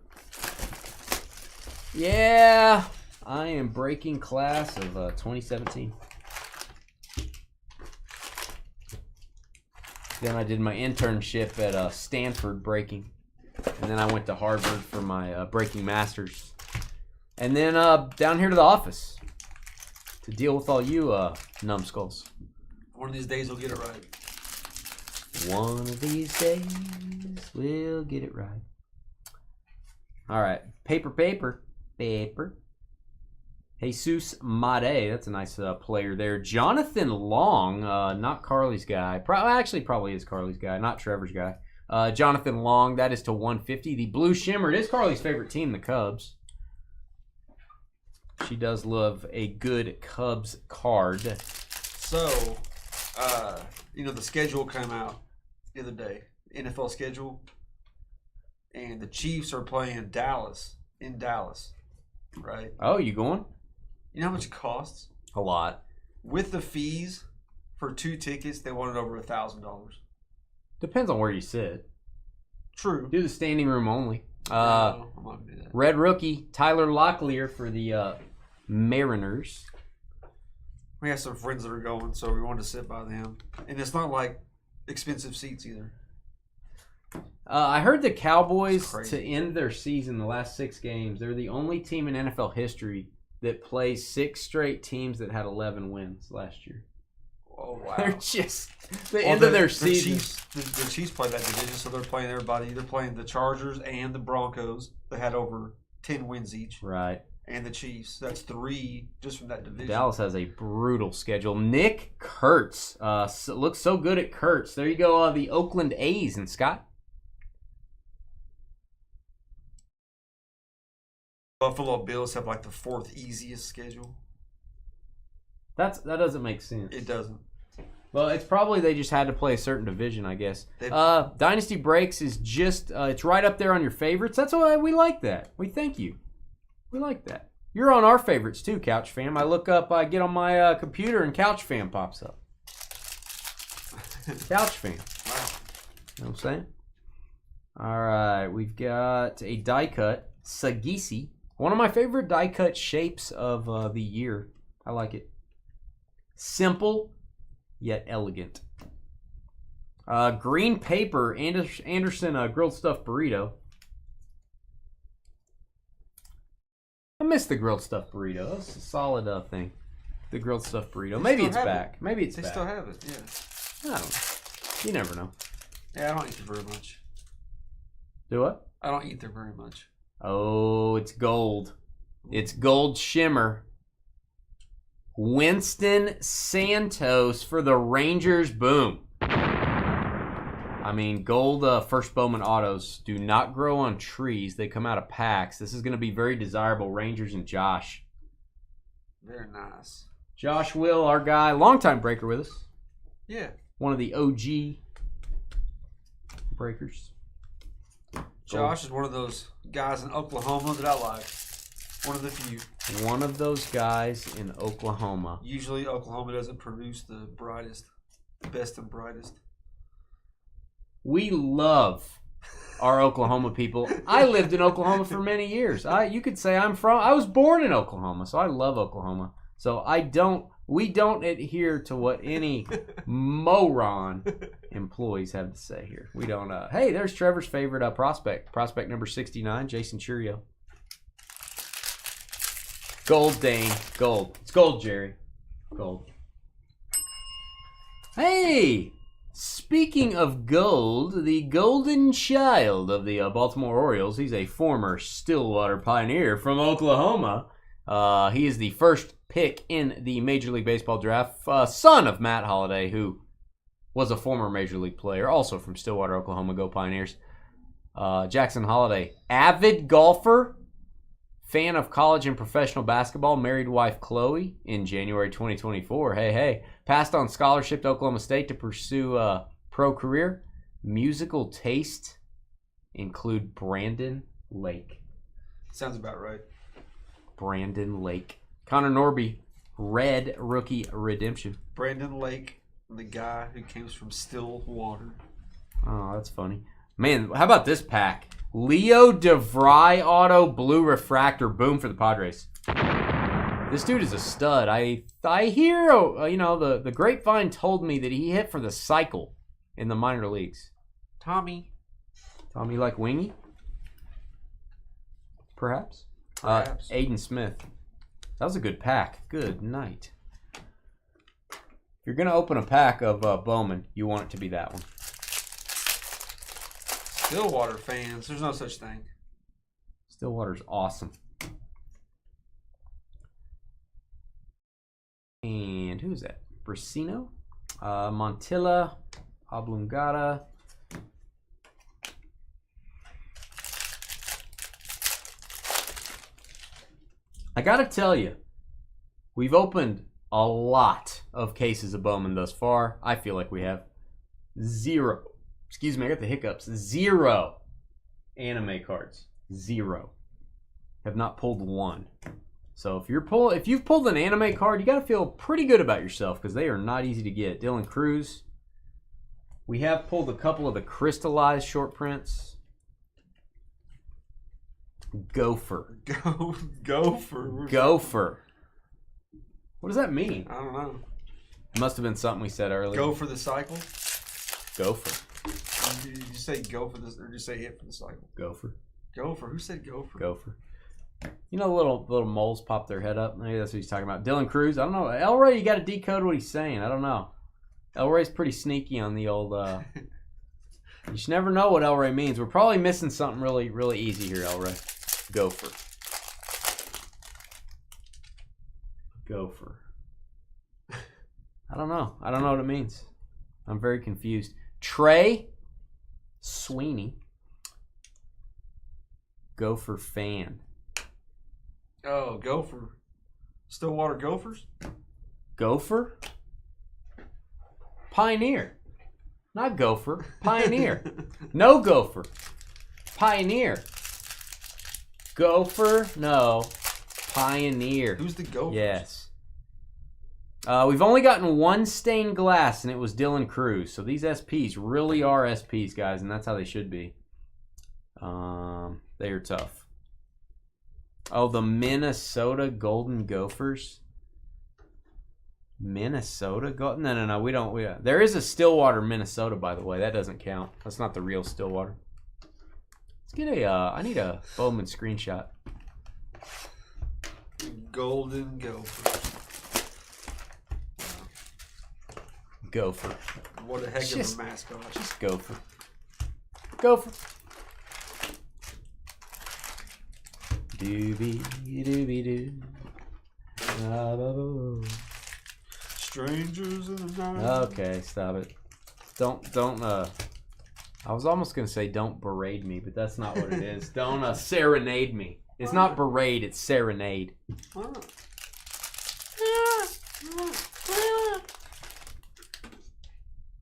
Yeah. I am breaking class of 2017. Then I did my internship at Stanford breaking. And then I went to Harvard for my breaking masters. And then down here to the office to deal with all you numbskulls. One of these days we'll get it right. One of these days we'll get it right. All right. Paper. Jesus Made, that's a nice player there. Jonathan Long, not Carly's guy. Probably is Carly's guy, not Trevor's guy. Jonathan Long, that is to 150. The blue shimmer, it is Carly's favorite team, the Cubs. She does love a good Cubs card. So, the schedule came out the other day, NFL schedule, and the Chiefs are playing Dallas, in Dallas, right? Oh, you going? You know how much it costs? A lot. With the fees for 2 tickets, they wanted over $1,000. Depends on where you sit. True. Do the standing room only. No, I'm not gonna do that. Red rookie, Tyler Locklear for the Mariners. We have some friends that are going, so we wanted to sit by them. And it's not like expensive seats either. I heard the Cowboys, to end their season, the last 6 games, they're the only team in NFL history that plays 6 straight teams that had 11 wins last year. Oh, wow. They're just the end of their season. The Chiefs play that division, so they're playing everybody. They're playing the Chargers and the Broncos that had over 10 wins each. Right. And the Chiefs. That's 3 just from that division. Dallas has a brutal schedule. Nick Kurtz. Looks so good at Kurtz. There you go, the Oakland A's. And Scott? Buffalo Bills have like the 4th easiest schedule. That doesn't make sense. It doesn't. Well, it's probably they just had to play a certain division, I guess. Dynasty Breaks is just, it's right up there on your favorites. That's why we like that. We thank you. We like that. You're on our favorites too, Couch Fam. I look up, I get on my computer and Couch Fam pops up. Couch Fam. Wow. You know what I'm saying? All right, we've got a die cut, Sagisi. One of my favorite die cut shapes of the year. I like it. Simple, yet elegant. Green paper, Anderson grilled stuffed burrito. I miss the grilled stuffed burrito. That's a solid thing. The grilled stuffed burrito. Maybe it's back. Maybe it's back. They still have it, yeah. I don't know. You never know. Yeah, I don't eat there very much. Do what? I don't eat there very much. Oh, it's gold. It's gold shimmer. Winston Santos for the Rangers. Boom. I mean, gold first Bowman autos do not grow on trees. They come out of packs. This is going to be very desirable. Rangers and Josh. Very nice. Josh Will, our guy, longtime breaker with us. Yeah. One of the OG breakers. Josh is one of those guys in Oklahoma that I like. One of the few. One of those guys in Oklahoma. Usually Oklahoma doesn't produce the brightest, best and brightest. We love our Oklahoma people. I lived in Oklahoma for many years. You could say I was born in Oklahoma, so I love Oklahoma. So we don't adhere to what any moron employees have to say here. We don't, hey, there's Trevor's favorite prospect number 69, Jason Churio. Gold, Dane. Gold. It's gold, Jerry. Gold. Hey! Speaking of gold, the golden child of the Baltimore Orioles, he's a former Stillwater Pioneer from Oklahoma. He is the first pick in the Major League Baseball draft, son of Matt Holliday, who was a former Major League player, also from Stillwater, Oklahoma. Go Pioneers. Jackson Holliday, avid golfer, fan of college and professional basketball, married wife Chloe in January 2024. Hey. Passed on scholarship to Oklahoma State to pursue a pro career. Musical taste include Brandon Lake. Sounds about right. Brandon Lake. Connor Norby, red rookie redemption. Brandon Lake, the guy who came from Stillwater. Oh, that's funny. Man, how about this pack? Leo DeVry auto blue refractor. Boom for the Padres. This dude is a stud. I hear, the grapevine told me that he hit for the cycle in the minor leagues. Tommy like Wingy? Perhaps. Aiden Smith. That was a good pack. Good night. If you're going to open a pack of Bowman, you want it to be that one. Stillwater fans, there's no such thing. Stillwater's awesome. And who's that? Brasino, Montilla, Oblongata. I gotta tell you, we've opened a lot of cases of Bowman thus far. I feel like we have zero. Excuse me, I got the hiccups. Zero anime cards. Zero. Have not pulled one. So if you've pulled an anime card, you got to feel pretty good about yourself because they are not easy to get. Dylan Cruz. We have pulled a couple of the crystallized short prints. Gopher. Gopher. What does that mean? I don't know. It must have been something we said earlier. Go for the cycle? Gopher. Did you say go for this, or did you say hit for the cycle? Gopher. Gopher. Who said gopher? Gopher. You know, little moles pop their head up. Maybe that's what he's talking about. Dylan Cruz. I don't know. Elroy, you got to decode what he's saying. I don't know. Elroy's pretty sneaky on the old. You just never know what Elroy means. We're probably missing something really, really easy here, Elroy. Gopher. Gopher. I don't know. I don't know what it means. I'm very confused. Trey Sweeney. Gopher fan. Oh, Gopher. Stillwater Gophers? Gopher? Pioneer. Not Gopher. Pioneer. No Gopher. Pioneer. Gopher. No. Pioneer. Who's the Gophers? Yes. We've only gotten one stained glass, and it was Dylan Cruz. So these SPs really are SPs, guys, and that's how they should be. They are tough. Oh, the Minnesota Golden Gophers. Minnesota? No. We don't. There is a Stillwater, Minnesota, by the way. That doesn't count. That's not the real Stillwater. Let's get a. I need a Bowman screenshot. Golden Gophers. Gopher. What a heck of a mascot. Just Gopher. Gopher. Doobie doo. Strangers in the night. Okay, stop it. Don't I was almost gonna say don't berate me, but that's not what it is. Don't serenade me. It's not berate, it's serenade.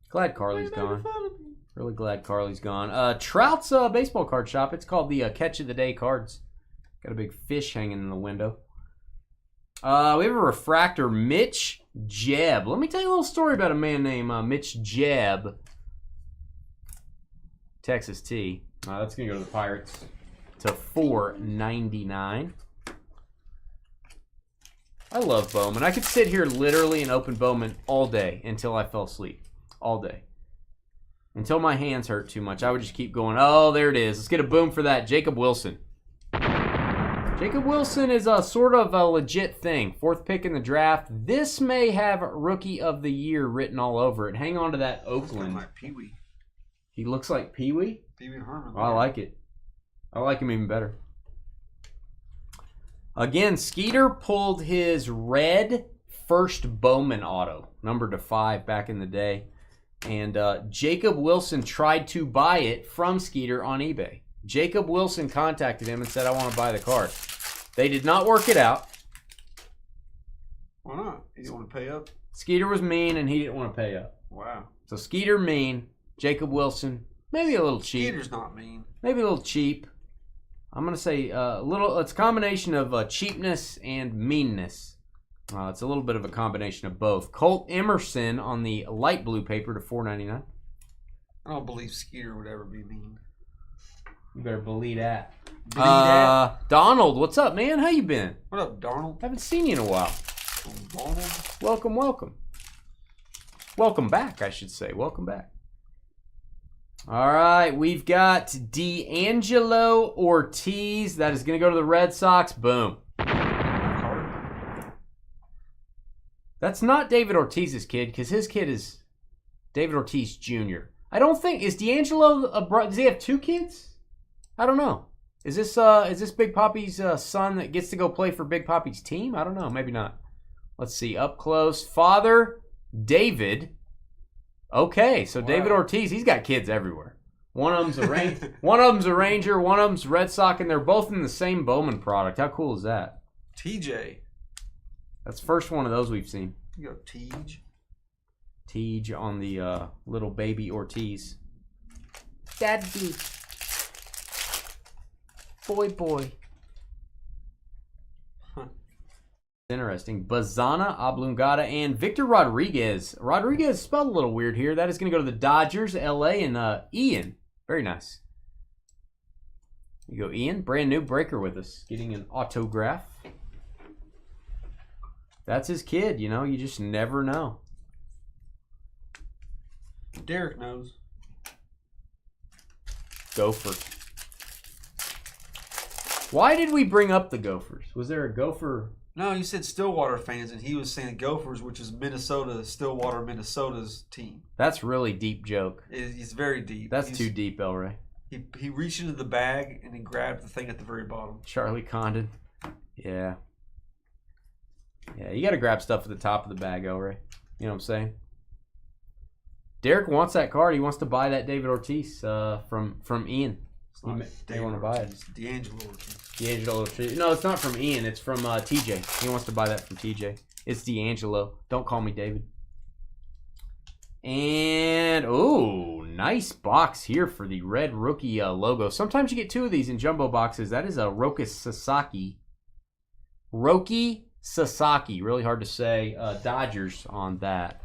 Glad Carly's gone. Really glad Carly's gone. Trout's baseball card shop. It's called the Catch of the Day cards. Got a big fish hanging in the window. We have a refractor, Mitch Jebb. Let me tell you a little story about a man named Mitch Jebb. Texas T. That's going to go to the Pirates to $4.99. I love Bowman. I could sit here literally and open Bowman all day until I fell asleep. All day. Until my hands hurt too much. I would just keep going. Oh, there it is. Let's get a boom for that. Jacob Wilson. Jacob Wilson is a sort of a legit thing. 4th pick in the draft. This may have Rookie of the Year written all over it. Hang on to that Oakland. Like Pee-wee. He looks like Pee-wee? Pee-wee Herman. Oh, I like it. I like him even better. Again, Skeeter pulled his red first Bowman auto, numbered to 5 back in the day. And Jacob Wilson tried to buy it from Skeeter on eBay. Jacob Wilson contacted him and said, I want to buy the card. They did not work it out. Why not? He didn't want to pay up? Skeeter was mean and he didn't want to pay up. Wow. So Skeeter mean, Jacob Wilson, maybe a little cheap. Skeeter's not mean. Maybe a little cheap. I'm going to say a little. It's a combination of cheapness and meanness. It's a little bit of a combination of both. Colt Emerson on the light blue paper to $4.99. I don't believe Skeeter would ever be mean. You better believe that. Donald, what's up, man? How you been? What up, Darnold? Haven't seen you in a while. Donald? Welcome. Welcome back, I should say. Welcome back. All right, we've got D'Angelo Ortiz. That is going to go to the Red Sox. Boom. That's not David Ortiz's kid, because his kid is David Ortiz Jr. I don't think, is D'Angelo a brother? Does he have 2 kids? I don't know. Is this Big Papi's son that gets to go play for Big Papi's team? I don't know. Maybe not. Let's see. Up close. Father David. Okay, so wow. David Ortiz, he's got kids everywhere. One of them's a Ranger, one of them's Red Sox, and they're both in the same Bowman product. How cool is that? TJ. That's the first one of those we've seen. You go Tej. Tej on the little baby Ortiz. Daddy. Boy. Huh. Interesting. Bazana, Oblongata, and Victor Rodriguez. Rodriguez spelled a little weird here. That is going to go to the Dodgers, LA, and Ian. Very nice. You go, Ian. Brand new breaker with us. Getting an autograph. That's his kid, you know. You just never know. Derek knows. Gopher. Why did we bring up the Gophers? Was there a Gopher? No, you said Stillwater fans, and he was saying Gophers, which is Minnesota, Stillwater, Minnesota's team. That's really deep joke. It's very deep. That's too deep, El Rey. He reached into the bag, and he grabbed the thing at the very bottom. Charlie Condon. Yeah. Yeah, you got to grab stuff at the top of the bag, El Rey. You know what I'm saying? Derek wants that card. He wants to buy that David Ortiz from Ian. They want to buy it. It's D'Angelo Ortiz. D'Angelo Ortiz. No, it's not from Ian. It's from TJ. He wants to buy that from TJ. It's D'Angelo. Don't call me David. And, oh, nice box here for the red rookie logo. Sometimes you get 2 of these in jumbo boxes. That is a Roki Sasaki. Roki Sasaki. Really hard to say. Dodgers on that.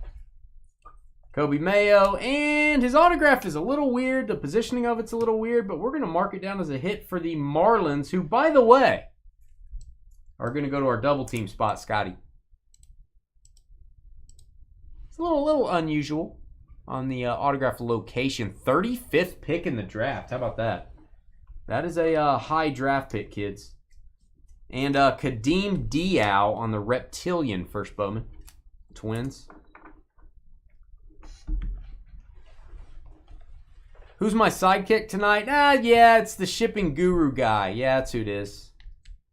Kobe Mayo. And his autograph is a little weird. The positioning of it's a little weird. But we're going to mark it down as a hit for the Marlins, who, by the way, are going to go to our double team spot, Scotty. It's a little unusual on the autograph location. 35th pick in the draft. How about that? That is a high draft pick, kids. And Kadeem Diao on the Reptilian first Bowman. Twins. Who's my sidekick tonight? Yeah, it's the shipping guru guy. Yeah, that's who it is.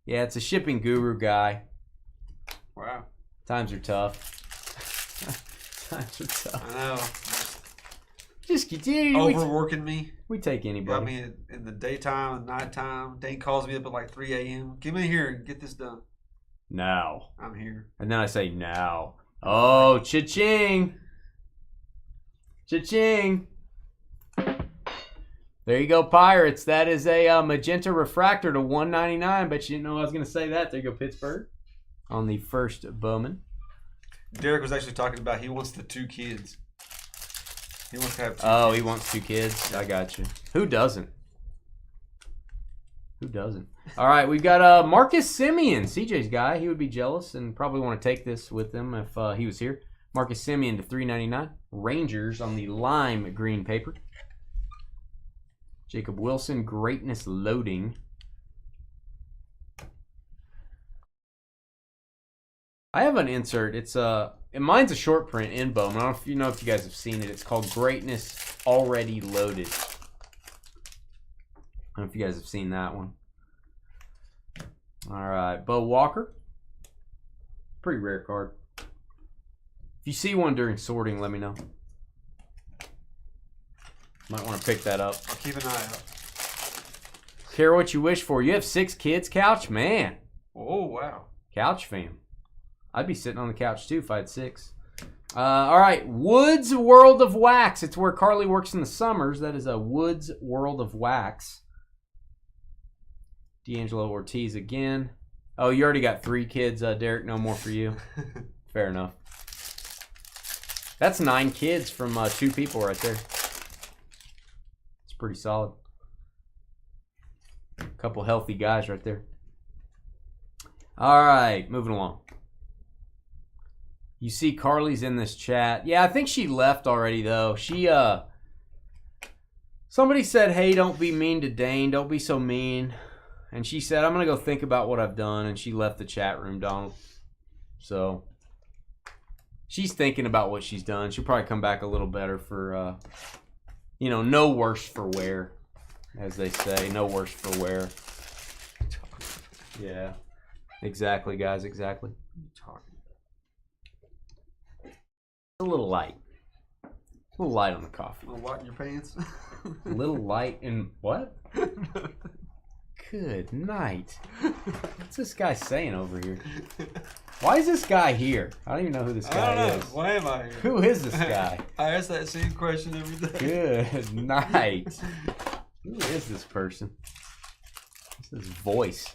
Yeah, it's a shipping guru guy. Wow. Times are tough. Times are tough. I know. Just continue. Overworking me. We take anybody. Got me in the daytime and nighttime. Dane calls me up at like 3 a.m. Get me here and get this done. Now. I'm here. And then I say now. Oh, cha-ching. Cha-ching. There you go, Pirates. That is a magenta refractor to 199. Bet you didn't know I was going to say that. There you go, Pittsburgh. On the first Bowman. Derek was actually talking about he wants the 2 kids. He wants to have 2 Oh, kids. he wants 2 kids? I got you. Who doesn't? Who doesn't? All right, we've got Marcus Semien, CJ's guy. He would be jealous and probably want to take this with him if he was here. Marcus Semien to 399. Rangers on the lime green paper. Jacob Wilson, greatness loading. I have an insert. It's mine's a short print in Bowman. I don't know if you guys have seen it. It's called Greatness Already Loaded. I don't know if you guys have seen that one. All right, Bo Walker. Pretty rare card. If you see one during sorting, let me know. Might want to pick that up. I'll keep an eye out. Care what you wish for. You have 6 kids, Couch? Man. Oh, wow. Couch fam. I'd be sitting on the couch too if I had 6. All right, Woods World of Wax. It's where Carly works in the summers. That is a Woods World of Wax. D'Angelo Ortiz again. Oh, you already got 3 kids, Derek. No more for you. Fair enough. That's 9 kids from 2 people right there. It's pretty solid. A couple healthy guys right there. All right, moving along. You see Carly's in this chat. Yeah, I think she left already, though. She, somebody said, hey, don't be mean to Dane. Don't be so mean. And she said, I'm going to go think about what I've done. And she left the chat room, Donald. So, she's thinking about what she's done. She'll probably come back a little better for, no worse for wear, as they say. No worse for wear. Yeah. Exactly, guys. Exactly. A little light. A little light on the coffee. A little light in your pants? A little light in what? Good night. What's this guy saying over here? Why is this guy here? I don't even know who this guy I don't know. is. Why am I here? Who is this guy? I ask that same question every day. Good night. Who is this person? What's his voice?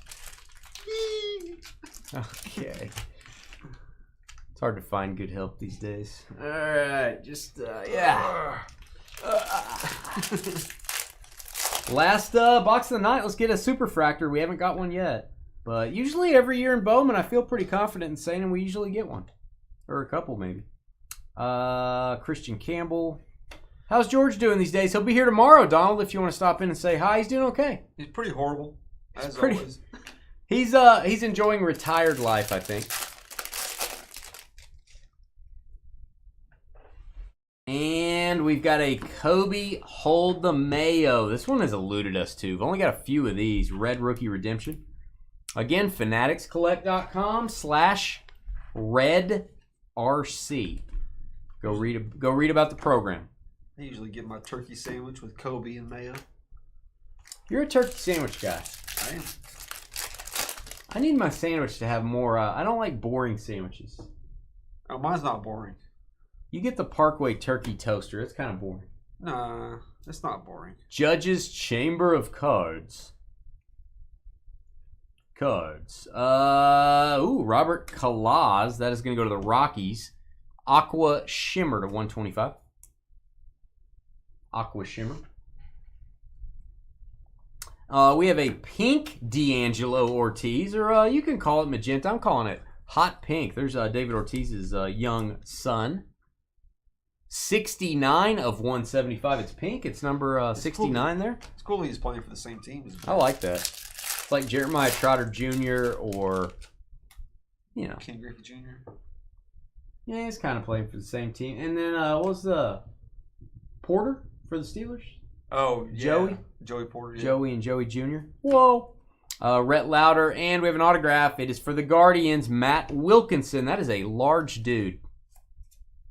Okay. It's hard to find good help these days. All right, just yeah. Last box of the night. Let's get a superfractor. We haven't got one yet, but usually every year in Bowman, I feel pretty confident in saying we usually get one, or a couple maybe. Christian Campbell. How's George doing these days? He'll be here tomorrow, Donald. If you want to stop in and say hi, he's doing okay. He's pretty horrible, as pretty, always. He's enjoying retired life, I think. And we've got a Kobe Hold the Mayo. This one has eluded us too. We've only got a few of these. Red Rookie Redemption. Again, fanaticscollect.com/RedRC. Go read about the program. I usually get my turkey sandwich with Kobe and mayo. You're a turkey sandwich guy. I am. I need my sandwich to have more. I don't like boring sandwiches. Oh, mine's not boring. You get the Parkway Turkey Toaster. It's kind of boring. Nah, it's not boring. Judge's Chamber of Cards. Robert Kalaz. That is going to go to the Rockies. Aqua Shimmer to 125. Aqua Shimmer. We have a pink D'Angelo Ortiz, or you can call it magenta. I'm calling it hot pink. There's David Ortiz's young son. 69 of 175. It's pink. It's number 69 there. It's cool he's playing for the same team. I like that. It's like Jeremiah Trotter Jr. or, you know. Ken Griffey Jr. Yeah, he's kind of playing for the same team. And then what was the Porter for the Steelers? Oh, yeah. Joey Porter. Yeah. Joey and Joey Jr. Whoa. Rhett Lauder. And we have an autograph. It is for the Guardians, Matt Wilkinson. That is a large dude.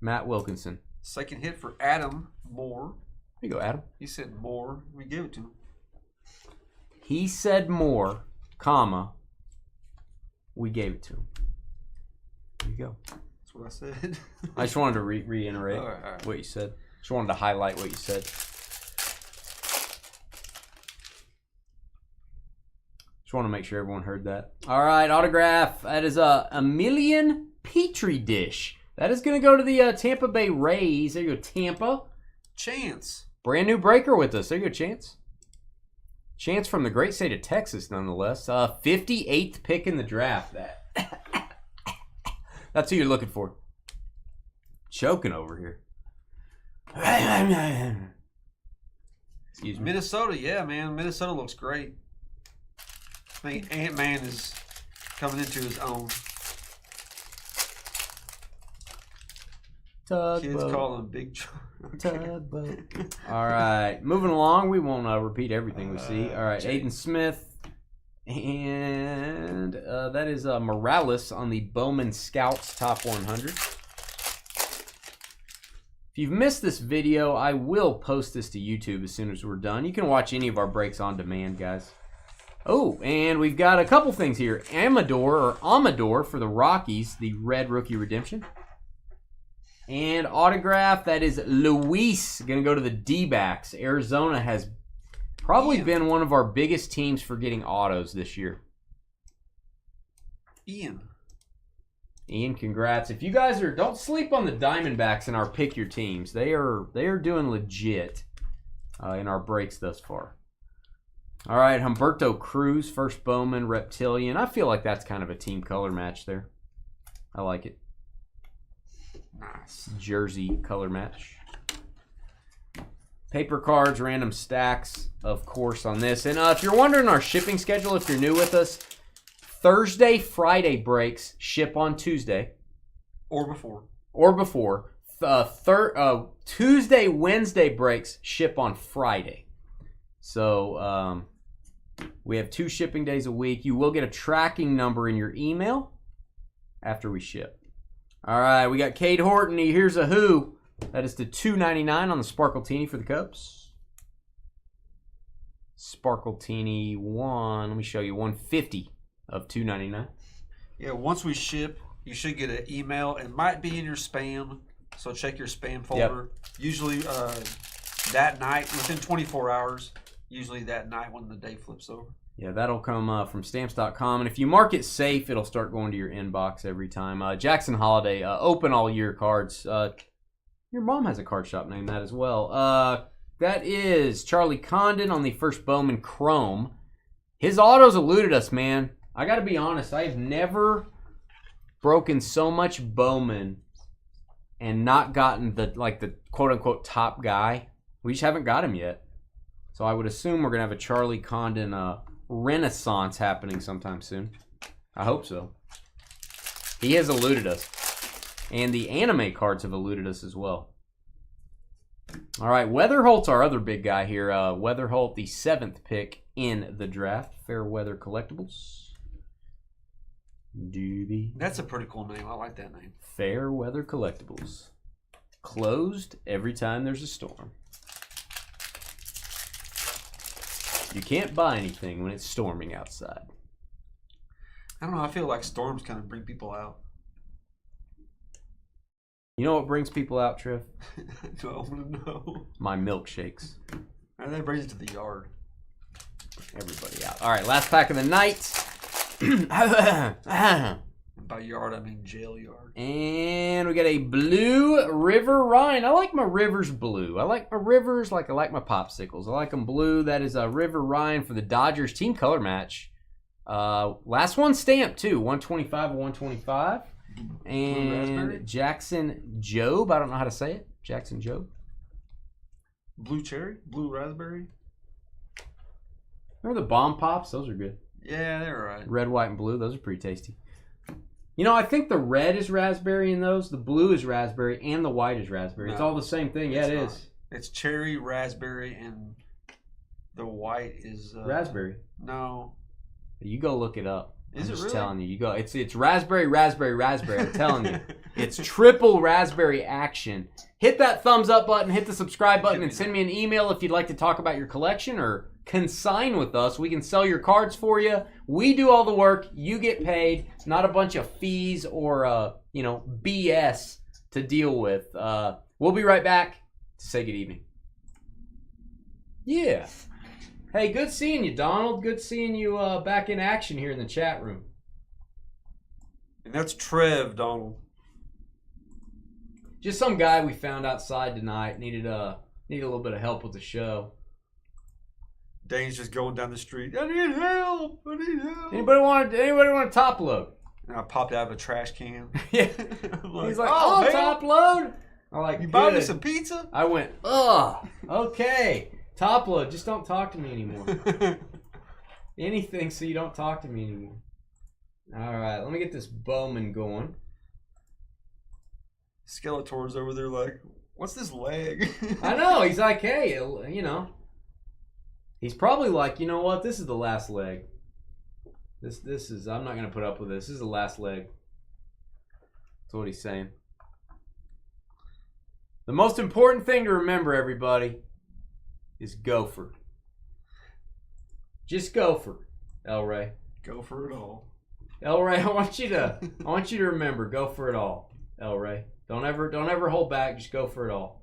Matt Wilkinson. Second hit for Adam Moore. There you go, Adam. He said more. We gave it to him. He said more, comma, we gave it to him. There you go. That's what I said. I just wanted to reiterate all right. what you said. Just wanted to highlight what you said. Just want to make sure everyone heard that. All right, autograph. That is a million Petri dish. That is going to go to the Tampa Bay Rays. There you go, Tampa. Chance. Brand new breaker with us. There you go, Chance. Chance from the great state of Texas, nonetheless. 58th pick in the draft. That's who you're looking for. Choking over here. Excuse me. Minnesota, yeah, man. Minnesota looks great. I think Ant-Man is coming into his own. Tugboat. Kids call him Big Tugboat. All right. Moving along. We won't repeat everything we see. All right. Aiden Smith. And that is Morales on the Bowman Scouts Top 100. If you've missed this video, I will post this to YouTube as soon as we're done. You can watch any of our breaks on demand, guys. Oh, and we've got a couple things here. Amador for the Rockies, the red rookie redemption. And autograph, that is Luis, going to go to the D-backs. Arizona has probably been one of our biggest teams for getting autos this year. Ian, congrats. If you guys don't sleep on the Diamondbacks in our pick your teams. They are doing legit in our breaks thus far. All right, Humberto Cruz, first Bowman, Reptilian. I feel like that's kind of a team color match there. I like it. Nice. Jersey color match. Paper cards, random stacks, of course, on this. And if you're wondering our shipping schedule, if you're new with us, Thursday, Friday breaks ship on Tuesday. Or before. Tuesday, Wednesday breaks ship on Friday. So we have 2 shipping days a week. You will get a tracking number in your email after we ship. All right, we got Cade Horton. Here's a who. That is the $2.99 on the Sparkletini for the Cubs. Sparkletini 1. Let me show you 150 of $2.99. Yeah, once we ship, you should get an email. It might be in your spam, so check your spam folder. Yep. Usually that night, within 24 hours, usually that night when the day flips over. Yeah, that'll come from Stamps.com. And if you mark it safe, it'll start going to your inbox every time. Jackson Holiday, open all year cards. Your mom has a card shop named that as well. That is Charlie Condon on the first Bowman Chrome. His autos eluded us, man. I got to be honest. I have never broken so much Bowman and not gotten the quote-unquote top guy. We just haven't got him yet. So I would assume we're going to have a Charlie Condon renaissance happening sometime soon. I hope so. He has eluded us. And the anime cards have eluded us as well. All right, Weatherholt's our other big guy here. Weatherholt, the 7th pick in the draft. Fairweather Collectibles. Doobie. That's a pretty cool name. I like that name. Fairweather Collectibles. Closed every time there's a storm. You can't buy anything when it's storming outside. I don't know. I feel like storms kind of bring people out. You know what brings people out, Triff? Do I want to know? My milkshakes. And that brings it to the yard. Everybody out. All right, last pack of the night. By yard, I mean jail yard. And we got a blue River Ryan. I like my rivers blue. I like my rivers like I like my popsicles. I like them blue. That is a River Ryan for the Dodgers team color match. Last one stamped too. 125 of 125. And Jackson Job. I don't know how to say it. Jackson Job. Blue cherry? Blue raspberry? Remember the bomb pops? Those are good. Yeah, they're right. Red, white, and blue. Those are pretty tasty. You know, I think the red is raspberry in those. The blue is raspberry, and the white is raspberry. It's all the same thing. Yeah, it is. It's cherry, raspberry, and the white is... raspberry. No. You go look it up. Is I'm it just really? telling you. You go. It's raspberry, raspberry, raspberry. I'm telling you. It's triple raspberry action. Hit that thumbs up button. Hit the subscribe button, and send me an email if you'd like to talk about your collection or consign with us. We can sell your cards for you. We do all the work. You get paid. Not a bunch of fees or BS to deal with. We'll be right back to say good evening. Yeah. Hey, good seeing you, Donald. Good seeing you back in action here in the chat room. And that's Trev, Donald. Just some guy we found outside tonight. Needed a little bit of help with the show. Dane's just going down the street. I need help. I need help. Anybody want to top load? And I popped out of a trash can. Yeah. He's like, oh, top load. I'm like, you buy me some pizza? I went, ugh. Okay. Top load. Just don't talk to me anymore. Anything so you don't talk to me anymore. All right. Let me get this Bowman going. Skeletor's over there like, what's this leg? I know. He's like, hey, He's probably like, you know what? This is the last leg. This is, I'm not going to put up with this. This is the last leg. That's what he's saying. The most important thing to remember, everybody, is Gopher. Just Gopher, El Ray. Go for it all. El Ray, I want you to remember, go for it all, El Ray. Don't ever hold back. Just go for it all.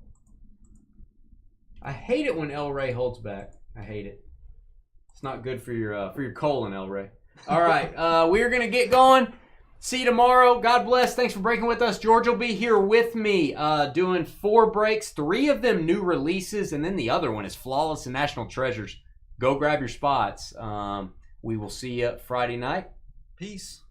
I hate it when El Ray holds back. I hate it. It's not good for your colon, El Ray. All right, we're gonna get going. See you tomorrow. God bless. Thanks for breaking with us. George will be here with me doing 4 breaks, 3 of them new releases, and then the other one is Flawless and National Treasures. Go grab your spots. We will see you Friday night. Peace.